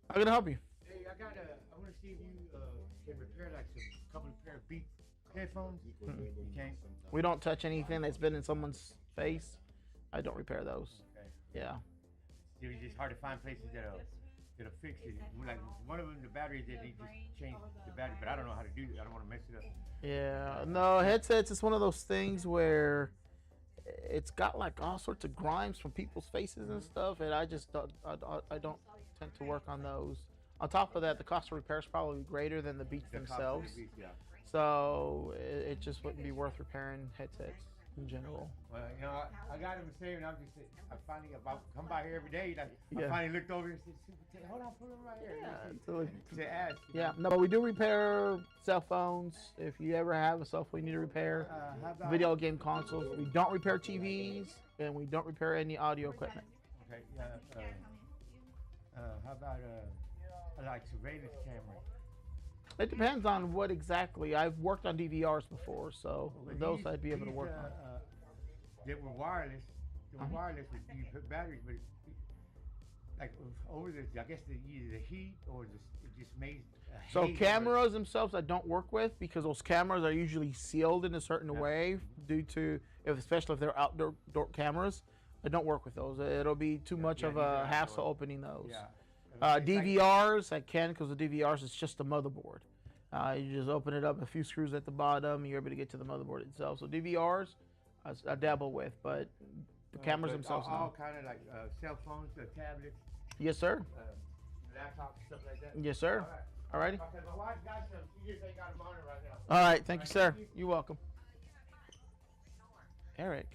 How can I help you? Hey, I want to see if you can repair like some couple of pair of Beat headphones. You can't. We don't touch anything that's been in someone's face. I don't repair those. Okay. Yeah. It's just hard to find places that'll fix it. Like one of them, the batteries that need just change the battery, but I don't know how to do it. I don't want to mess it up. Yeah. No, headsets is one of those things where it's got like all sorts of grimes from people's faces and stuff, and I just don't, I don't tend to work on those. On top of that, the cost of repair is probably greater than the Beats The cost of themselves. the Beats, yeah. So it just wouldn't be worth repairing headsets in general. Well, you know, I got him saying, I finally come by here every day. Like, Yeah. I finally looked over and said, "Super, hold on, put him right here." Yeah, To ask. yeah. No, but we do repair cell phones. If you ever have a cell phone you need to repair, How about, video game consoles. We don't repair TVs, and we don't repair any audio equipment. Okay. How about like surveillance cameras? It depends on what exactly. I've worked on DVRs before, so those I'd be able to work on. They were wireless. They were wireless, but you put batteries, but like over the, I guess either the heat or it just made. So cameras themselves I don't work with because those cameras are usually sealed in a certain way due to, especially if they're outdoor cameras. I don't work with those. It'll be too much of a hassle opening those. Yeah. DVRs I can, because the DVRs is just a motherboard. You just open it up, a few screws at the bottom, you're able to get to the motherboard itself. So DVRs I dabble with, but the cameras themselves all no. kind of like cell phones, tablets, Yes, sir. laptops, stuff like that. Yes, sir. All right. Alrighty. Okay, my wife got some. She just ain't got them on her right now. All right. Thank you, sir. You're welcome. Eric.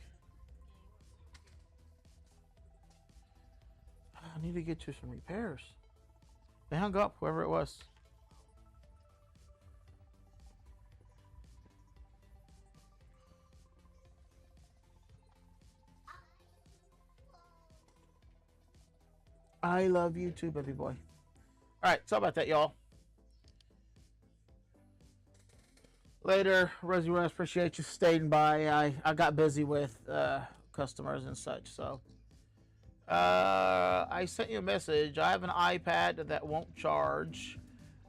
I need to get you some repairs. They hung up, whoever it was. I love you too, baby boy. All right, sorry about that, y'all. Later, Rosie Rose, appreciate you staying by. I got busy with customers and such, so. I sent you a message. I have an iPad that won't charge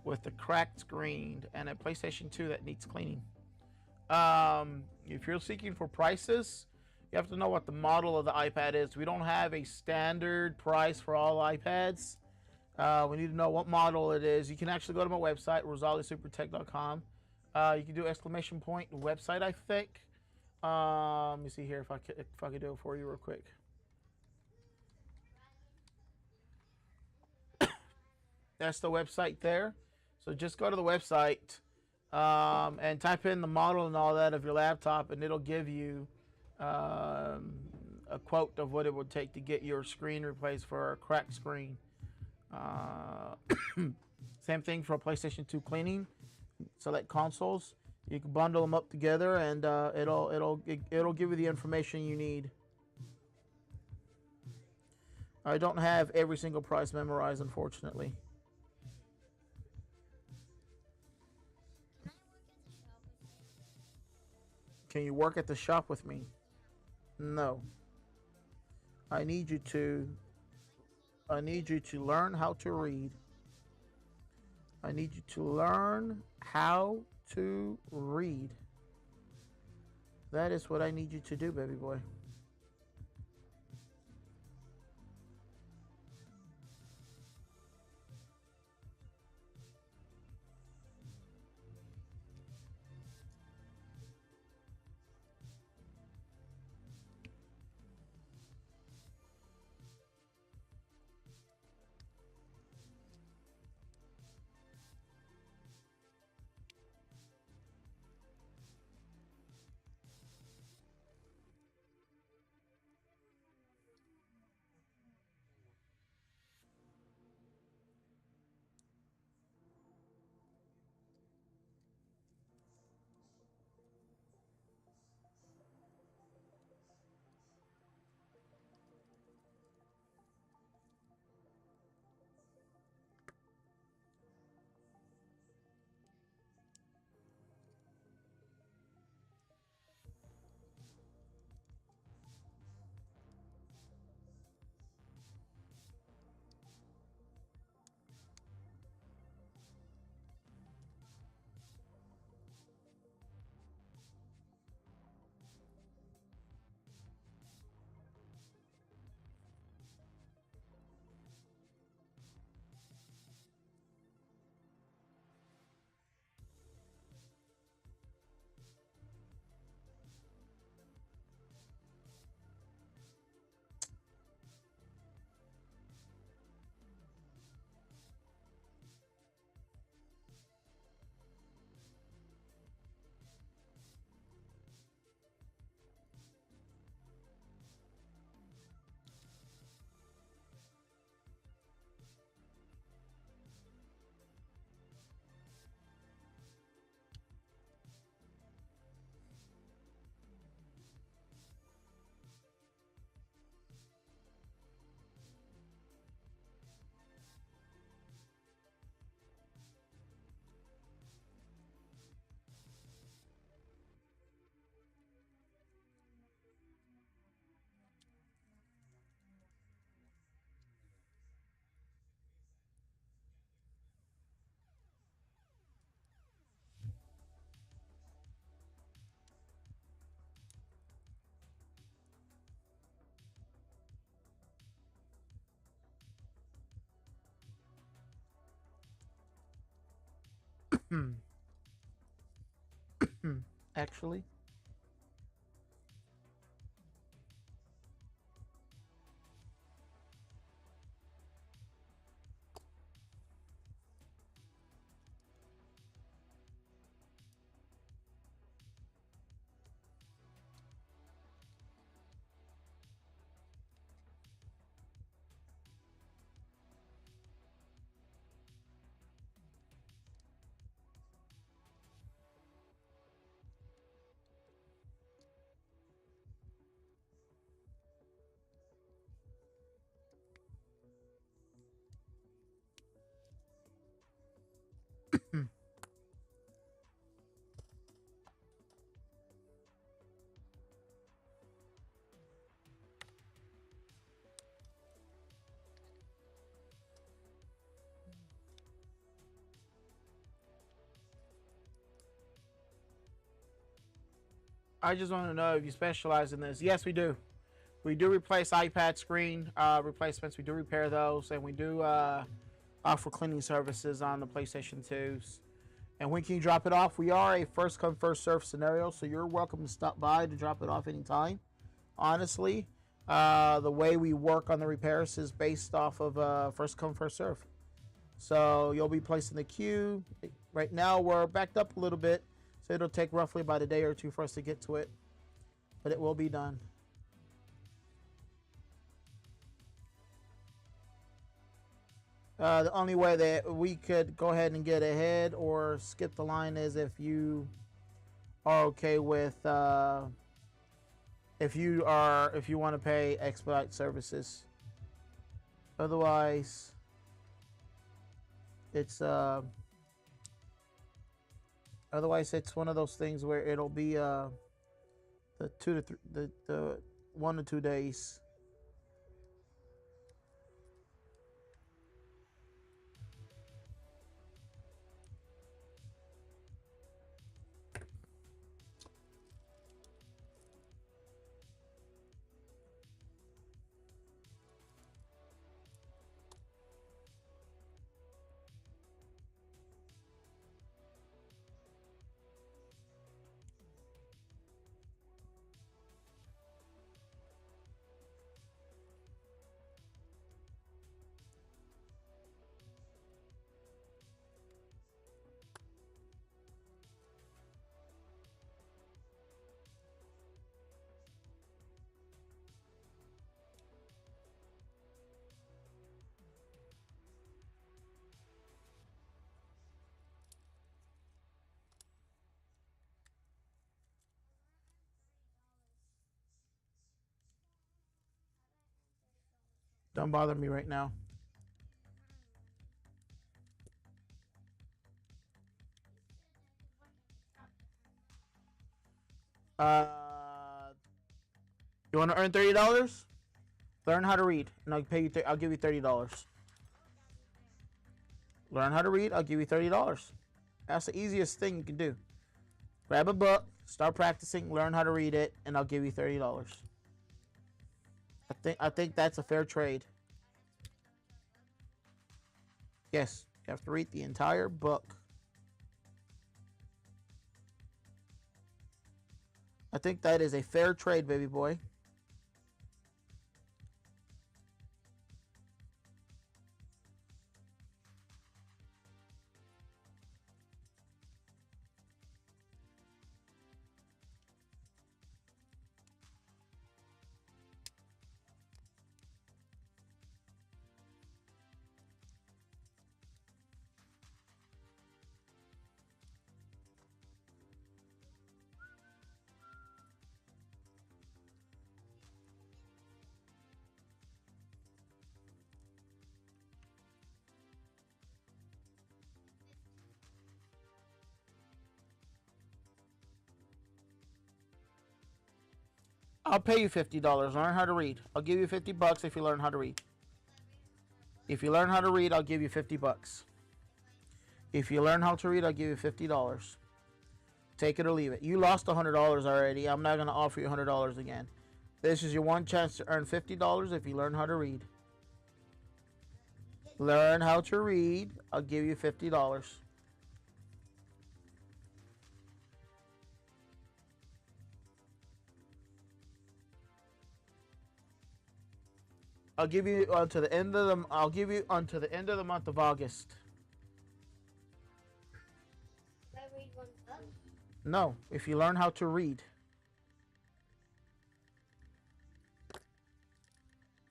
with a cracked screen and a PlayStation 2 that needs cleaning. If you're seeking for prices, you have to know what the model of the iPad is. We don't have a standard price for all iPads. We need to know what model it is. You can actually go to my website, rosalessupertech.com. You can do exclamation point website, I think. Let me see here if I could do it for you real quick. That's the website there. So just go to the website and type in the model and all that of your laptop, and it'll give you a quote of what it would take to get your screen replaced for a cracked screen. Same thing for a PlayStation 2 cleaning. Select consoles. You can bundle them up together, and it'll give you the information you need. I don't have every single price memorized, unfortunately. Can you work at the shop with me? No. I need you to learn how to read. I need you to learn how to read. That is what I need you to do, baby boy. Actually, I just want to know if you specialize in this. Yes, we do. We do replace iPad screen replacements. We do repair those, and we do offer cleaning services on the PlayStation 2s. And when can you drop it off? We are a first come, first serve scenario, so you're welcome to stop by to drop it off anytime. Honestly, the way we work on the repairs is based off of first come, first serve. So you'll be placed in the queue. Right now, we're backed up a little bit, so it'll take roughly about a day or two for us to get to it, but it will be done. The only way that we could go ahead and get ahead or skip the line is if you are okay with if you want to pay expedite services. Otherwise, it's one of those things where it'll be the 1 to 2 days. Don't bother me right now. You want to earn $30? Learn how to read, and I'll pay you. I'll give you $30. Learn how to read. I'll give you $30. That's the easiest thing you can do. Grab a book, start practicing, learn how to read it, and I'll give you $30. I think that's a fair trade. Yes, you have to read the entire book. I think that is a fair trade, baby boy. I'll pay you $50. Learn how to read. I'll give you $50 if you learn how to read. If you learn how to read, I'll give you $50. If you learn how to read, I'll give you $50. Take it or leave it. You lost $100 already. I'm not going to offer you $100 again. This is your one chance to earn $50 if you learn how to read. Learn how to read. I'll give you $50. I'll give you until the end of the. I'll give you until the end of the month of August. Can I read one book? No, if you learn how to read.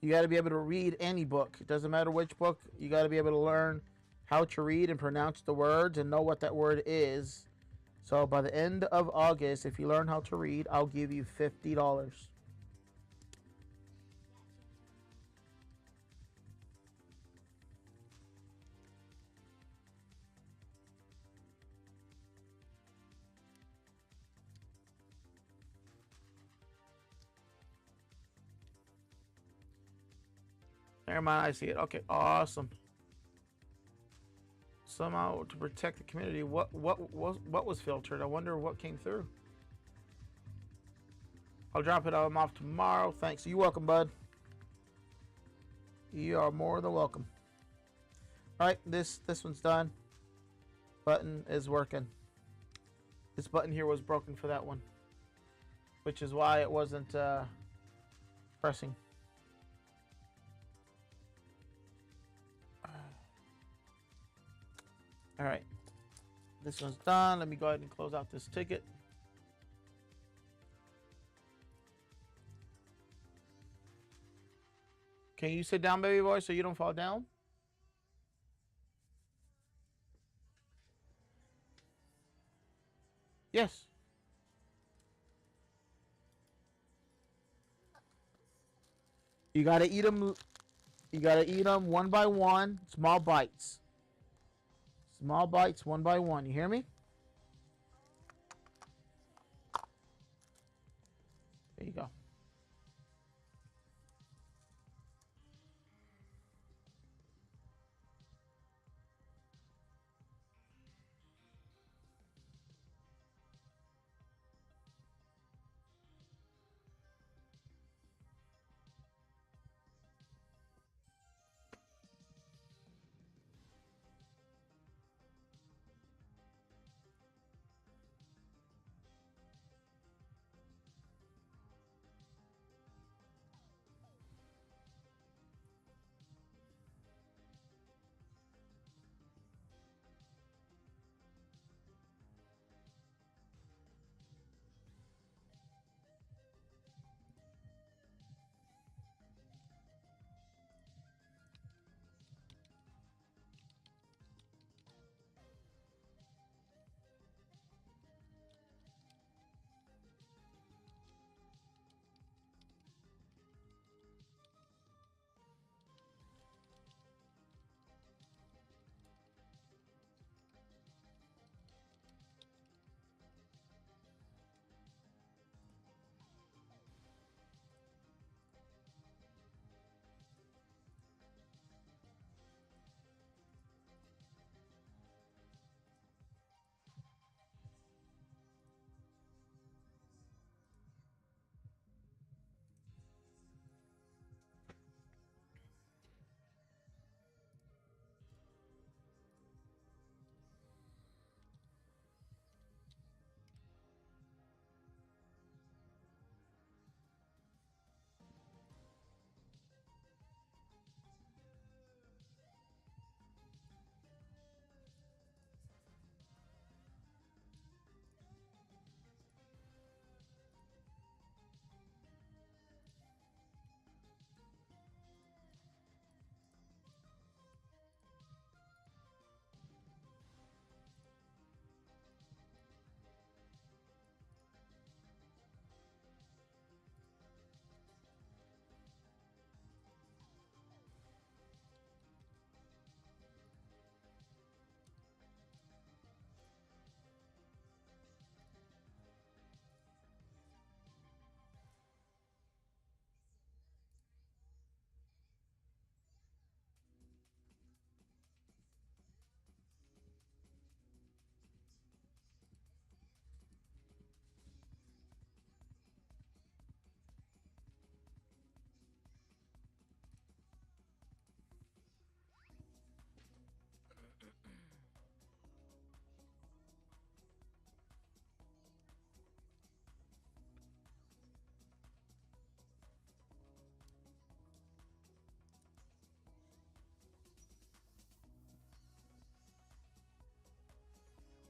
You got to be able to read any book. It doesn't matter which book. You got to be able to learn how to read and pronounce the words and know what that word is. So by the end of August, if you learn how to read, I'll give you $50. Never mind, I see it. Okay, awesome. Somehow to protect the community. What was filtered? I wonder what came through. I'll drop it off tomorrow. Thanks. You're welcome, bud. You are more than welcome. All right, this one's done. button is working. This button here was broken for that one, which is why it wasn't pressing. All right, this one's done. Let me go ahead and close out this ticket. Can you sit down, baby boy, so you don't fall down? Yes. You gotta eat them. You gotta eat them one by one, small bites. Small bites, one by one. You hear me? There you go.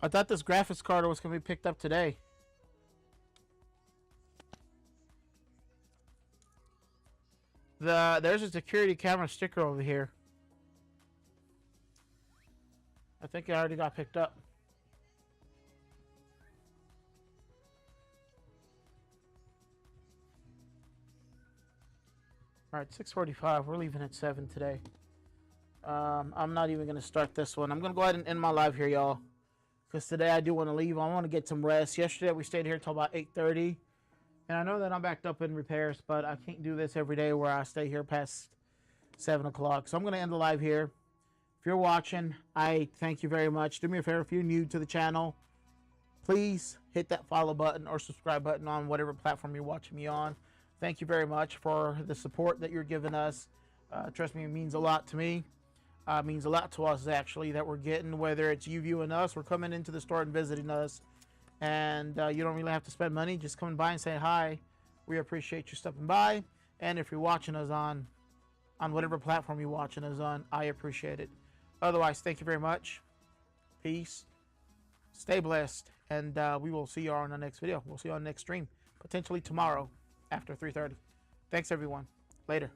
I thought this graphics card was going to be picked up today. There's a security camera sticker over here. I think it already got picked up. All right, 6:45. We're leaving at 7 today. I'm not even going to start this one. I'm going to go ahead and end my live here, y'all. Because today I do want to leave. I want to get some rest. Yesterday we stayed here till about 8:30. And I know that I'm backed up in repairs, but I can't do this every day where I stay here past 7 o'clock. So I'm going to end the live here. If you're watching, I thank you very much. Do me a favor, if you're new to the channel, please hit that follow button or subscribe button on whatever platform you're watching me on. Thank you very much for the support that you're giving us. Trust me, it means a lot to me. Means a lot to us, actually, that we're getting, whether it's you viewing us or coming into the store and visiting us. And you don't really have to spend money. Just coming by and saying hi. We appreciate you stopping by. And if you're watching us on whatever platform you're watching us on, I appreciate it. Otherwise, thank you very much. Peace. Stay blessed. And we will see you on the next video. We'll see you on the next stream. Potentially tomorrow after 3:30. Thanks, everyone. Later.